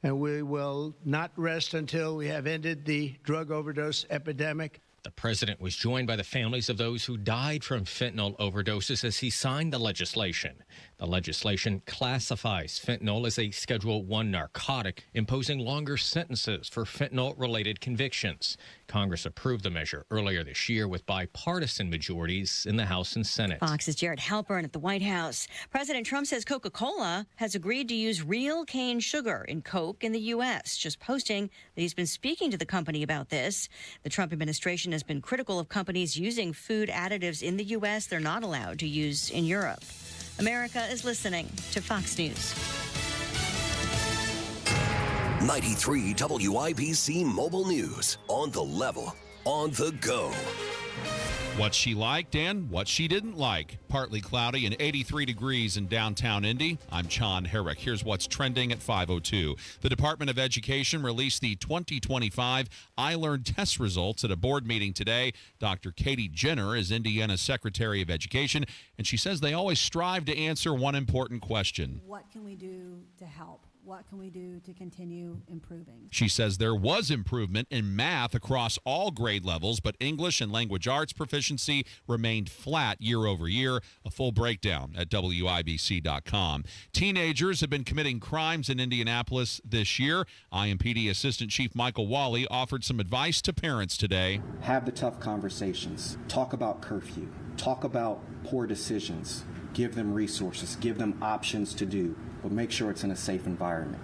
and we will not rest until we have ended the drug overdose epidemic. The president was joined by the families of those who died from fentanyl overdoses as he signed the legislation. The legislation classifies fentanyl as a Schedule I narcotic, imposing longer sentences for fentanyl-related convictions. Congress approved the measure earlier this year with bipartisan majorities in the House and Senate. Fox's Jared Halpern at the White House. President Trump says Coca-Cola has agreed to use real cane sugar in Coke in the U.S., just posting that he's been speaking to the company about this. The Trump administration has been critical of companies using food additives in the U.S. they're not allowed to use in Europe. America is listening to Fox News. 93 WIBC Mobile News. On the level, on the go. What she liked and what she didn't like. Partly cloudy and 83 degrees in downtown Indy. I'm John Herrick. Here's what's trending at 5:02. The Department of Education released the 2025 iLearn test results at a board meeting today. Dr. Katie Jenner is Indiana's Secretary of Education, and she says they always strive to answer one important question. What can we do to help? what can we do to continue improving. She says there was improvement in math across all grade levels, but English and language arts proficiency remained flat year over year. A full breakdown at WIBC.com. Teenagers have been committing crimes in Indianapolis this year. IMPD Assistant Chief Michael Wally offered some advice to parents today. Have the tough conversations. Talk about curfew. Talk about poor decisions. Give them resources. Give them options to do, but make sure it's in a safe environment.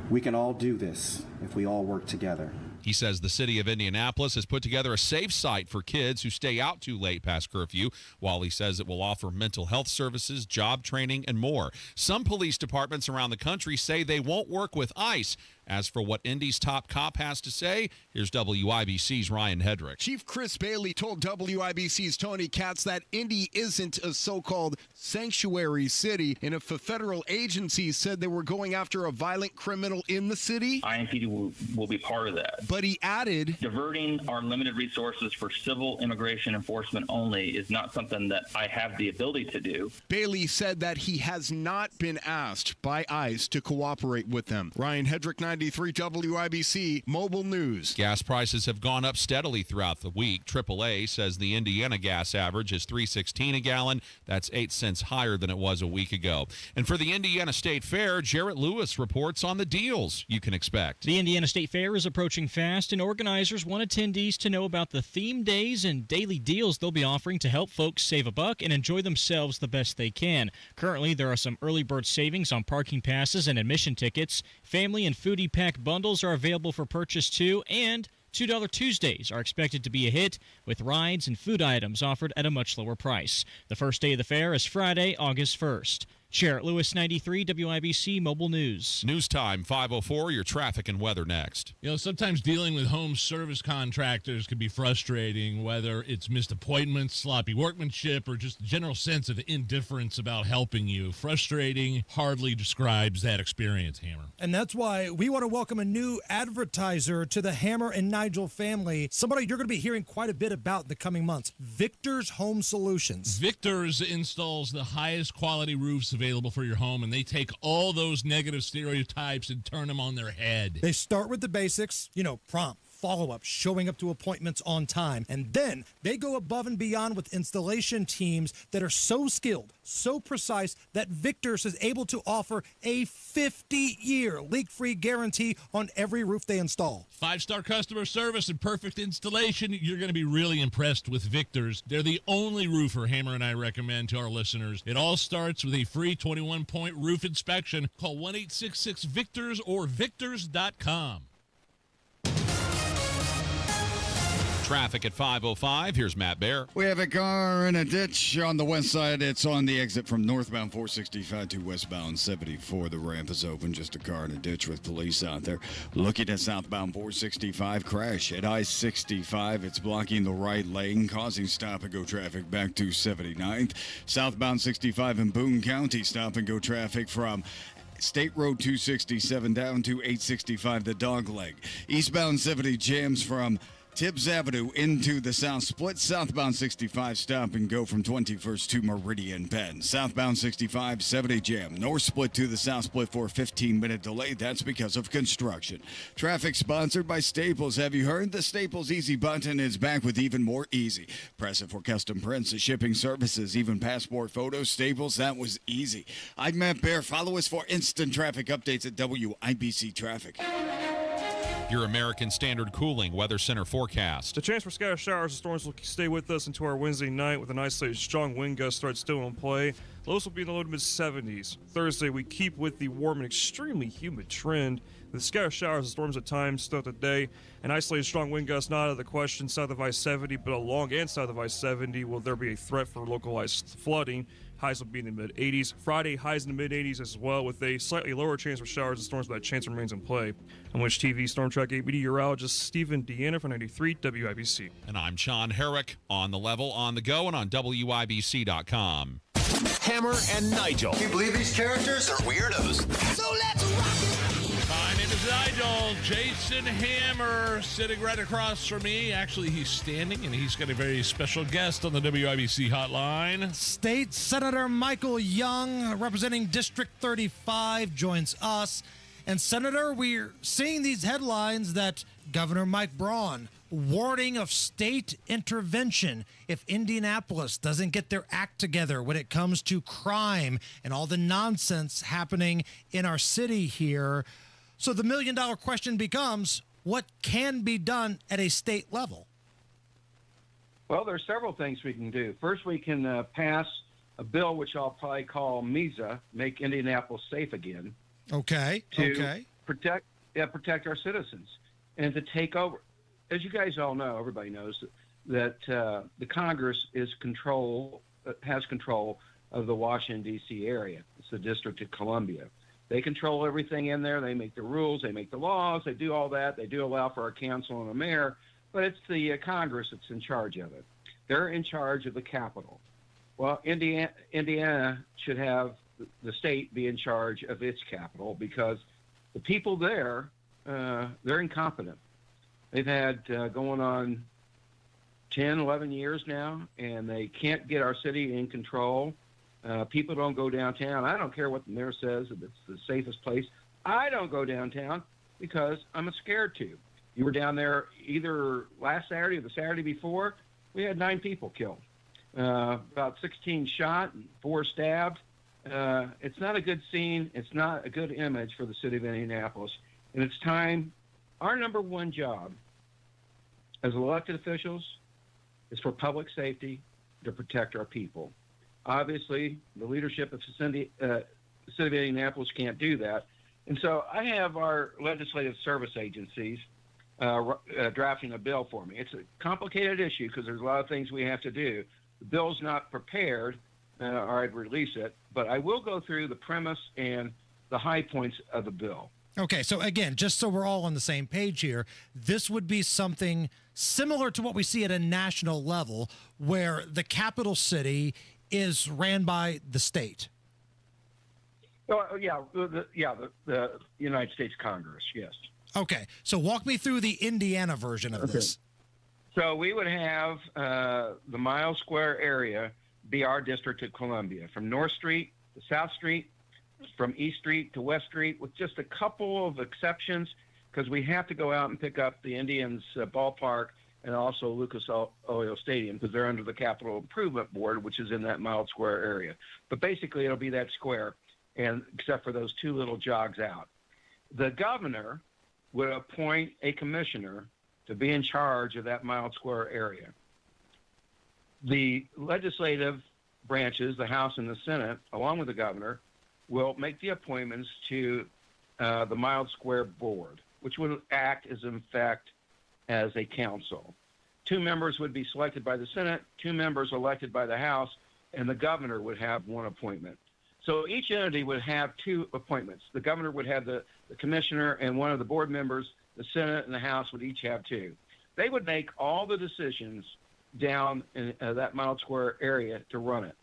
We can all do this if we all work together. He says the city of Indianapolis has put together a safe site for kids who stay out too late past curfew. Wally says it will offer mental health services, job training, and more. Some police departments around the country say they won't work with ICE. As for what Indy's top cop has to say, here's WIBC's Ryan Hedrick. Chief Chris Bailey told WIBC's Tony Katz that Indy isn't a so-called sanctuary city, and if a federal agency said they were going after a violent criminal in the city, IMPD will be part of that. But he added, diverting our limited resources for civil immigration enforcement only is not something that I have the ability to do. Bailey said that he has not been asked by ICE to cooperate with them. Ryan Hedrick, 93 WIBC Mobile News. Gas prices have gone up steadily throughout the week. AAA says the Indiana gas average is $3.16 a gallon. That's 8 cents higher than it was a week ago. And for the Indiana State Fair, Jarrett Lewis reports on the deals you can expect. The Indiana State Fair is approaching fast, and organizers want attendees to know about the theme days and daily deals they'll be offering to help folks save a buck and enjoy themselves the best they can. Currently, there are some early bird savings on parking passes and admission tickets. Family and foodie pack bundles are available for purchase too, and $2 Tuesdays are expected to be a hit, with rides and food items offered at a much lower price. The first day of the fair is Friday, August 1st. Jarrett Lewis, 93 WIBC Mobile News. News time 5:04. Your traffic and weather next. You know, sometimes dealing with home service contractors can be frustrating, whether it's missed appointments, sloppy workmanship, or just a general sense of indifference about helping you. Frustrating hardly describes that experience, Hammer. And that's why we want to welcome a new advertiser to the Hammer and Nigel family, somebody you're going to be hearing quite a bit about in the coming months, Victor's Home Solutions. Victor's installs the highest quality roofs available for your home, and they take all those negative stereotypes and turn them on their head. They start with the basics, prompt, follow-up, showing up to appointments on time, and then they go above and beyond with installation teams that are so skilled, so precise, that Victor's is able to offer a 50-year leak-free guarantee on every roof they install. 5-star customer service and perfect installation. You're going to be really impressed with Victor's. They're the only roofer Hammer and I recommend to our listeners. It all starts with a free 21-point roof inspection. Call 1-866-VICTORS or victors.com. Traffic at 5:05. Here's Matt Bear. We have a car in a ditch on the west side. It's on the exit from northbound 465 to westbound 74. The ramp is open. Just a car in a ditch with police out there. Looking at southbound 465, crash at I-65. It's blocking the right lane, causing stop-and-go traffic back to 79th. Southbound 65 in Boone County, stop-and-go traffic from State Road 267 down to 865, the dogleg. Eastbound 70 jams from Tibbs Avenue into the South Split. Southbound 65 stop and go from 21st to Meridian Penn. Southbound 65 70 jam. North Split to the South Split for a 15-minute delay. That's because of construction. Traffic sponsored by Staples. Have you heard? The Staples Easy button is back with even more easy. Press it for custom prints, shipping services, even passport photos. Staples, that was easy. I'm Matt Bear. Follow us for instant traffic updates at WIBC Traffic. Your American Standard Cooling Weather Center forecast. The chance for scattered showers and storms will stay with us into our Wednesday night with an isolated strong wind gust threat still in play. Lows will be in the low to mid-70s. Thursday, we keep with the warm and extremely humid trend. With scattered showers and storms at times throughout the day. An isolated strong wind gust not out of the question south of I-70, but along and south of I-70 will there be a threat for localized flooding. Highs will be in the mid-80s. Friday, highs in the mid-80s as well, with a slightly lower chance for showers and storms, but that chance remains in play. On Wish TV Storm Track 8 meteorologist Stephen Deanna for 93 WIBC. And I'm Sean Herrick, on the level, on the go, and on WIBC.com. Hammer and Nigel. Can you believe these characters are weirdos? So let's rock it! My name is Nigel. Jason Hammer sitting right across from me. Actually, he's standing, and he's got a very special guest on the WIBC hotline. State Senator Michael Young, representing District 35, joins us. And, Senator, we're seeing these headlines that Governor Mike Braun warning of state intervention if Indianapolis doesn't get their act together when it comes to crime and all the nonsense happening in our city here. So the million-dollar question becomes, what can be done at a state level? Well, there's several things we can do. First, we can pass a bill, which I'll probably call MESA, Make Indianapolis Safe Again. Okay. To protect our citizens and to take over. As you guys all know, everybody knows that the Congress has control of the Washington, D.C. area. It's the District of Columbia. They control everything in there. They make the rules. They make the laws. They do all that. They do allow for a council and a mayor, but it's the Congress that's in charge of it. They're in charge of the Capitol. Well, Indiana should have the state be in charge of its capital because the people there, they're incompetent. They've had going on 10, 11 years now, and they can't get our city in control. People don't go downtown. I don't care what the mayor says, if it's the safest place. I don't go downtown because I'm scared to. You were down there either last Saturday or the Saturday before. We had 9 people killed, about 16 shot, and 4 stabbed. It's not a good scene. It's not a good image for the city of Indianapolis. And it's time. Our number one job as elected officials is for public safety, to protect our people. Obviously, the leadership of the city of Indianapolis can't do that. And so I have our legislative service agencies drafting a bill for me. It's a complicated issue because there's a lot of things we have to do. The bill's not prepared, or I'd release it, but I will go through the premise and the high points of the bill. Okay, so again, just so we're all on the same page here, this would be something similar to what we see at a national level where the capital city is ran by the state. Oh, yeah, the United States Congress, yes. Okay, so walk me through the Indiana version of this. So we would have the mile square area be our District of Columbia, from North Street to South Street, from East Street to West Street, with just a couple of exceptions, because we have to go out and pick up the Indians ballpark and also Lucas Oil Stadium, because they're under the Capital Improvement Board, which is in that mile square area. But basically, it'll be that square, and except for those 2 little jogs out. The governor would appoint a commissioner to be in charge of that mile square area. The legislative branches, the House and the Senate, along with the governor, will make the appointments to the mile square board, which would act as, in fact, as a council. 2 members would be selected by the Senate, 2 members elected by the House, and the governor would have 1 appointment. So each entity would have 2 appointments. The governor would have the commissioner and 1 of the board members. The Senate and the House would each have 2. They would make all the decisions down in that mile square area to run it.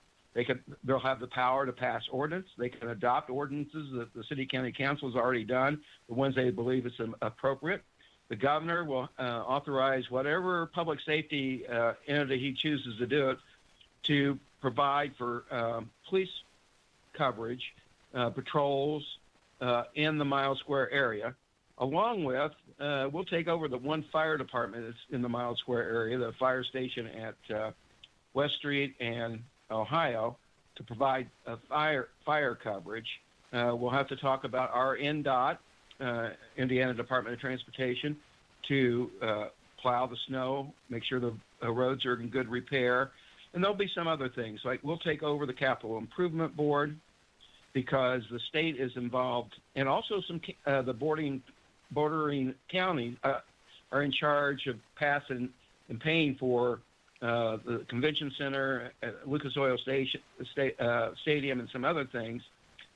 They'll have the power to pass ordinance. They can adopt ordinances that the city county council has already done, the ones they believe is appropriate. The governor will authorize whatever public safety entity he chooses to do it to provide for police coverage, patrols in the mile square area, along with we'll take over the 1 fire department that's in the mile square area, the fire station at West Street and Ohio, to provide fire coverage. We'll have to talk about our NDOT, Indiana Department of Transportation, to plow the snow, make sure the roads are in good repair. And there'll be some other things, like we'll take over the Capital Improvement Board because the state is involved, and also some the bordering counties are in charge of passing and paying for the convention center, Lucas Oil Stadium, and some other things.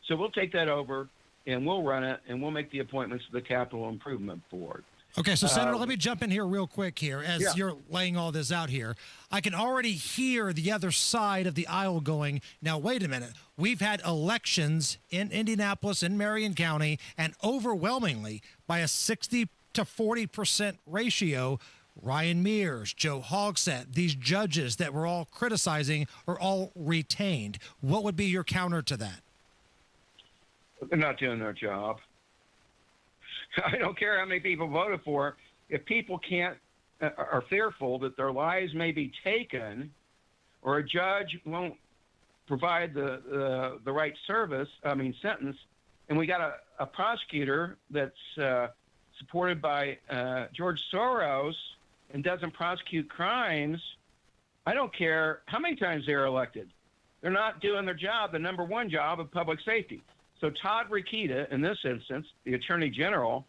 So we'll take that over, and we'll run it, and we'll make the appointments to the Capital Improvement Board. Okay, so Senator, let me jump in here real quick here as you're laying all this out here. I can already hear the other side of the aisle going, now, wait a minute. We've had elections in Indianapolis and Marion County, and overwhelmingly by a 60 to 40% ratio, Ryan Mears, Joe Hogsett, these judges that we're all criticizing are all retained. What would be your counter to that? They're not doing their job. I don't care how many people voted for. If people are fearful that their lives may be taken, or a judge won't provide the right sentence, and we got a prosecutor that's supported by George Soros and doesn't prosecute crimes, I don't care how many times they're elected. They're not doing their job, the number one job of public safety. So Todd Rokita, in this instance, the Attorney General,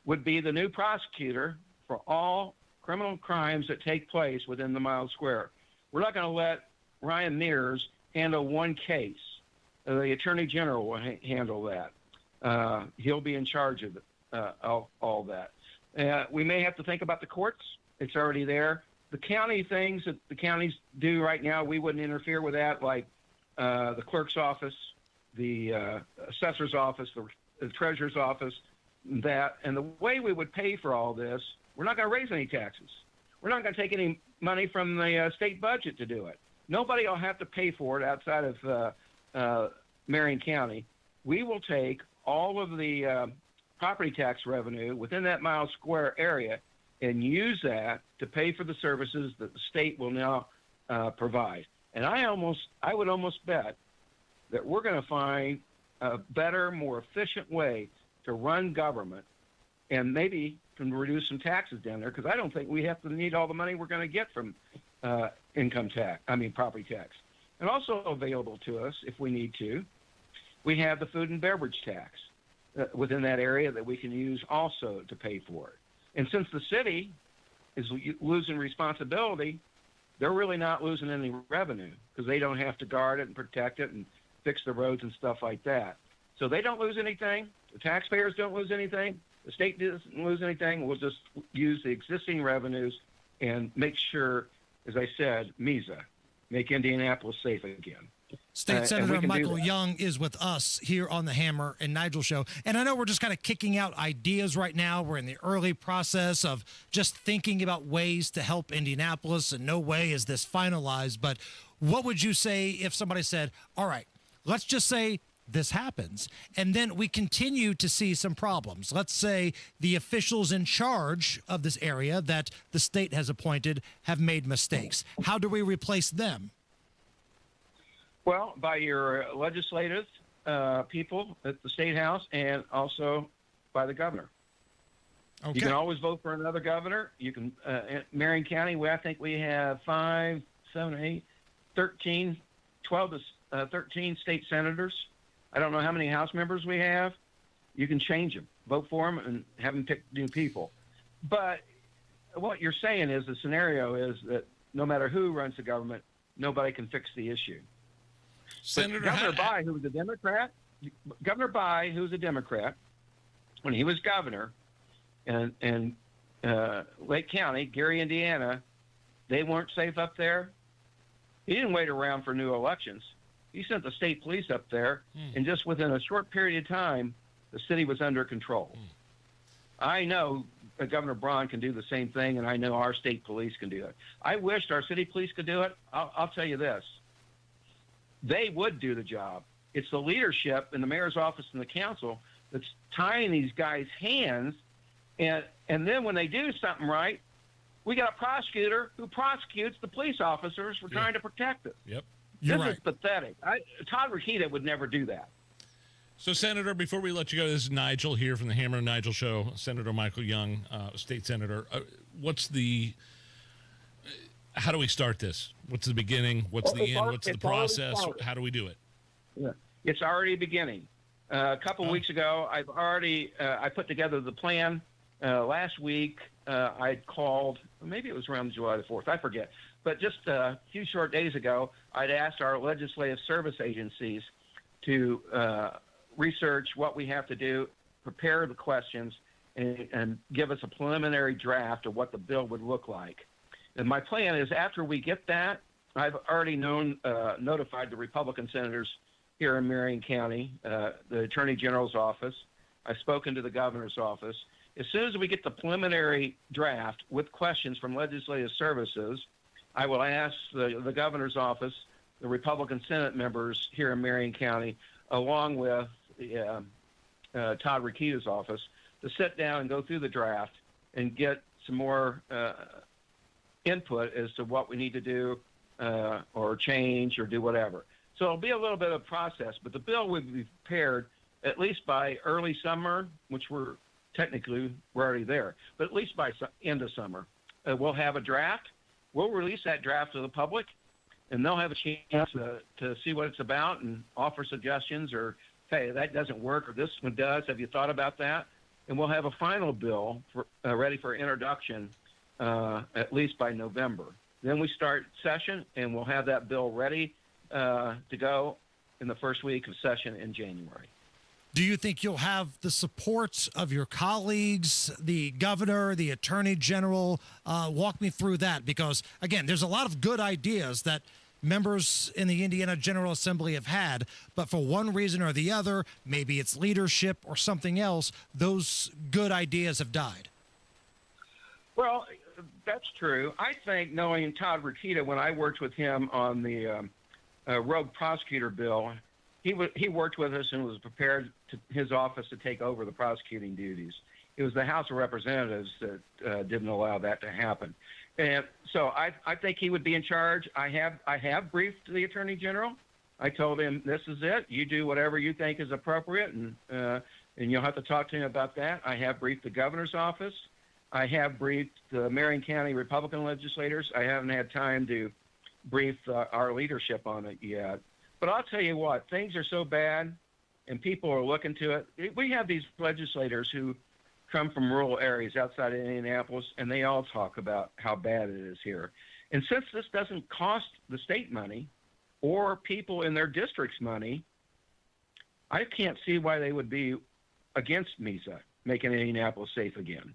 would be the new prosecutor for all criminal crimes that take place within the mile square. We're not going to let Ryan Mears handle one case. The Attorney General will handle that. He'll be in charge of all that. We may have to think about the courts. It's already there. The county things that the counties do right now, we wouldn't interfere with that, like the clerk's office, the assessor's office, the treasurer's office, that. And the way we would pay for all this, we're not going to raise any taxes. We're not going to take any money from the state budget to do it. Nobody will have to pay for it outside of Marion County. We will take all of the property tax revenue within that mile square area and use that to pay for the services that the state will now provide. And I would almost bet that we're going to find a better, more efficient way to run government, and maybe can reduce some taxes down there, because I don't think we have to need all the money we're going to get from property tax. And also available to us, if we need to, we have the food and beverage tax within that area that we can use also to pay for it. And since the city is losing responsibility, they're really not losing any revenue, because they don't have to guard it and protect it and fix the roads and stuff like that. So they don't lose anything. The taxpayers don't lose anything. The state doesn't lose anything. We'll just use the existing revenues and make sure, as I said, MESA, make Indianapolis safe again. State Senator Michael Young is with us here on the Hammer and Nigel show. And I know we're just kind of kicking out ideas right now. We're in the early process of just thinking about ways to help Indianapolis, and no way is this finalized. But what would you say if somebody said, all right, let's just say this happens, and then we continue to see some problems. Let's say the officials in charge of this area that the state has appointed have made mistakes. How do we replace them? Well, by your legislative people at the State House, and also by the governor. Okay. You can always vote for another governor. You can, in Marion County, I think we have 5, 7, 8, 13, 12 to 13 state senators. I don't know how many House members we have. You can change them, vote for them, and have them pick new people. But what you're saying is the scenario is that no matter who runs the government, nobody can fix the issue. Senator Governor Bayh, who was a Democrat, when he was governor in Lake County, Gary, Indiana, they weren't safe up there. He didn't wait around for new elections. He sent the state police up there, and just within a short period of time, the city was under control. I know Governor Braun can do the same thing, and I know our state police can do it. I wished our city police could do it. I'll tell you this. They would do the job. It's the leadership in the mayor's office and the council that's tying these guys' hands, and then when they do something right, we got a prosecutor who prosecutes the police officers for trying to protect us. Yep. This is pathetic. Todd Rokita would never do that. So, Senator, before we let you go, this is Nigel here from the Hammer and Nigel Show. Senator Michael Young, state senator. How do we start this? What's the beginning? What's the end? What's the process? How do we do it? Yeah, it's already beginning. A couple weeks ago, I put together the plan. Last week, I'd called, maybe it was around July the 4th, I forget. But just a few short days ago, I'd asked our legislative service agencies to research what we have to do, prepare the questions, and give us a preliminary draft of what the bill would look like. And my plan is, after we get that, I've already notified the Republican senators here in Marion County, the Attorney General's office. I've spoken to the governor's office. As soon as we get the preliminary draft with questions from legislative services, I will ask the governor's office, the Republican Senate members here in Marion County, along with Todd Rokita's office, to sit down and go through the draft and get some more input as to what we need to do or change or do whatever. So it'll be a little bit of a process, but the bill will be prepared at least by early summer, which we're already there, but at least by end of summer. We'll have a draft. We'll release that draft to the public, and they'll have a chance to see what it's about and offer suggestions or, hey, that doesn't work or this one does. Have you thought about that? And we'll have a final bill ready for introduction at least by November. Then we start session, and we'll have that bill ready to go in the first week of session in January. Do you think you'll have the support of your colleagues, the governor, the attorney general? Walk me through that, because, again, there's a lot of good ideas that members in the Indiana General Assembly have had, but for one reason or the other, maybe it's leadership or something else, those good ideas have died. Well, that's true. I think, knowing Todd Rokita, when I worked with him on the rogue prosecutor bill, he worked with us and was prepared to his office to take over the prosecuting duties. It was the House of Representatives that didn't allow that to happen. And so I think he would be in charge. I have briefed the Attorney General. I told him, this is it. You do whatever you think is appropriate, and you'll have to talk to him about that. I have briefed the governor's office. I have briefed the Marion County Republican legislators. I haven't had time to brief our leadership on it yet. But I'll tell you what, things are so bad, and people are looking to it. We have these legislators who come from rural areas outside of Indianapolis, and they all talk about how bad it is here. And since this doesn't cost the state money or people in their districts money, I can't see why they would be against MESA, making Indianapolis safe again.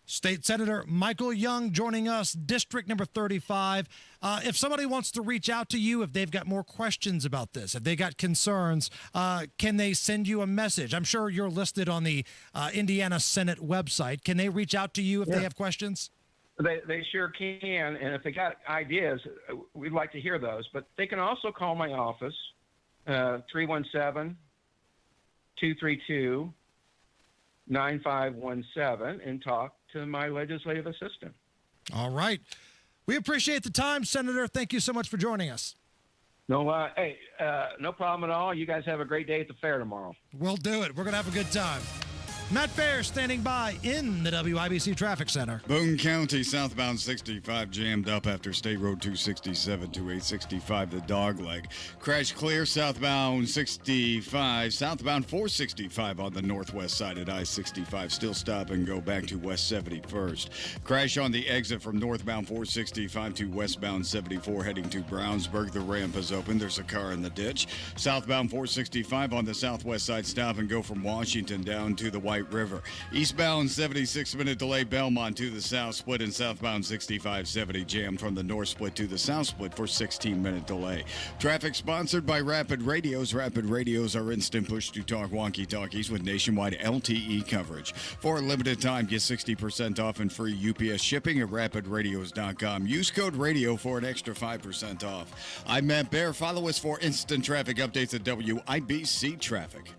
State Senator Michael Young joining us, District number 35. If somebody wants to reach out to you, if they've got more questions about this, if they got concerns, can they send you a message? I'm sure you're listed on the Indiana Senate website. Can they reach out to you if they have questions? They sure can, and if they got ideas, we'd like to hear those. But they can also call my office, 317-232-9517, and talk to my legislative assistant. All right. We appreciate the time, Senator. Thank you so much for joining us. No problem at all. You guys have a great day at the fair tomorrow. We'll do it. We're going to have a good time. Matt Fair standing by in the WIBC Traffic Center. Boone County southbound 65 jammed up after State Road 267 to 865, the dogleg. Crash clear southbound 65, southbound 465 on the northwest side at I-65. Still stop and go back to West 71st. Crash on the exit from northbound 465 to westbound 74 heading to Brownsburg. The ramp is open. There's a car in the ditch. Southbound 465 on the southwest side, stop and go from Washington down to the White River. Eastbound 76-minute delay Belmont to the south split, and southbound 6570 jammed from the north split to the south split for 16-minute delay. Traffic sponsored by Rapid Radios. Rapid Radios are instant push-to-talk walkie-talkies with nationwide LTE coverage. For a limited time, get 60% off and free UPS shipping at rapidradios.com. Use code RADIO for an extra 5% off. I'm Matt Bear. Follow us for instant traffic updates at WIBC Traffic.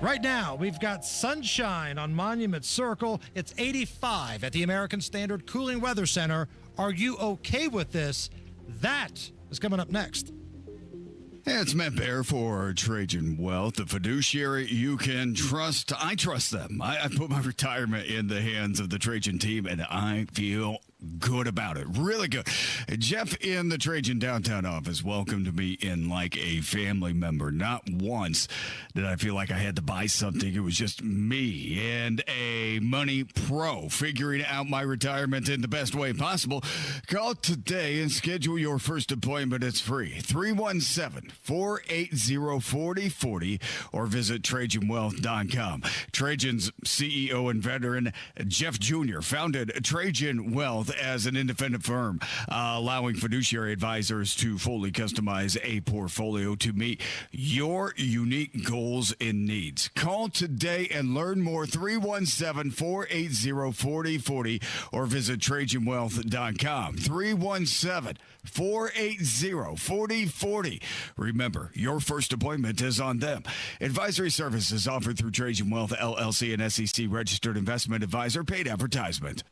Right now, we've got sunshine on Monument Circle. It's 85 at the American Standard Cooling Weather Center. Are you okay with this? That is coming up next. Hey, it's Matt Bear for Trajan Wealth, the fiduciary you can trust. I trust them. I put my retirement in the hands of the Trajan team, and I feel good about it. Really good. Jeff in the Trajan downtown office welcomed me in like a family member. Not once did I feel like I had to buy something. It was just me and a money pro figuring out my retirement in the best way possible. Call today and schedule your first appointment. It's free. 317-480-4040 or visit TrajanWealth.com. Trajan's CEO and veteran Jeff Jr. founded Trajan Wealth Wealth as an independent firm, allowing fiduciary advisors to fully customize a portfolio to meet your unique goals and needs. Call today and learn more. 317-480-4040 or visit TrajanWealth.com. 317-480-4040. Remember, your first appointment is on them. Advisory services offered through Trajan Wealth, LLC, and SEC registered investment advisor. Paid advertisement.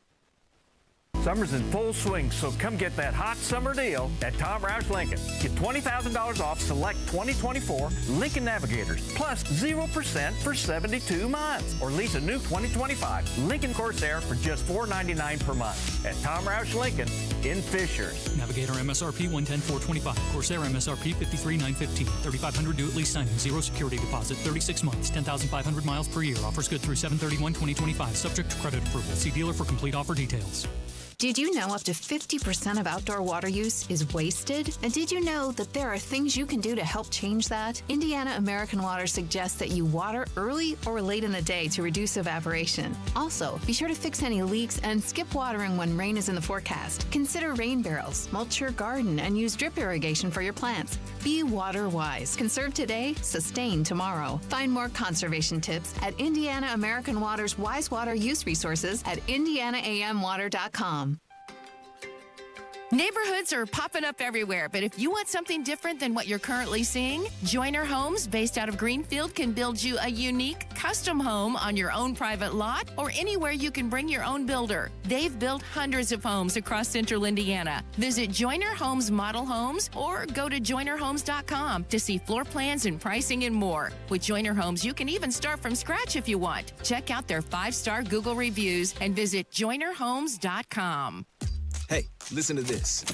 Summer's in full swing, so come get that hot summer deal at Tom Roush Lincoln. Get $20,000 off select 2024 Lincoln Navigators, plus 0% for 72 months. Or lease a new 2025 Lincoln Corsair for just $499 per month at Tom Roush Lincoln in Fishers. Navigator MSRP $110,425. Corsair MSRP $53,915. $3,500 due at lease signing. 0 security deposit. 36 months. 10,500 miles per year. Offers good through 7/31/2025. Subject to credit approval. See dealer for complete offer details. Did you know up to 50% of outdoor water use is wasted? And did you know that there are things you can do to help change that? Indiana American Water suggests that you water early or late in the day to reduce evaporation. Also, be sure to fix any leaks and skip watering when rain is in the forecast. Consider rain barrels, mulch your garden, and use drip irrigation for your plants. Be water wise. Conserve today, sustain tomorrow. Find more conservation tips at Indiana American Water's Wise Water Use Resources at indianaamwater.com. Neighborhoods are popping up everywhere, but if you want something different than what you're currently seeing, Joyner Homes, based out of Greenfield, can build you a unique, custom home on your own private lot or anywhere you can bring your own builder. They've built hundreds of homes across central Indiana. Visit Joyner Homes Model Homes or go to joynerhomes.com to see floor plans and pricing and more. With Joyner Homes, you can even start from scratch if you want. Check out their 5-star Google reviews and visit joynerhomes.com. Hey, listen to this.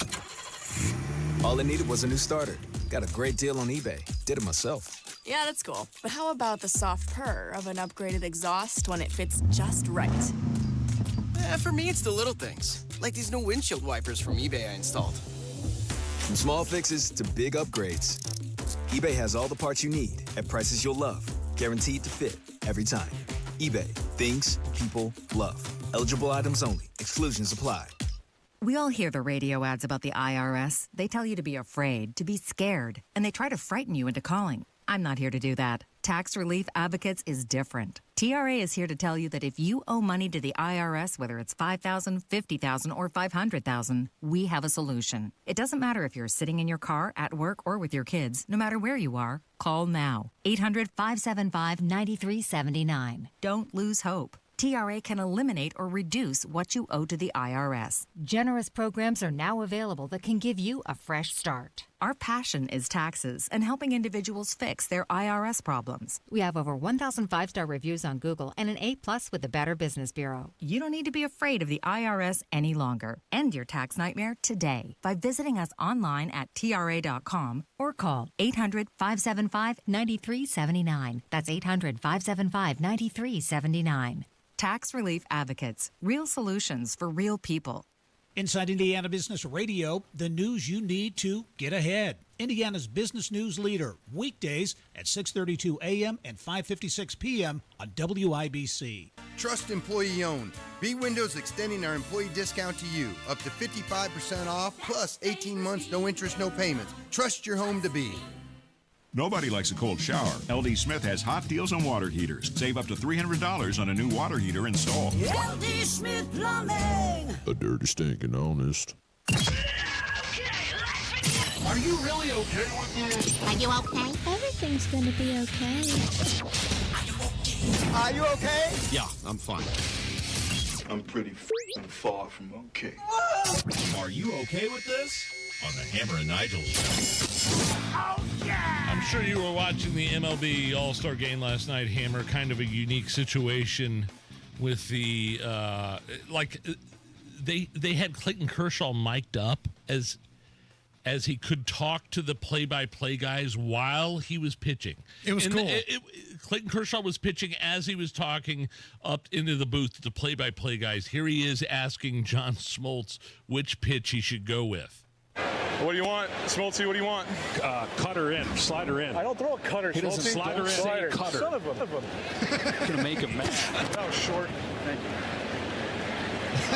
All I needed was a new starter. Got a great deal on eBay. Did it myself. Yeah, that's cool. But how about the soft purr of an upgraded exhaust when it fits just right? For me, it's the little things, like these new windshield wipers from eBay I installed. From small fixes to big upgrades, eBay has all the parts you need at prices you'll love. Guaranteed to fit every time. eBay. Things people love. Eligible items only. Exclusions apply. We all hear the radio ads about the IRS. They tell you to be afraid, to be scared, and they try to frighten you into calling. I'm not here to do that. Tax Relief Advocates is different. TRA is here to tell you that if you owe money to the IRS, whether it's $5,000, $50,000, or $500,000, we have a solution. It doesn't matter if you're sitting in your car, at work, or with your kids. No matter where you are, call now. 800-575-9379. Don't lose hope. TRA can eliminate or reduce what you owe to the IRS. Generous programs are now available that can give you a fresh start. Our passion is taxes and helping individuals fix their IRS problems. We have over 1,000 5-star reviews on Google and an A+ with the Better Business Bureau. You don't need to be afraid of the IRS any longer. End your tax nightmare today by visiting us online at TRA.com or call 800-575-9379. That's 800-575-9379. Tax Relief Advocates. Real solutions for real people. Inside Indiana Business Radio, the news you need to get ahead. Indiana's business news leader, weekdays at 6:32 a.m. and 5:56 p.m. on WIBC. Trust employee owned. B Windows extending our employee discount to you, up to 55% off, plus 18 months, no interest, no payments. Trust your home to B. Nobody likes a cold shower. LD Smith has hot deals on water heaters. Save up to $300 on a new water heater install. LD Smith Plumbing. A dirty, stinking honest. Are you really okay with this? Are you okay? Everything's gonna be okay. Are you okay? Yeah, I'm fine. I'm pretty far from okay. Are you okay with this? On the Hammer and Nigel show. Oh, yeah! I'm sure you were watching the MLB All-Star game last night, Hammer. Kind of a unique situation with the they had Clayton Kershaw mic'd up as he could talk to the play-by-play guys while he was pitching. It was cool. Clayton Kershaw was pitching as he was talking up into the booth to the play-by-play guys. Here he is asking John Smoltz which pitch he should go with. What do you want? Smoltzy, what do you want? Cutter in, slider in. I don't throw a cutter, He doesn't Smoltzy. slider in. Slider. Cutter. Son of a... Gonna make him mad. That was short. Thank you.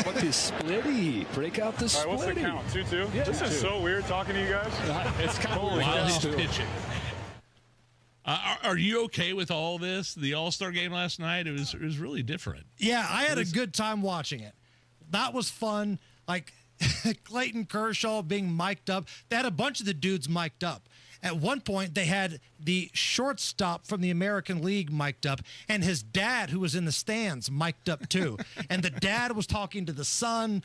What the splitty? Break out the splitty. All right, what's the count? 2-2? Yeah, this is so weird talking to you guys. It's kind of while he's pitching. Are you okay with all this? The All-Star game last night, it was really different. Yeah, I had a good time watching it. That was fun. Like Clayton Kershaw being mic'd up. They had a bunch of the dudes mic'd up. At one point, they had the shortstop from the American League mic'd up, and his dad, who was in the stands, mic'd up too. And the dad was talking to the son.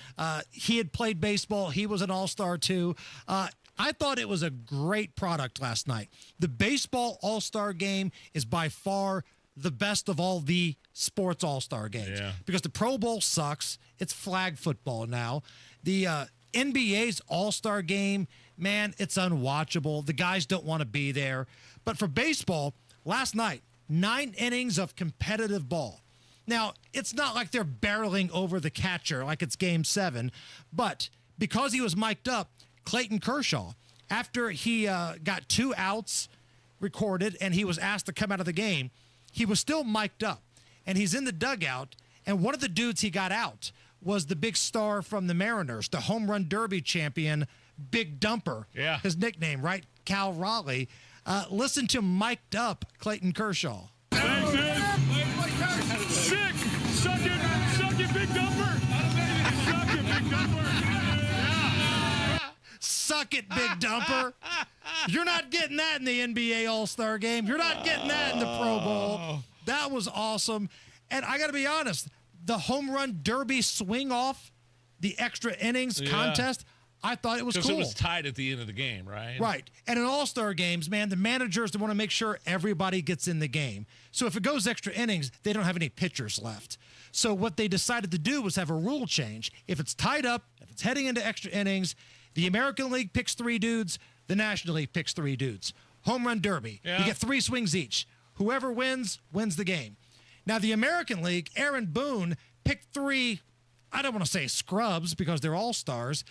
He had played baseball. He was an all-star too. I thought it was a great product last night. The baseball all-star game is by far the best of all the sports all-star games. Yeah. Because the Pro Bowl sucks. It's flag football now. The NBA's all-star game, man, it's unwatchable. The guys don't want to be there. But for baseball, last night, 9 innings of competitive ball. Now, it's not like they're barreling over the catcher like it's Game 7, but because he was mic'd up, Clayton Kershaw, after he got 2 outs recorded and he was asked to come out of the game, he was still mic'd up. And he's in the dugout, and one of the dudes he got out was the big star from the Mariners, the home run derby champion, Big Dumper. Yeah. His nickname, right? Cal Raleigh. Listen to mic'd up Clayton Kershaw. Thanks, dude. Sick. Suck it, Big Dumper. Suck it, Big Dumper. Suck it, Big Dumper. You're not getting that in the NBA All-Star Game. You're not getting that in the Pro Bowl. That was awesome. And I got to be honest, the home run derby swing off, the extra innings contest, I thought it was cool. Because it was tied at the end of the game, right? Right. And in All-Star games, man, the managers want to make sure everybody gets in the game. So if it goes extra innings, they don't have any pitchers left. So what they decided to do was have a rule change. If it's tied up, if it's heading into extra innings, the American League picks 3 dudes, the National League picks 3 dudes. Home run derby. Yeah. You get 3 swings each. Whoever wins the game. Now, the American League, Aaron Boone picked 3, I don't want to say scrubs because they're all-stars,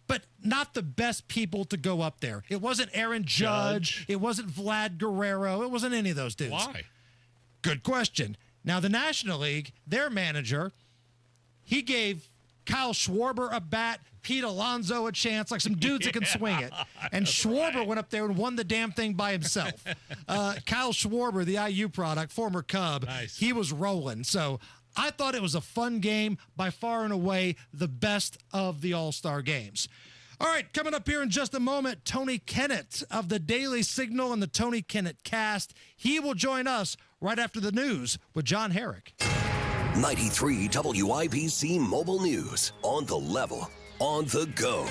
but not the best people to go up there. It wasn't Aaron Judge. It wasn't Vlad Guerrero. It wasn't any of those dudes. Why? Good question. Now, the National League, their manager, he gave Kyle Schwarber a bat, Pete Alonso a chance, like some dudes that can swing it. And Schwarber went up there and won the damn thing by himself. Kyle Schwarber, the IU product, former Cub, he was rolling. So I thought it was a fun game, by far and away the best of the All-Star games. All right, coming up here in just a moment, Tony Kennet of the Daily Signal and the Tony Kennet Cast. He will join us right after the news with John Herrick. 93 WIBC Mobile News. On the level, on the go.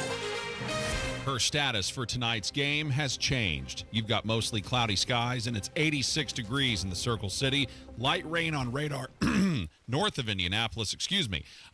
Her status for tonight's game has changed. You've got mostly cloudy skies, and it's 86 degrees in the Circle City. Light rain on radar north of Indianapolis.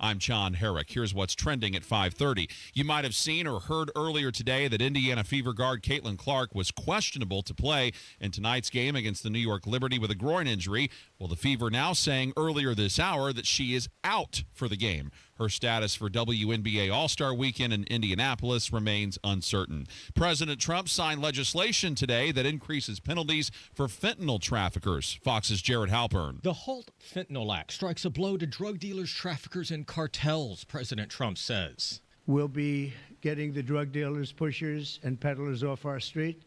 I'm John Herrick. Here's what's trending at 5:30. You might have seen or heard earlier today that Indiana Fever guard Caitlin Clark was questionable to play in tonight's game against the New York Liberty with a groin injury. Well, the Fever now saying earlier this hour that she is out for the game. Her status for WNBA All-Star Weekend in Indianapolis remains uncertain. President Trump signed legislation today that increases penalties for fentanyl traffickers. Fox's Jared Halpern. The HALT Fentanyl Act strikes a blow to drug dealers, traffickers, and cartels, President Trump says. We'll be getting the drug dealers, pushers, and peddlers off our street,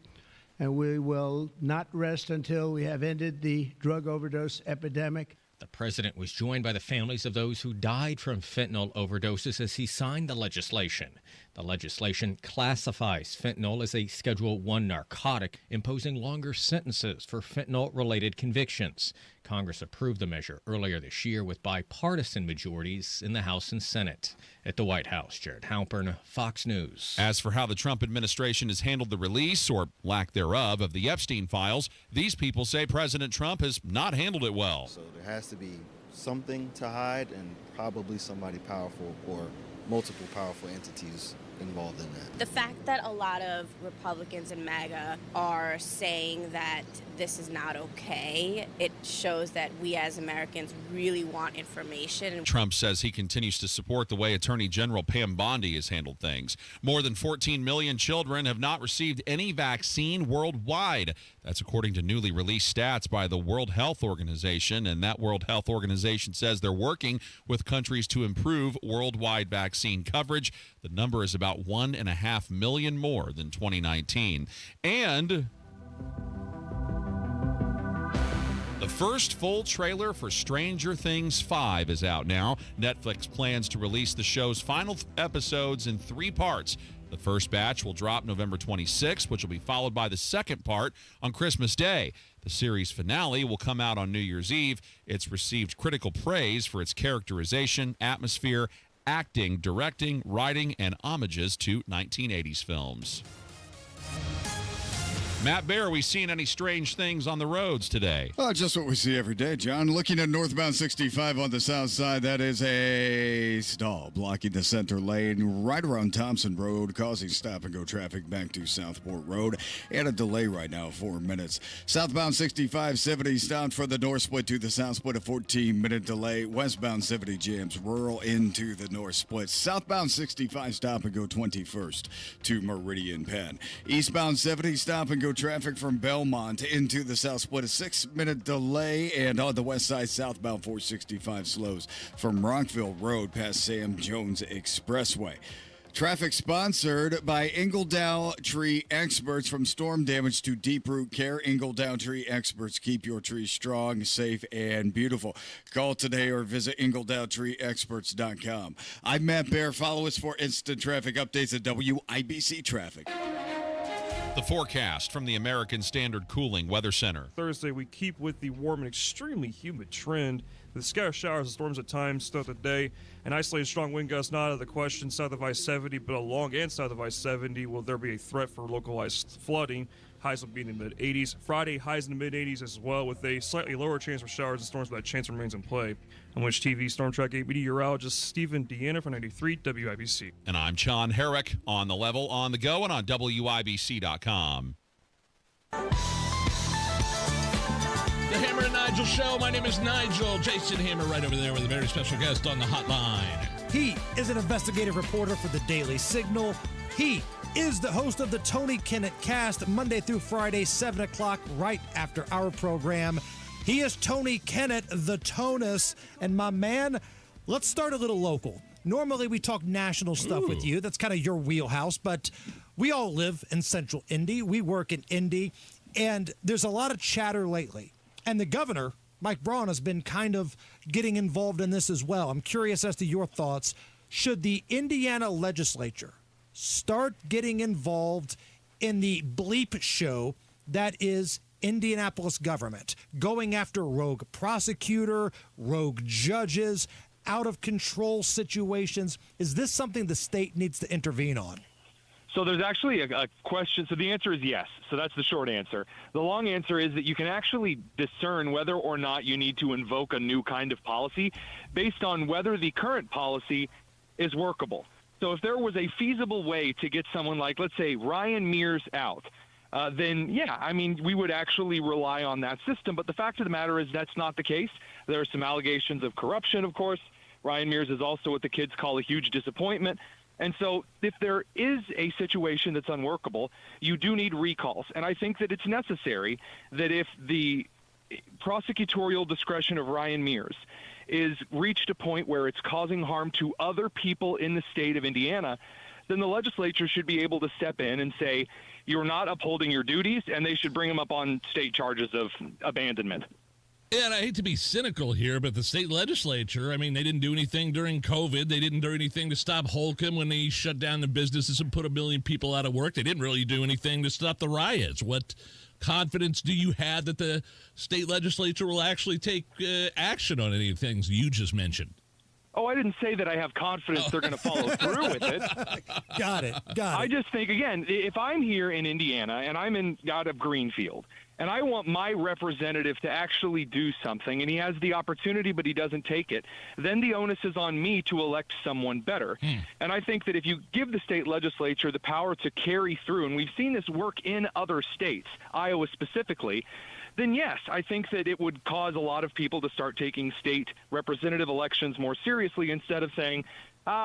and we will not rest until we have ended the drug overdose epidemic. The president was joined by the families of those who died from fentanyl overdoses as he signed the legislation. The legislation classifies fentanyl as a Schedule I narcotic, imposing longer sentences for fentanyl-related convictions. Congress approved the measure earlier this year with bipartisan majorities in the House and Senate. At the White House, Jared Halpern, Fox News. As for how the Trump administration has handled the release, or lack thereof, of the Epstein files, these people say President Trump has not handled it well. So there has to be something to hide, and probably somebody powerful or multiple powerful entities involved in that. The fact that a lot of Republicans and MAGA are saying that this is not okay, it shows that we as Americans really want information. Trump says he continues to support the way Attorney General Pam Bondi has handled things. More than 14 million children have not received any vaccine worldwide. That's according to newly released stats by the World Health Organization, and that World Health Organization says they're working with countries to improve worldwide vaccine coverage. The number is about 1.5 million more than 2019. And the first full trailer for Stranger Things 5 is out now. Netflix plans to release the show's final episodes in 3 parts. The first batch will drop November 26th, which will be followed by the second part on Christmas Day. The series finale will come out on New Year's Eve. It's received critical praise for its characterization, atmosphere, acting, directing, writing, and homages to 1980s films. Matt Bear, are we seeing any strange things on the roads today? Just what we see every day, John. Looking at northbound 65 on the south side, that is a stall blocking the center lane right around Thompson Road, causing stop-and-go traffic back to Southport Road, and a delay right now of 4 minutes. Southbound 65, 70 stopped for the north split to the south split, a 14-minute delay. Westbound 70 jams rural into the north split. Southbound 65, stop-and-go 21st to Meridian Penn. Eastbound 70, stop-and-go traffic from Belmont into the south split, a 6-minute delay, and on the west side, southbound 465 slows from Rockville Road past Sam Jones Expressway. Traffic sponsored by Ingledow Tree Experts. From storm damage to deep root care, Ingledow Tree Experts keep your trees strong, safe, and beautiful. Call today or visit IngledowTreeExperts.com. I'm Matt Bear. Follow us for instant traffic updates at WIBC Traffic. The forecast from the American Standard Cooling Weather Center. Thursday, we keep with the warm and extremely humid trend. The scattered showers and storms at times throughout the day. An isolated strong wind gust not out of the question south of I-70, but along and south of I-70 will there be a threat for localized flooding. Highs will be in the mid-80s. Friday, highs in the mid-80s as well, with a slightly lower chance for showers and storms, but that chance remains in play. On Which TV Storm Track 8 meteorologist Stephen Deanna for 93 WIBC. And I'm John Herrick, on the level, on the go, and on WIBC.com. The Hammer and Nigel Show. My name is Nigel. Jason Hammer right over there with a very special guest on the hotline. He is an investigative reporter for the Daily Signal. He is the host of the Tony Kennet Cast, Monday through Friday, 7 o'clock, right after our program. He is Tony Kennet, the Tonus. And my man, let's start a little local. Normally we talk national stuff with you. That's kind of your wheelhouse, but we all live in Central Indy. We work in Indy, and there's a lot of chatter lately. And the governor, Mike Braun, has been kind of getting involved in this as well. I'm curious as to your thoughts. Should the Indiana legislature start getting involved in the bleep show that is Indianapolis government, going after rogue prosecutor, rogue judges, out-of-control situations? Is this something the state needs to intervene on? So there's actually a question. So the answer is yes. So that's the short answer. The long answer is that you can actually discern whether or not you need to invoke a new kind of policy based on whether the current policy is workable. So if there was a feasible way to get someone like, let's say, Ryan Mears out, then, yeah, I mean, we would actually rely on that system. But the fact of the matter is that's not the case. There are some allegations of corruption, of course. Ryan Mears is also what the kids call a huge disappointment. And so if there is a situation that's unworkable, you do need recalls. And I think that it's necessary that if the prosecutorial discretion of Ryan Mears is reached a point where it's causing harm to other people in the state of Indiana, then the legislature should be able to step in and say, you're not upholding your duties, and they should bring him up on state charges of abandonment. Yeah, and I hate to be cynical here, but the state legislature, I mean, they didn't do anything during COVID. They didn't do anything to stop Holcomb when they shut down the businesses and put 1 million people out of work. They didn't really do anything to stop the riots. What confidence do you have that the state legislature will actually take action on any of the things you just mentioned? Oh, I didn't say that I have confidence they're going to follow through with it. Got it. I just think, again, if I'm here in Indiana and I'm out of Greenfield, and I want my representative to actually do something, and he has the opportunity, but he doesn't take it, then the onus is on me to elect someone better. And I think that if you give the state legislature the power to carry through, and we've seen this work in other states, Iowa specifically, then yes, I think that it would cause a lot of people to start taking state representative elections more seriously instead of saying,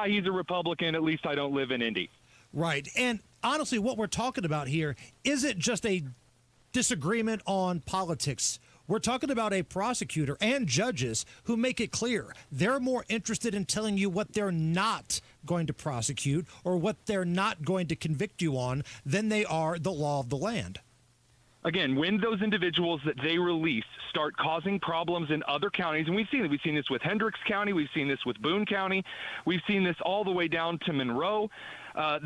he's a Republican, at least I don't live in Indy. Right. And honestly, what we're talking about here isn't just a disagreement on politics. We're talking about a prosecutor and judges who make it clear they're more interested in telling you what they're not going to prosecute or what they're not going to convict you on than they are the law of the land. Again, when those individuals that they release start causing problems in other counties, and we've seen this with Hendricks County, we've seen this with Boone County, we've seen this all the way down to Monroe,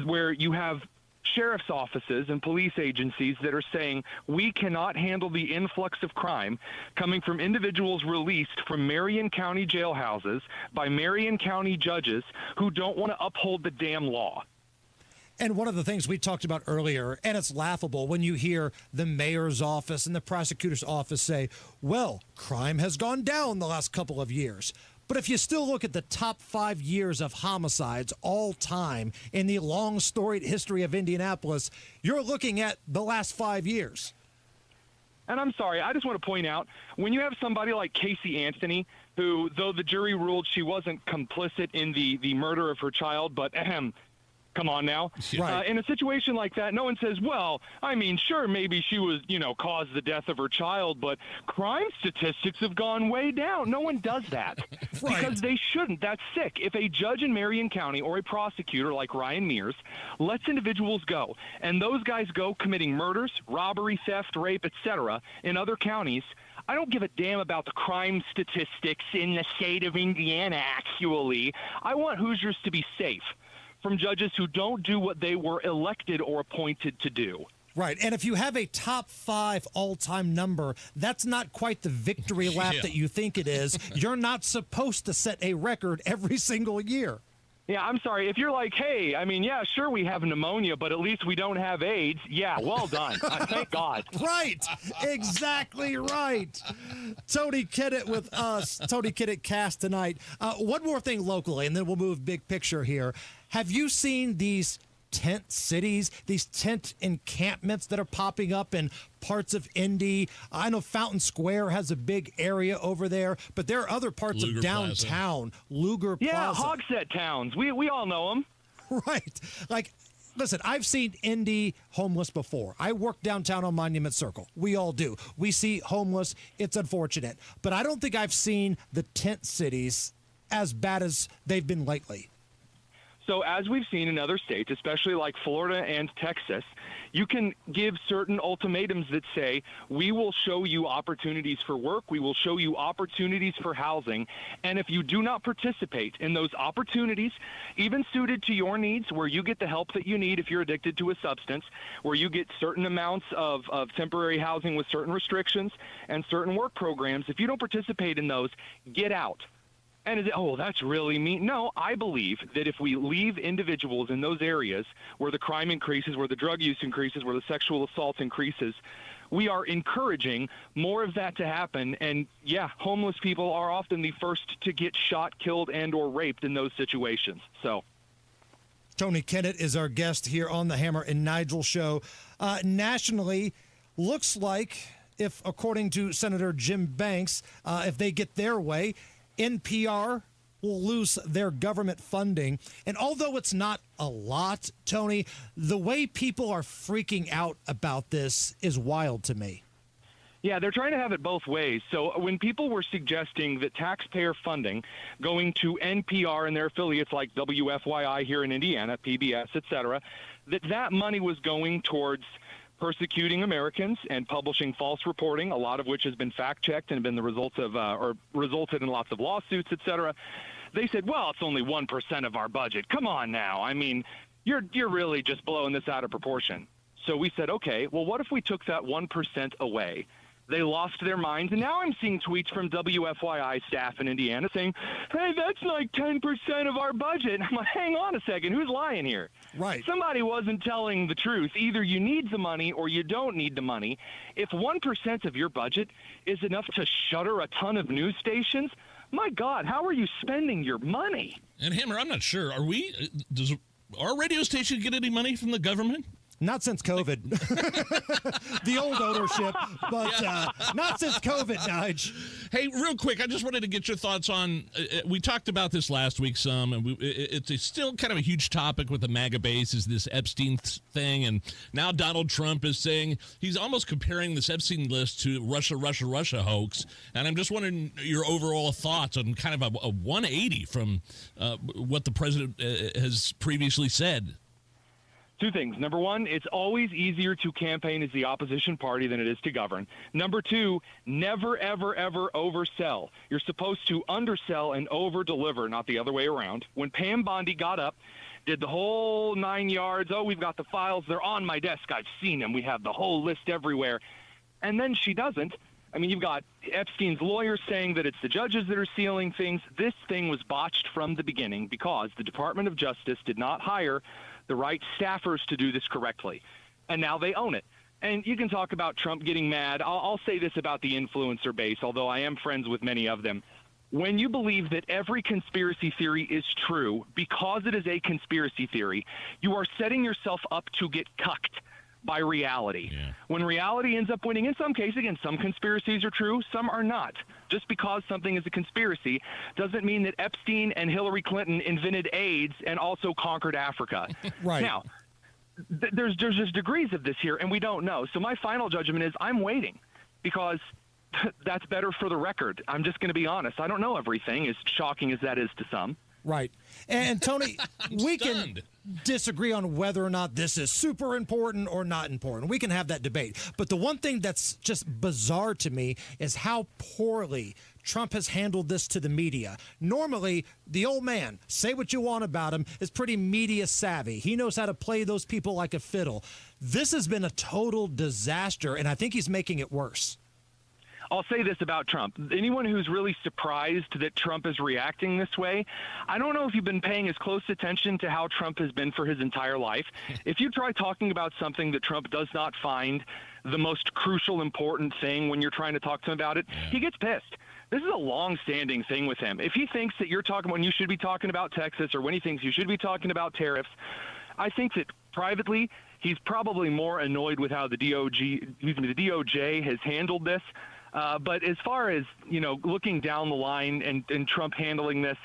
where you have sheriff's offices and police agencies that are saying we cannot handle the influx of crime coming from individuals released from Marion County jailhouses by Marion County judges who don't want to uphold the damn law. And one of the things we talked about earlier, and it's laughable when you hear the mayor's office and the prosecutor's office say, well, crime has gone down the last couple of years. But if you still look at the top 5 years of homicides all time in the long storied history of Indianapolis, you're looking at the last 5 years. And I'm sorry, I just want to point out, when you have somebody like Casey Anthony, who, though the jury ruled she wasn't complicit in the murder of her child, but come on now. Right. In a situation like that, no one says, well, I mean, sure, maybe she was, caused the death of her child, but crime statistics have gone way down. No one does that because they shouldn't. That's sick. If a judge in Marion County or a prosecutor like Ryan Mears lets individuals go, and those guys go committing murders, robbery, theft, rape, etc. in other counties, I don't give a damn about the crime statistics in the state of Indiana, actually. I want Hoosiers to be safe from judges who don't do what they were elected or appointed to do. Right. And if you have a top 5 all-time number, that's not quite the victory lap that you think it is. You're not supposed to set a record every single year. Yeah, I'm sorry. If you're like, hey, I mean, yeah, sure, we have pneumonia, but at least we don't have AIDS. Yeah, well done. Thank God. Right. Exactly right. Tony Kennet with us. Tony Kennet cast tonight. One more thing locally, and then we'll move big picture here. Have you seen these tent cities, these tent encampments that are popping up in parts of Indy? I know Fountain Square has a big area over there, but there are other parts of downtown. Luger Plaza. Yeah, Hogsett towns. We all know them. Right. Like, listen, I've seen Indy homeless before. I work downtown on Monument Circle. We all do. We see homeless. It's unfortunate. But I don't think I've seen the tent cities as bad as they've been lately. So as we've seen in other states, especially like Florida and Texas, you can give certain ultimatums that say, we will show you opportunities for work, we will show you opportunities for housing, and if you do not participate in those opportunities, even suited to your needs, where you get the help that you need if you're addicted to a substance, where you get certain amounts of temporary housing with certain restrictions and certain work programs, if you don't participate in those, get out. And that's really mean. No, I believe that if we leave individuals in those areas where the crime increases, where the drug use increases, where the sexual assault increases, we are encouraging more of that to happen. And yeah, homeless people are often the first to get shot, killed, and or raped in those situations. So Tony Kennet is our guest here on the Hammer and Nigel show. Nationally, looks like, if according to Senator Jim Banks, if they get their way, NPR will lose their government funding. And although it's not a lot, Tony, the way people are freaking out about this is wild to me. Yeah, they're trying to have it both ways. So when people were suggesting that taxpayer funding going to NPR and their affiliates like WFYI here in Indiana, PBS, et cetera, that money was going towards persecuting Americans and publishing false reporting, a lot of which has been fact-checked and been the results of, or resulted in lots of lawsuits, et cetera. They said, well, it's only 1% of our budget. Come on now. I mean, you're really just blowing this out of proportion. So we said, okay, well, what if we took that 1% away They lost their minds, and now I'm seeing tweets from WFYI staff in Indiana saying, hey, that's like 10% of our budget. I'm like, hang on a second, who's lying here? Right. Somebody wasn't telling the truth. Either you need the money or you don't need the money. If 1% of your budget is enough to shutter a ton of news stations, my God, how are you spending your money? And Hammer, I'm not sure. Does our radio station get any money from the government? Not since COVID. The old ownership, but not since COVID, Nige. Hey, real quick, I just wanted to get your thoughts on, we talked about this last week some, and it's still kind of a huge topic with the MAGA base, is this Epstein thing, and now Donald Trump is saying, he's almost comparing this Epstein list to Russia hoax, and I'm just wondering your overall thoughts on kind of a 180 from what the president has previously said. Two things. Number one, it's always easier to campaign as the opposition party than it is to govern. Number two, never, ever, ever oversell. You're supposed to undersell and over-deliver, not the other way around. When Pam Bondi got up, did the whole 9 yards, oh, we've got the files, they're on my desk, I've seen them, we have the whole list everywhere, and then she doesn't. I mean, you've got Epstein's lawyers saying that it's the judges that are sealing things. This thing was botched from the beginning because the Department of Justice did not hire the right staffers to do this correctly, and now they own it. And you can talk about Trump getting mad. I'll say this about the influencer base, although I am friends with many of them. When you believe that every conspiracy theory is true because it is a conspiracy theory, you are setting yourself up to get cucked by reality. Yeah. When reality ends up winning, in some cases, again, some conspiracies are true, some are not. Just because something is a conspiracy doesn't mean that Epstein and Hillary Clinton invented AIDS and also conquered Africa. Right. Now, there's just degrees of this here, and we don't know. So my final judgment is I'm waiting because that's better for the record. I'm just going to be honest. I don't know everything, as shocking as that is to some. Right. And Tony, we can disagree on whether or not this is super important or not important. We can have that debate. But the one thing that's just bizarre to me is how poorly Trump has handled this to the media. Normally, the old man, say what you want about him, is pretty media savvy. He knows how to play those people like a fiddle. This has been a total disaster, and I think he's making it worse. I'll say this about Trump. Anyone who's really surprised that Trump is reacting this way, I don't know if you've been paying as close attention to how Trump has been for his entire life. If you try talking about something that Trump does not find the most crucial, important thing when you're trying to talk to him about it, he gets pissed. This is a long-standing thing with him. If he thinks that you're talking when you should be talking about Texas or when he thinks you should be talking about tariffs, I think that privately he's probably more annoyed with how the DOJ has handled this. But as far as, looking down the line and Trump handling this,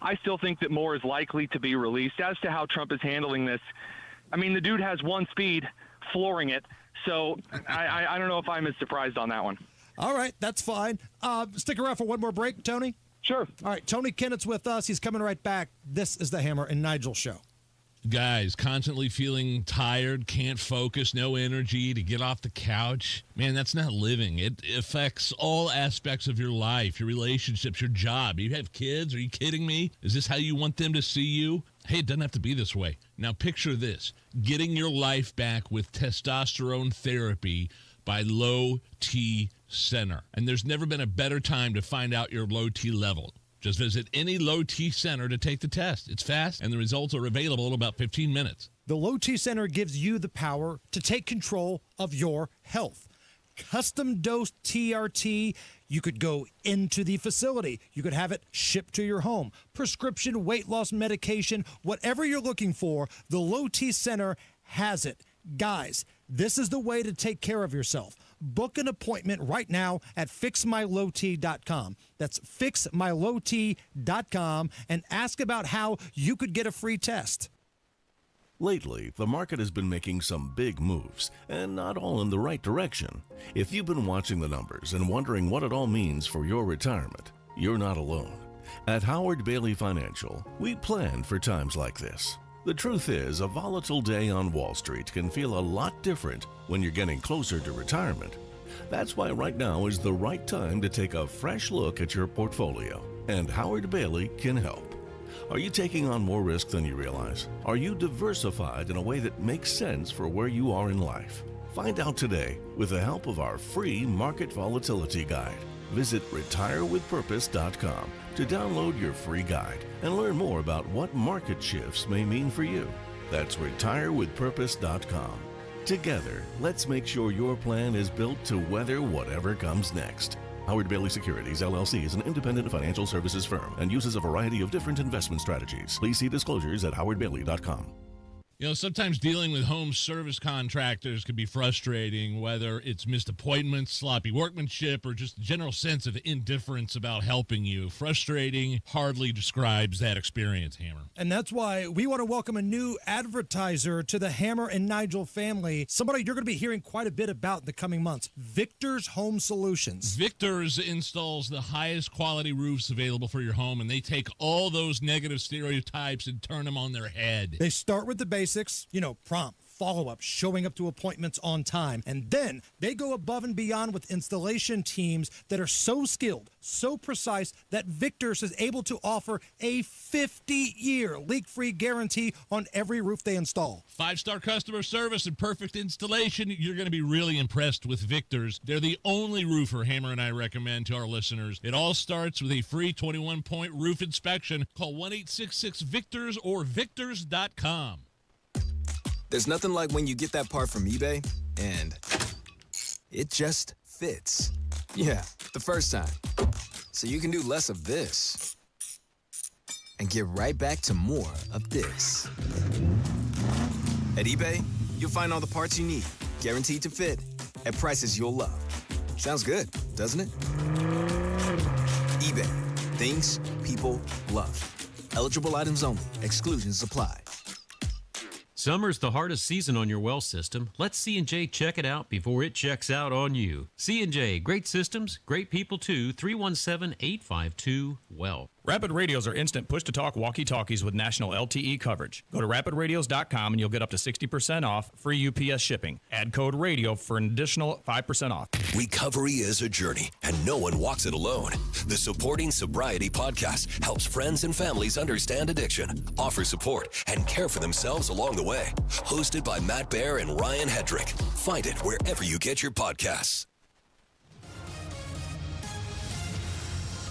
I still think that more is likely to be released. As to how Trump is handling this, I mean, the dude has one speed, flooring it. So I don't know if I'm as surprised on that one. All right, that's fine. Stick around for one more break, Tony. Sure. All right, Tony Kennet's with us. He's coming right back. This is the Hammer and Nigel Show. Guys, constantly feeling tired, can't focus, no energy to get off the couch. Man, that's not living. It affects all aspects of your life, your relationships, your job. You have kids? Are you kidding me? Is this how you want them to see you? Hey, it doesn't have to be this way. Now picture this, getting your life back with testosterone therapy by Low T Center. And there's never been a better time to find out your low T level. Just visit any Low T Center to take the test. It's fast, and the results are available in about 15 minutes. The Low T Center gives you the power to take control of your health. Custom dose TRT, you could go into the facility. You could have it shipped to your home. Prescription weight loss medication, whatever you're looking for, the Low T Center has it. Guys, this is the way to take care of yourself. Book an appointment right now at fixmylowt.com. That's fixmylowt.com and ask about how you could get a free test. Lately, the market has been making some big moves, and not all in the right direction. If you've been watching the numbers and wondering what it all means for your retirement, you're not alone. At Howard Bailey Financial, we plan for times like this. The truth is, a volatile day on Wall Street can feel a lot different when you're getting closer to retirement. That's why right now is the right time to take a fresh look at your portfolio, and Howard Bailey can help. Are you taking on more risk than you realize? Are you diversified in a way that makes sense for where you are in life? Find out today with the help of our free Market Volatility Guide. Visit retirewithpurpose.com to download your free guide and learn more about what market shifts may mean for you. That's retirewithpurpose.com. Together, let's make sure your plan is built to weather whatever comes next. Howard Bailey Securities, LLC is an independent financial services firm and uses a variety of different investment strategies. Please see disclosures at howardbailey.com. You know, sometimes dealing with home service contractors can be frustrating, whether it's missed appointments, sloppy workmanship, or just a general sense of indifference about helping you. Frustrating hardly describes that experience, Hammer. And that's why we want to welcome a new advertiser to the Hammer and Nigel family, somebody you're going to be hearing quite a bit about in the coming months, Victor's Home Solutions. Victor's installs the highest quality roofs available for your home, and they take all those negative stereotypes and turn them on their head. They start with the basics, prompt, follow-up, showing up to appointments on time. And then they go above and beyond with installation teams that are so skilled, so precise, that Victor's is able to offer a 50-year leak-free guarantee on every roof they install. 5-star customer service and perfect installation. You're going to be really impressed with Victor's. They're the only roofer Hammer and I recommend to our listeners. It all starts with a free 21-point roof inspection. Call 1-866-VICTORS or victors.com. There's nothing like when you get that part from eBay and it just fits. Yeah, the first time. So you can do less of this and get right back to more of this. At eBay, you'll find all the parts you need, guaranteed to fit, at prices you'll love. Sounds good, doesn't it? eBay, things people love. Eligible items only. Exclusions apply. Summer's the hardest season on your well system. Let C&J check it out before it checks out on you. C&J, great systems, great people too. 317-852-WELL. Rapid Radios are instant push-to-talk walkie-talkies with national LTE coverage. Go to rapidradios.com and you'll get up to 60% off, free UPS shipping. Add code RADIO for an additional 5% off. Recovery is a journey, and no one walks it alone. The Supporting Sobriety podcast helps friends and families understand addiction, offer support, and care for themselves along the way. Hosted by Matt Baer and Ryan Hedrick. Find it wherever you get your podcasts.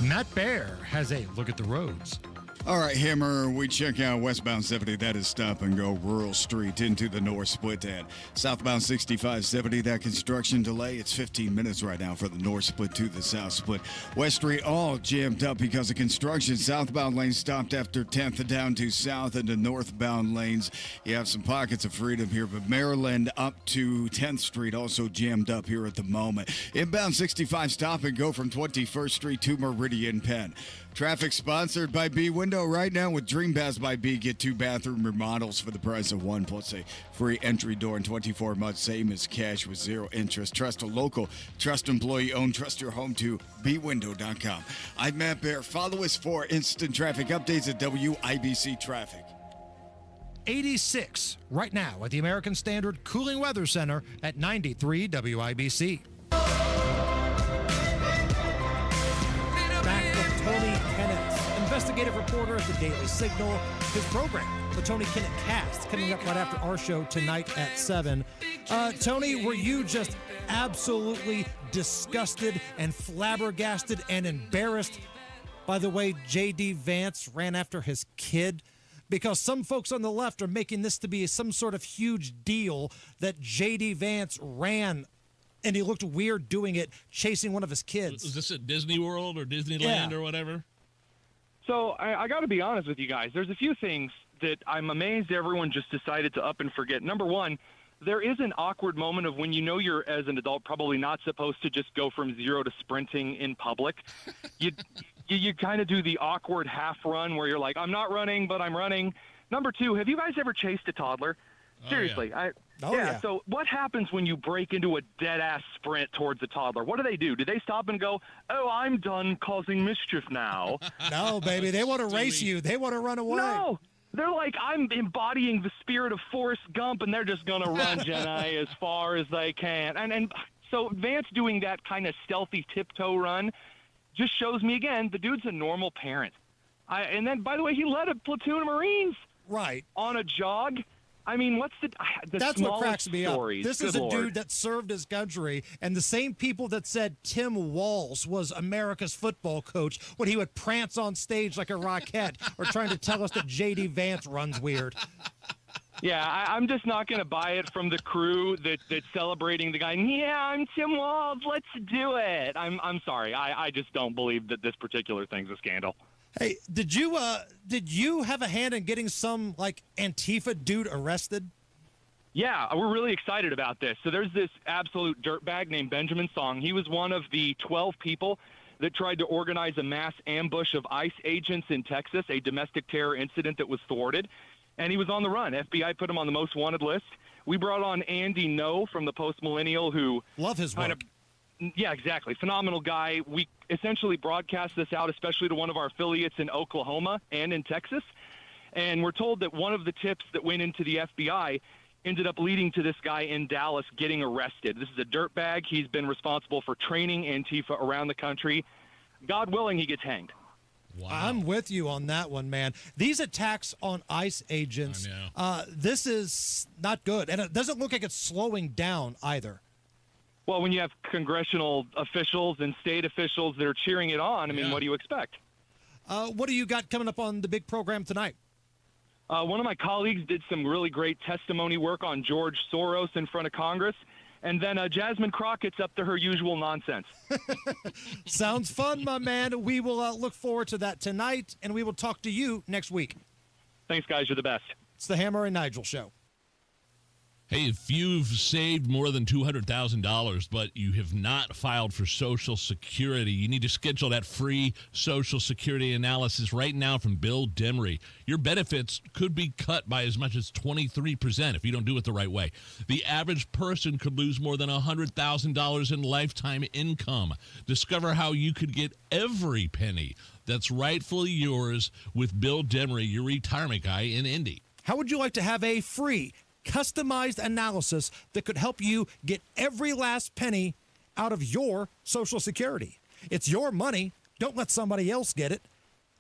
Matt Baer has a look at the roads. All right, Hammer, we check out westbound 70. That is stop and go Rural Street into the north split at southbound 6570. That construction delay, it's 15 minutes right now for the north split to the south split. West Street all jammed up because of construction. Southbound lanes stopped after 10th down to south into northbound lanes. You have some pockets of freedom here, but Maryland up to 10th Street also jammed up here at the moment. Inbound 65 stop and go from 21st Street to Meridian Penn. Traffic sponsored by B Window right now with Dream Baths by B. Get 2 bathroom remodels for the price of 1 plus a free entry door in 24 months. Same as cash with 0 interest. Trust a local, trust employee owned, trust your home to bwindow.com. I'm Matt Baer. Follow us for instant traffic updates at WIBC Traffic. 86 right now at the American Standard Cooling Weather Center at 93 WIBC. Back with Tony Kennet, investigative reporter at the Daily Signal. His program, the Tony Kennet Cast, coming up right after our show tonight at 7. Tony, were you just absolutely disgusted and flabbergasted and embarrassed by the way JD Vance ran after his kid? Because some folks on the left are making this to be some sort of huge deal that JD Vance ran and he looked weird doing it, chasing one of his kids. Was this at Disney World or Disneyland or whatever? So I got to be honest with you guys. There's a few things that I'm amazed everyone just decided to up and forget. Number one, there is an awkward moment of when you know you're, as an adult, probably not supposed to just go from 0 to sprinting in public. You kind of do the awkward half run where you're like, I'm not running, but I'm running. Number two, have you guys ever chased a toddler? Seriously. Yeah. So what happens when you break into a dead-ass sprint towards a toddler? What do? Do they stop and go, oh, I'm done causing mischief now? No, baby. They want to race you. They want to run away. No. They're like, I'm embodying the spirit of Forrest Gump, and they're just going to run, Jenny, as far as they can. And so Vance doing that kind of stealthy tiptoe run just shows me, again, the dude's a normal parent. And then, by the way, he led a platoon of Marines on a jog. I mean, what's the That's what cracks me stories? up. This is a dude that served his country, and the same people that said Tim Walz was America's football coach when he would prance on stage like a rocket are trying to tell us that JD Vance runs weird. Yeah, I'm just not going to buy it from the crew that's celebrating the guy. Yeah, I'm Tim Walz. Let's do it. I'm sorry. I just don't believe that this particular thing's a scandal. Hey, did you have a hand in getting some like Antifa dude arrested? Yeah, we're really excited about this. So there's this absolute dirtbag named Benjamin Song. He was one of the 12 people that tried to organize a mass ambush of ICE agents in Texas, a domestic terror incident that was thwarted. And he was on the run. FBI put him on the most wanted list. We brought on Andy No from the Post Millennial, who love his work. Yeah, exactly. Phenomenal guy. We essentially broadcast this out, especially to one of our affiliates in Oklahoma and in Texas. And we're told that one of the tips that went into the FBI ended up leading to this guy in Dallas getting arrested. This is a dirtbag. He's been responsible for training Antifa around the country. God willing, he gets hanged. Wow. I'm with you on that one, man. These attacks on ICE agents, this is not good. And it doesn't look like it's slowing down either. Well, when you have congressional officials and state officials that are cheering it on, I mean, what do you expect? What do you got coming up on the big program tonight? One of my colleagues did some really great testimony work on George Soros in front of Congress. And then Jasmine Crockett's up to her usual nonsense. Sounds fun, my man. We will look forward to that tonight, and we will talk to you next week. Thanks, guys. You're the best. It's the Hammer and Nigel Show. Hey, if you've saved more than $200,000, but you have not filed for Social Security, you need to schedule that free Social Security analysis right now from Bill Demery. Your benefits could be cut by as much as 23% if you don't do it the right way. The average person could lose more than $100,000 in lifetime income. Discover how you could get every penny that's rightfully yours with Bill Demery, your retirement guy in Indy. How would you like to have a free customized analysis that could help you get every last penny out of your Social Security? It's your money. Don't let somebody else get it.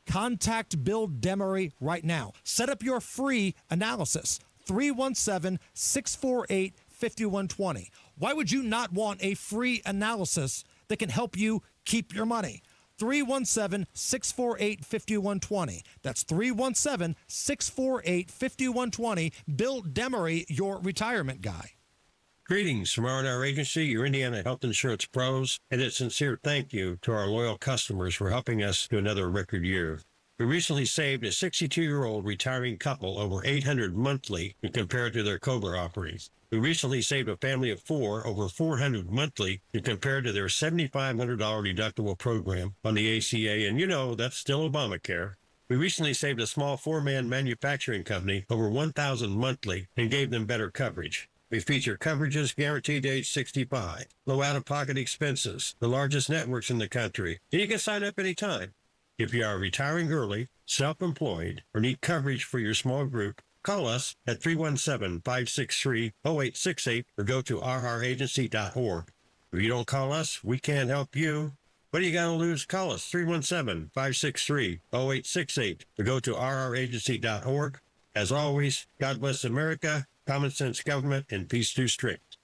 Contact Bill Demery right now. Set up your free analysis. 317-648-5120. Why would you not want a free analysis that can help you keep your money? 317-648-5120. That's 317-648-5120. Bill Demery, your retirement guy. Greetings from R&R Agency, your Indiana health insurance pros, and a sincere thank you to our loyal customers for helping us to another record year. We recently saved a 62-year-old retiring couple over $800 monthly when compared to their COBRA offerings. We recently saved a family of 4 over $400 monthly when compared to their $7,500 deductible program on the ACA, and you know that's still Obamacare. We recently saved a small 4-man manufacturing company over $1,000 monthly and gave them better coverage. We feature coverages guaranteed to age 65, low out-of-pocket expenses, the largest networks in the country, and you can sign up anytime. If you are retiring early, self-employed, or need coverage for your small group, call us at 317-563-0868 or go to rragency.org. If you don't call us, we can't help you. What do you got to lose? Call us 317-563-0868 or go to rragency.org. As always, God bless America, common sense government, and peace too strict.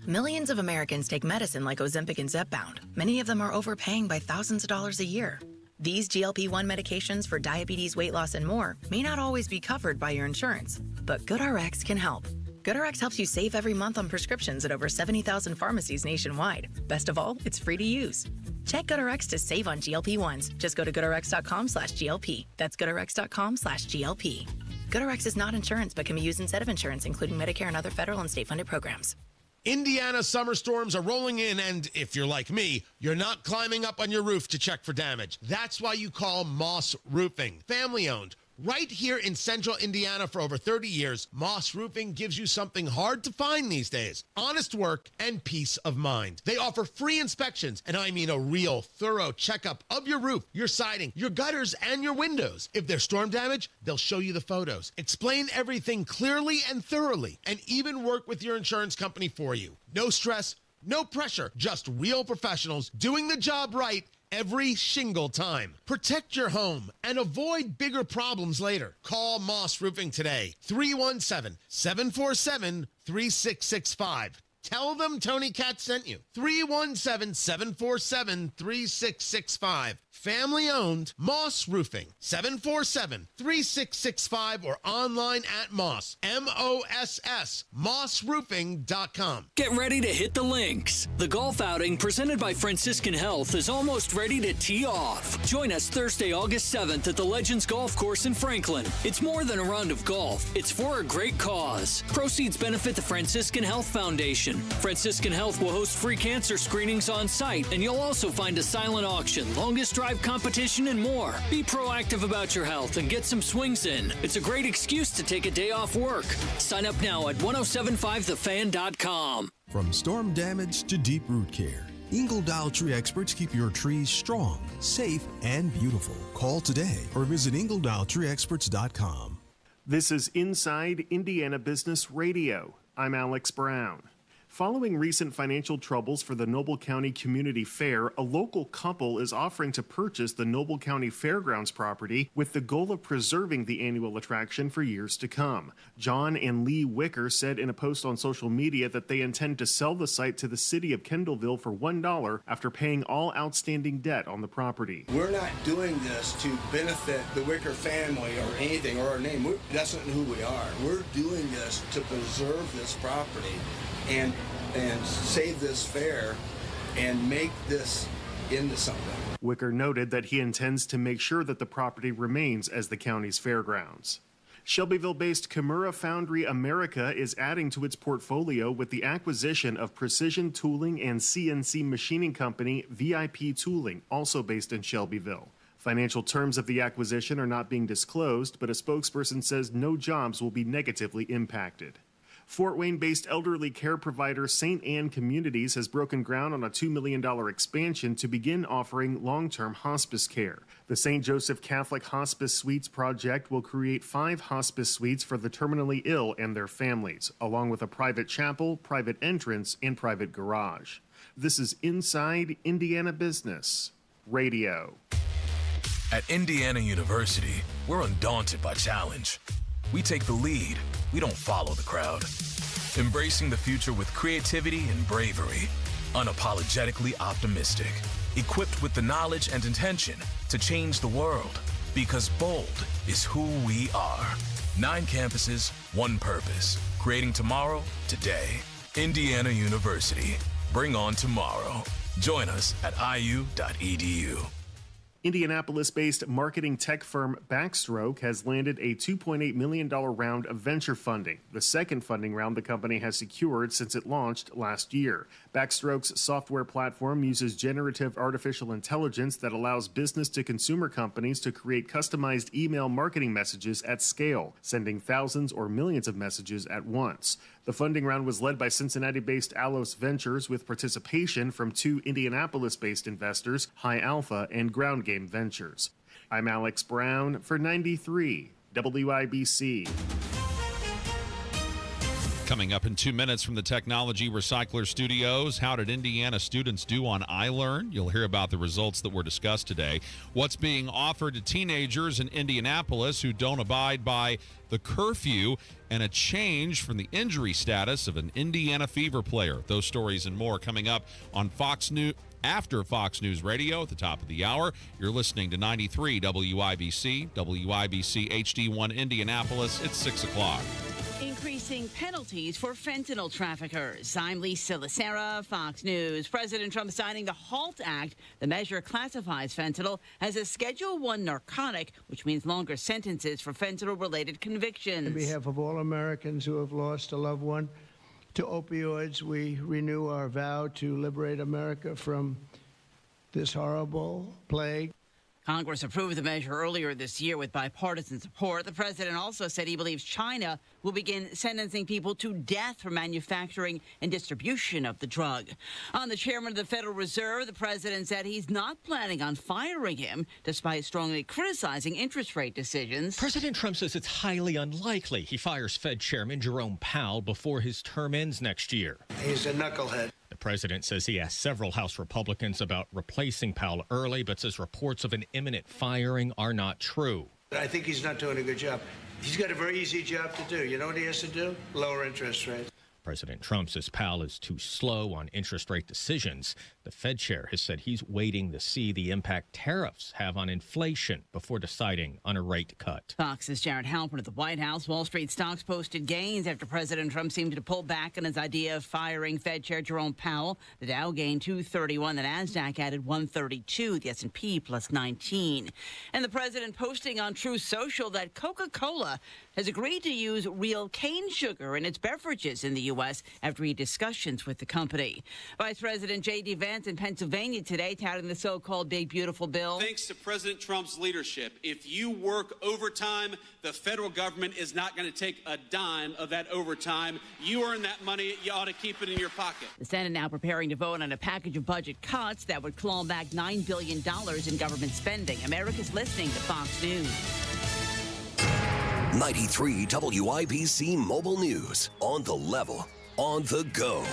Millions of Americans take medicine like Ozempic and Zepbound. Many of them are overpaying by thousands of dollars a year. These GLP-1 medications for diabetes, weight loss, and more may not always be covered by your insurance, but GoodRx can help. GoodRx helps you save every month on prescriptions at over 70,000 pharmacies nationwide. Best of all, it's free to use. Check GoodRx to save on GLP-1s. Just go to GoodRx.com/GLP. That's GoodRx.com/GLP. GoodRx is not insurance, but can be used instead of insurance, including Medicare and other federal and state-funded programs. Indiana summer storms are rolling in, and if you're like me, you're not climbing up on your roof to check for damage. That's why you call Moss Roofing. Family-owned. Right here in central Indiana for over 30 years, Moss Roofing gives you something hard to find these days: honest work and peace of mind. They offer free inspections, and I mean a real thorough checkup of your roof, your siding, your gutters, and your windows. If there's storm damage, they'll show you the photos, explain everything clearly and thoroughly, and even work with your insurance company for you. No stress, no pressure, just real professionals doing the job right every single time. Protect your home and avoid bigger problems later. Call Moss Roofing today. 317-747-3665. Tell them Tony Cat sent you. 317-747-3665. Family owned, Moss Roofing. 747-3665 or online at Moss. M-O-S-S. MossRoofing.com. Get ready to hit the links. The golf outing presented by Franciscan Health is almost ready to tee off. Join us Thursday, August 7th at the Legends Golf Course in Franklin. It's more than a round of golf. It's for a great cause. Proceeds benefit the Franciscan Health Foundation. Franciscan Health will host free cancer screenings on site, and you'll also find a silent auction, longest drive competition, and more. Be proactive about your health and get some swings in. It's a great excuse to take a day off work. Sign up now at 1075thefan.com. From storm damage to deep root care, Ingle Dow Tree experts keep your trees strong, safe, and beautiful. Call today or visit ingledowtreeexperts.com. This is Inside Indiana Business Radio. I'm Alex Brown. Following recent financial troubles for the Noble County Community Fair, a local couple is offering to purchase the Noble County Fairgrounds property with the goal of preserving the annual attraction for years to come. John and Lee Wicker said in a post on social media that they intend to sell the site to the city of Kendallville for $1 after paying all outstanding debt on the property. We're not doing this to benefit the Wicker family or anything or our name. That's not who we are. We're doing this to preserve this property and save this fair and make this into something. Wicker noted that he intends to make sure that the property remains as the county's fairgrounds. Shelbyville-based Kimura Foundry America is adding to its portfolio with the acquisition of precision tooling and CNC machining company VIP Tooling, also based in Shelbyville. Financial terms of the acquisition are not being disclosed, but a spokesperson says no jobs will be negatively impacted. Fort Wayne-based elderly care provider St. Anne Communities has broken ground on a $2 million expansion to begin offering long-term hospice care. The St. Joseph Catholic Hospice Suites project will create 5 hospice suites for the terminally ill and their families, along with a private chapel, private entrance, and private garage. This is Inside Indiana Business Radio. At Indiana University, we're undaunted by challenge. We take the lead. We don't follow the crowd. Embracing the future with creativity and bravery. Unapologetically optimistic. Equipped with the knowledge and intention to change the world. Because bold is who we are. 9 campuses, 1 purpose. Creating tomorrow, today. Indiana University. Bring on tomorrow. Join us at iu.edu. Indianapolis-based marketing tech firm Backstroke has landed a $2.8 million round of venture funding, the second funding round the company has secured since it launched last year. Backstroke's software platform uses generative artificial intelligence that allows business-to-consumer companies to create customized email marketing messages at scale, sending thousands or millions of messages at once. The funding round was led by Cincinnati-based Alos Ventures with participation from 2 Indianapolis-based investors, High Alpha and Ground Game Ventures. I'm Alex Brown for 93 WIBC. Coming up in 2 minutes from the Technology Recycler Studios, how did Indiana students do on iLearn? You'll hear about the results that were discussed today. What's being offered to teenagers in Indianapolis who don't abide by the curfew, and a change from the injury status of an Indiana Fever player. Those stories and more coming up on Fox News. After Fox News Radio at the top of the hour. You're listening to 93 WIBC, WIBC HD1 Indianapolis. It's 6 o'clock. Increasing penalties for fentanyl traffickers. I'm Lisa Lacera, Fox News. President Trump signing the HALT Act. The measure classifies fentanyl as a Schedule I narcotic, which means longer sentences for fentanyl-related convictions. On behalf of all Americans who have lost a loved one to opioids, we renew our vow to liberate America from this horrible plague. Congress approved the measure earlier this year with bipartisan support. The president also said he believes China will begin sentencing people to death for manufacturing and distribution of the drug. On the chairman of the Federal Reserve, the president said he's not planning on firing him, despite strongly criticizing interest rate decisions. President Trump says it's highly unlikely he fires Fed Chairman Jerome Powell before his term ends next year. He's a knucklehead. The The president says he asked several House Republicans about replacing Powell early, but says reports of an imminent firing are not true. I think he's not doing a good job. He's got a very easy job to do. You know what he has to do? Lower interest rates. President Trump says Powell is too slow on interest rate decisions. The Fed chair has said he's waiting to see the impact tariffs have on inflation before deciding on a rate cut. Fox's Jared Halpern at the White House. Wall Street stocks posted gains after President Trump seemed to pull back on his idea of firing Fed Chair Jerome Powell. The Dow gained 231. The Nasdaq added 132. The S&P plus 19. And the president posting on Truth Social that Coca-Cola has agreed to use real cane sugar in its beverages in the U.S. after he had discussions with the company. Vice President JD Vance in Pennsylvania today touting the so-called Big Beautiful Bill. Thanks to President Trump's leadership, if you work overtime, the federal government is not going to take a dime of that overtime. You earn that money. You ought to keep it in your pocket. The Senate now preparing to vote on a package of budget cuts that would claw back $9 billion in government spending. America's listening to Fox News. 93 WIBC Mobile News. On the level, on the go.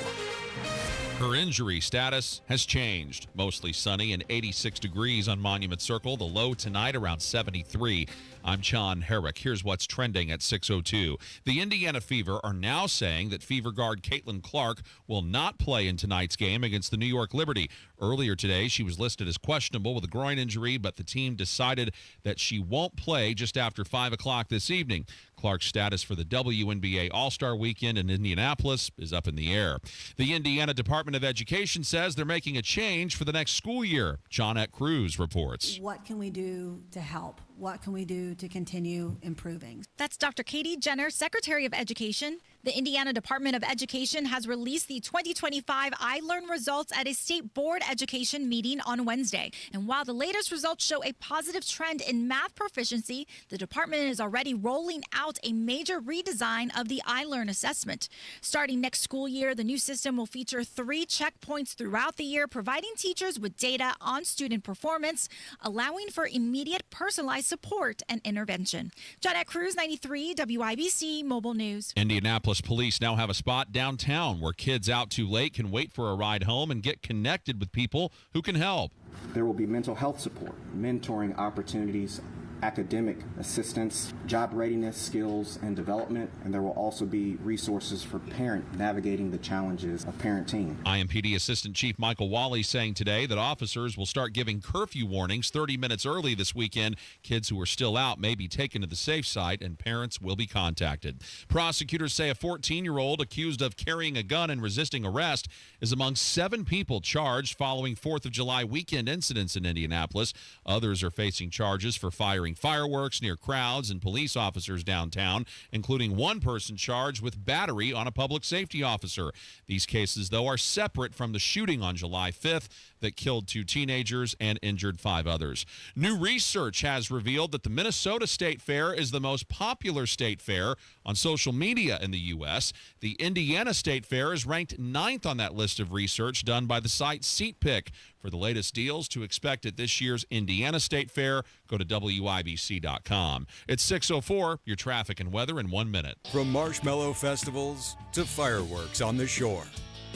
Her injury status has changed. Mostly sunny and 86 degrees on Monument Circle. The low tonight around 73. I'm John Herrick. Here's what's trending at 6:02. The Indiana Fever are now saying that Fever guard Caitlin Clark will not play in tonight's game against the New York Liberty. Earlier today, she was listed as questionable with a groin injury, but the team decided that she won't play just after 5 o'clock this evening. Clark's status for the WNBA All-Star Weekend in Indianapolis is up in the air. The Indiana Department of Education says they're making a change for the next school year. Johnette Cruz reports. What can we do to help? What can we do to continue improving? That's Dr. Katie Jenner, Secretary of Education. The Indiana Department of Education has released the 2025 iLearn results at a state board education meeting on Wednesday. And while the latest results show a positive trend in math proficiency, the department is already rolling out a major redesign of the iLearn assessment. Starting next school year, the new system will feature 3 checkpoints throughout the year, providing teachers with data on student performance, allowing for immediate personalized support and intervention. Johnette Cruz, 93 WIBC Mobile News. Indianapolis police now have a spot downtown where kids out too late can wait for a ride home and get connected with people who can help. There will be mental health support, mentoring opportunities, academic assistance, job readiness, skills, and development, and there will also be resources for parents navigating the challenges of parenting. IMPD Assistant Chief Michael Wally saying today that officers will start giving curfew warnings 30 minutes early this weekend. Kids who are still out may be taken to the safe side, and parents will be contacted. Prosecutors say a 14-year-old accused of carrying a gun and resisting arrest is among 7 people charged following 4th of July weekend incidents in Indianapolis. Others are facing charges for firing fireworks near crowds and police officers downtown, including one person charged with battery on a public safety officer. These cases, though, are separate from the shooting on July 5th that killed 2 teenagers and injured 5 others. New research has revealed that the Minnesota State Fair is the most popular state fair on social media in the U.S. The Indiana State Fair is ranked 9th on that list of research done by the site SeatPick. For the latest deals to expect at this year's Indiana State Fair, go to WIBC.com. It's 6:04, your traffic and weather in 1 minute. From marshmallow festivals to fireworks on the shore.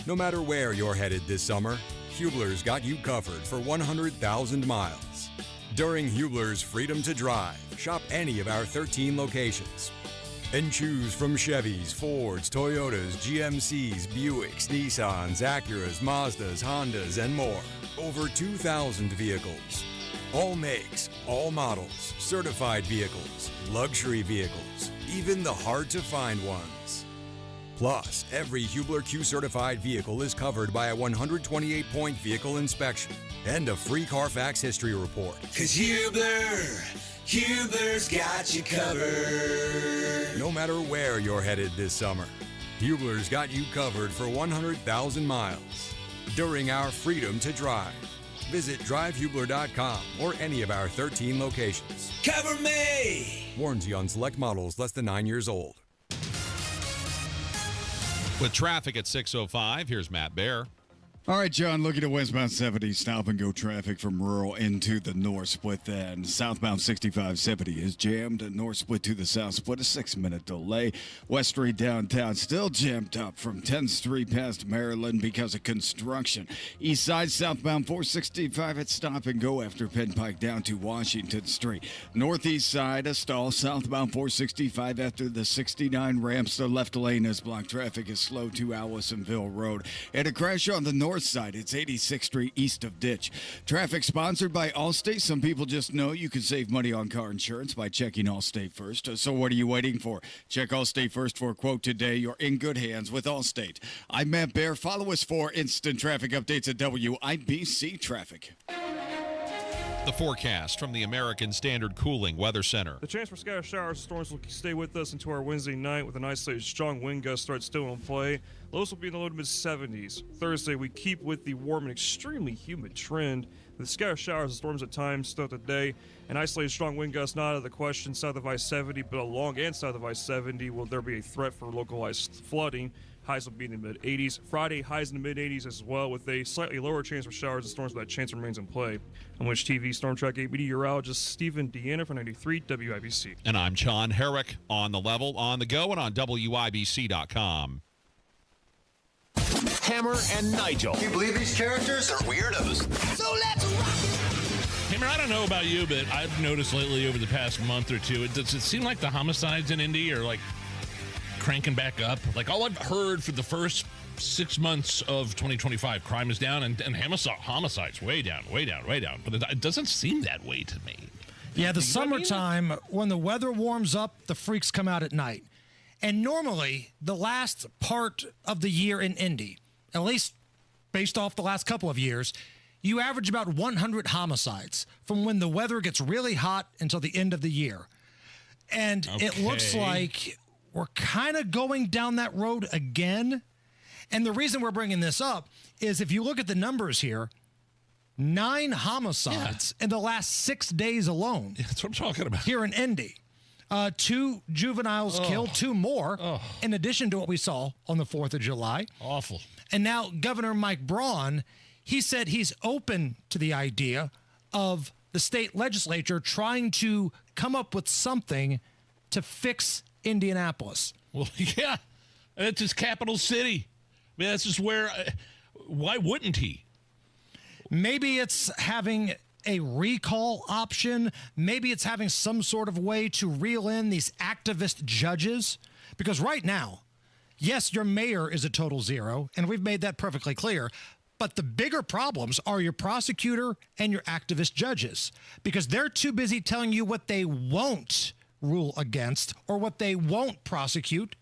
No matter where you're headed this summer, Hubler's got you covered for 100,000 miles. During Hubler's Freedom to Drive, shop any of our 13 locations and choose from Chevys, Fords, Toyotas, GMCs, Buicks, Nissans, Acuras, Mazdas, Hondas, and more. Over 2,000 vehicles. All makes, all models, certified vehicles, luxury vehicles, even the hard-to-find ones. Plus, every Hubler Q-certified vehicle is covered by a 128-point vehicle inspection and a free Carfax history report. 'Cause Hubler's got you covered. No matter where you're headed this summer, Hubler's got you covered for 100,000 miles during our Freedom to Drive. Visit drivehubler.com or any of our 13 locations. Cover me! Warranty on select models less than 9 years old. With traffic at 6:05, here's Matt Baer. All right, John, looking at westbound 70, stop and go traffic from rural into the north split then. Southbound 6570 is jammed. North split to the south split, a 6-minute delay. West Street downtown still jammed up from 10th Street past Maryland because of construction. East side southbound 465 at stop and go after Penn Pike down to Washington Street. Northeast side, a stall southbound 465 after the 69 ramps. The left lane is blocked. Traffic is slow to Allisonville Road. And a crash on the north side. It's 86th Street east of Ditch. Traffic sponsored by Allstate. Some people just know you can save money on car insurance by checking Allstate first. So what are you waiting for? Check Allstate first for a quote today. You're in good hands with Allstate. I'm Matt Bear. Follow us for instant traffic updates at WIBC Traffic. The forecast from the American Standard Cooling Weather Center. The chance for scattered showers and storms will stay with us into our Wednesday night with an isolated strong wind gust threat still in play. Lows will be in the low to mid-70s. Thursday, we keep with the warm and extremely humid trend. The scattered showers and storms at times throughout the day. An isolated strong wind gust not out of the question south of I-70, but along and south of I-70 will there be a threat for localized flooding. Highs will be in the mid-80s. Friday, highs in the mid-80s as well, with a slightly lower chance for showers and storms, but that chance remains in play. On Which TV Storm Track 8 meteorologist Stephen Deanna for 93 WIBC. And I'm John Herrick on the level, on the go, and on WIBC.com. Hammer and Nigel. Can you believe these characters are weirdos? So let's rock! Hammer, I don't know about you, but I've noticed lately over the past month or two, does it seem like the homicides in Indy are like cranking back up? Like all I've heard for the first 6 months of 2025, crime is down and homicides way down. But it doesn't seem that way to me. Yeah, the summertime, when the weather warms up, the freaks come out at night. And normally, the last part of the year in Indy, at least based off the last couple of years, you average about 100 homicides from when the weather gets really hot until the end of the year. And it looks like we're kind of going down that road again. And the reason we're bringing this up is if you look at the numbers here, 9 homicides in the last 6 days alone. That's what I'm talking about. Here in Indy. 2 juveniles killed, 2 more, in addition to what we saw on the 4th of July. Awful. And now Governor Mike Braun, he said he's open to the idea of the state legislature trying to come up with something to fix Indianapolis. Well, yeah, it's his capital city. I mean, that's just where, why wouldn't he? Maybe it's having a recall option. Maybe it's having some sort of way to reel in these activist judges. Because right now, yes, your mayor is a total zero, and we've made that perfectly clear. But the bigger problems are your prosecutor and your activist judges, because they're too busy telling you what they won't rule against or what they won't prosecute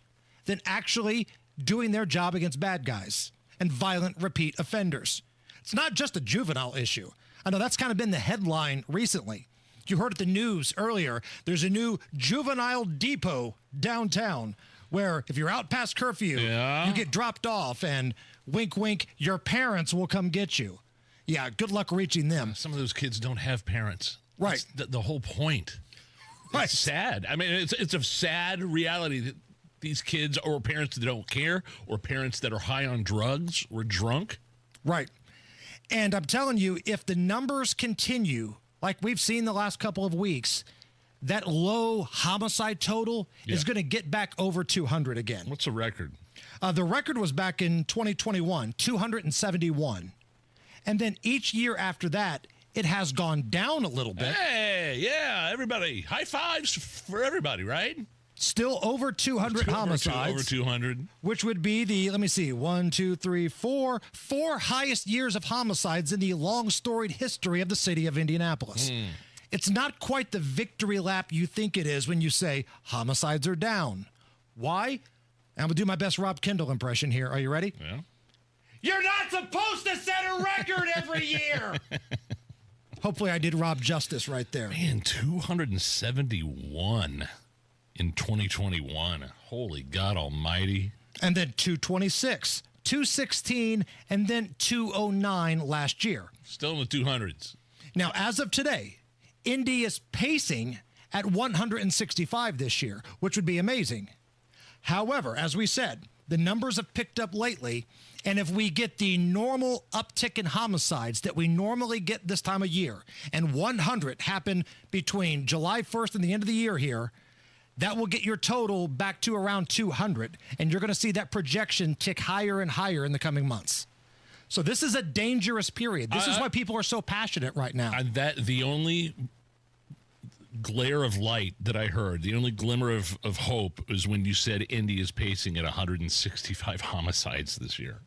than actually doing their job against bad guys and violent repeat offenders. It's not just a juvenile issue. I know that's kind of been the headline recently. You heard at the news earlier, there's a new juvenile depot downtown where if you're out past curfew, you get dropped off and wink, wink, your parents will come get you. Yeah, good luck reaching them. Some of those kids don't have parents. Right. That's the whole point. Right. It's sad. I mean, it's a sad reality that these kids or parents that don't care or parents that are high on drugs or drunk. Right. And I'm telling you, if the numbers continue like we've seen the last couple of weeks, that low homicide total is going to get back over 200 again. What's the record? The record was back in 2021, 271. And then each year after that, it has gone down a little bit. Hey, yeah, everybody. High fives for everybody, right? Still over 200 homicides. Over 200. Which would be the, let me see, 1, 2, 3, 4 highest years of homicides in the long storied history of the city of Indianapolis. It's not quite the victory lap you think it is when you say homicides are down. Why? I'm going to do my best Rob Kendall impression here. Are you ready? Yeah. You're not supposed to set a record every year. Hopefully I did Rob justice right there. Man, 271 in 2021. Holy God almighty. And then 226, 216, and then 209 last year. Still in the 200s. Now, as of today, Indy is pacing at 165 this year, which would be amazing. However, as we said, the numbers have picked up lately. And if we get the normal uptick in homicides that we normally get this time of year, and 100 happen between July 1st and the end of the year here, that will get your total back to around 200. And you're going to see that projection tick higher and higher in the coming months. So this is a dangerous period. This is why people are so passionate right now. The only glare of light that I heard, the only glimmer of hope was when you said Indy is pacing at 165 homicides this year.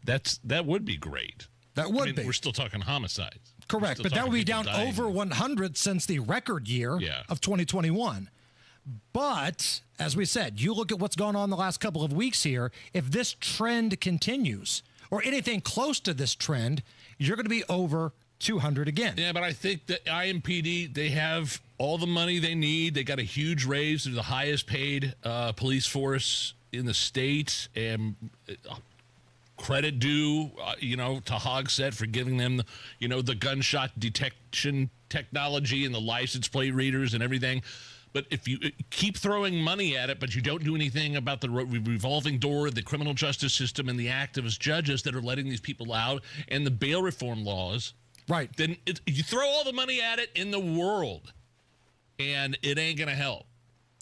That would be great. That would be. We're still talking homicides. Correct, but that would be down over 100 since the record year of 2021. But, as we said, you look at what's gone on the last couple of weeks here, if this trend continues, or anything close to this trend, you're going to be over 200 again. Yeah, but I think that IMPD, they have all the money they need. They got a huge raise. They're the highest paid police force in the state. And credit due, to Hogsett for giving them, the gunshot detection technology and the license plate readers and everything. But if you keep throwing money at it, but you don't do anything about the revolving door, the criminal justice system, and the activist judges that are letting these people out, and the bail reform laws, right? Then you throw all the money at it in the world, and it ain't going to help.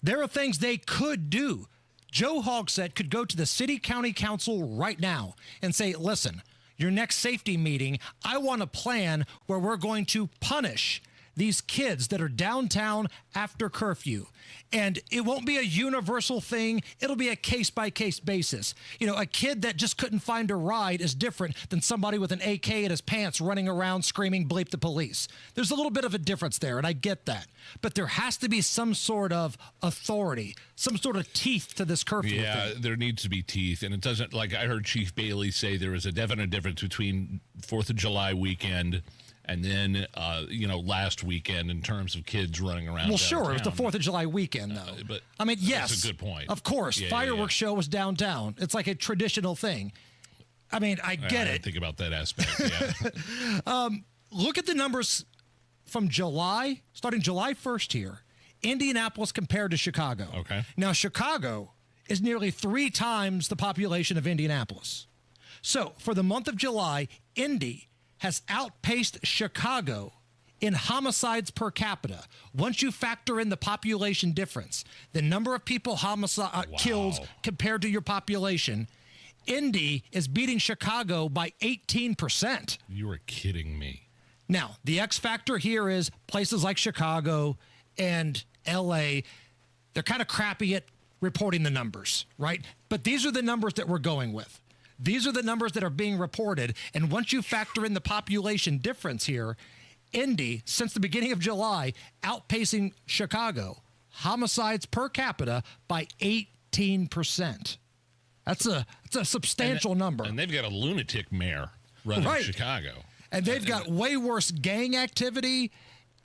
There are things they could do. Joe Hogsett could go to the city county council right now and say, listen, your next safety meeting, I want a plan where we're going to punish these kids that are downtown after curfew. And it won't be a universal thing. It'll be a case-by-case basis. A kid that just couldn't find a ride is different than somebody with an AK in his pants running around screaming, bleep the police. There's a little bit of a difference there, and I get that. But there has to be some sort of authority, some sort of teeth to this curfew thing. There needs to be teeth. And it doesn't, like I heard Chief Bailey say, there is a definite difference between 4th of July weekend and then, last weekend in terms of kids running around. Well, sure, it was the 4th of July weekend, though. But I mean, yes. That's a good point. Of course. Fireworks show was downtown. It's like a traditional thing. I mean, I get it. didn't think about that aspect, yeah. Look at the numbers from July, starting July 1st here. Indianapolis compared to Chicago. Okay. Now, Chicago is nearly 3 times the population of Indianapolis. So, for the month of July, Indy has outpaced Chicago in homicides per capita. Once you factor in the population difference, the number of people killed compared to your population, Indy is beating Chicago by 18%. You are kidding me. Now, the X factor here is places like Chicago and LA, they're kind of crappy at reporting the numbers, right? But these are the numbers that we're going with. These are the numbers that are being reported. And once you factor in the population difference here, Indy, since the beginning of July, outpacing Chicago, homicides per capita by 18%. That's a substantial number. And they've got a lunatic mayor running Chicago. And they've got way worse gang activity.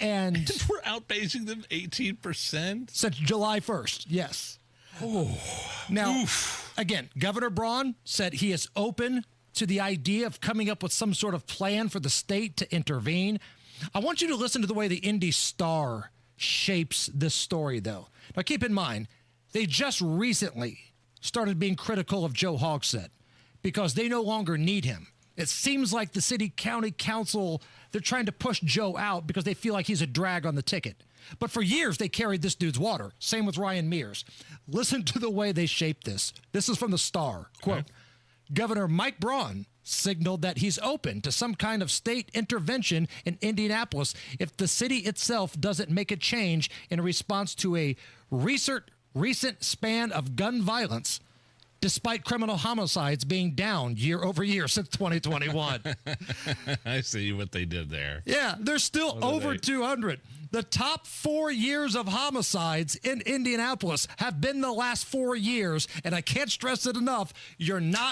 And we're outpacing them 18%? Since July 1st, yes. Now, again, Governor Braun said he is open to the idea of coming up with some sort of plan for the state to intervene. I want you to listen to the way the Indy Star shapes this story, though. Now, keep in mind, they just recently started being critical of Joe Hogsett because they no longer need him. It seems like the city county council, they're trying to push Joe out because they feel like he's a drag on the ticket. But for years, they carried this dude's water. Same with Ryan Mears. Listen to the way they shaped this. This is from the Star. Quote, Governor Mike Braun signaled that he's open to some kind of state intervention in Indianapolis if the city itself doesn't make a change in response to a recent span of gun violence, despite criminal homicides being down year over year since 2021. I see what they did there. Yeah, they're still over 200. The top 4 years of homicides in Indianapolis have been the last 4 years, and I can't stress it enough, you're not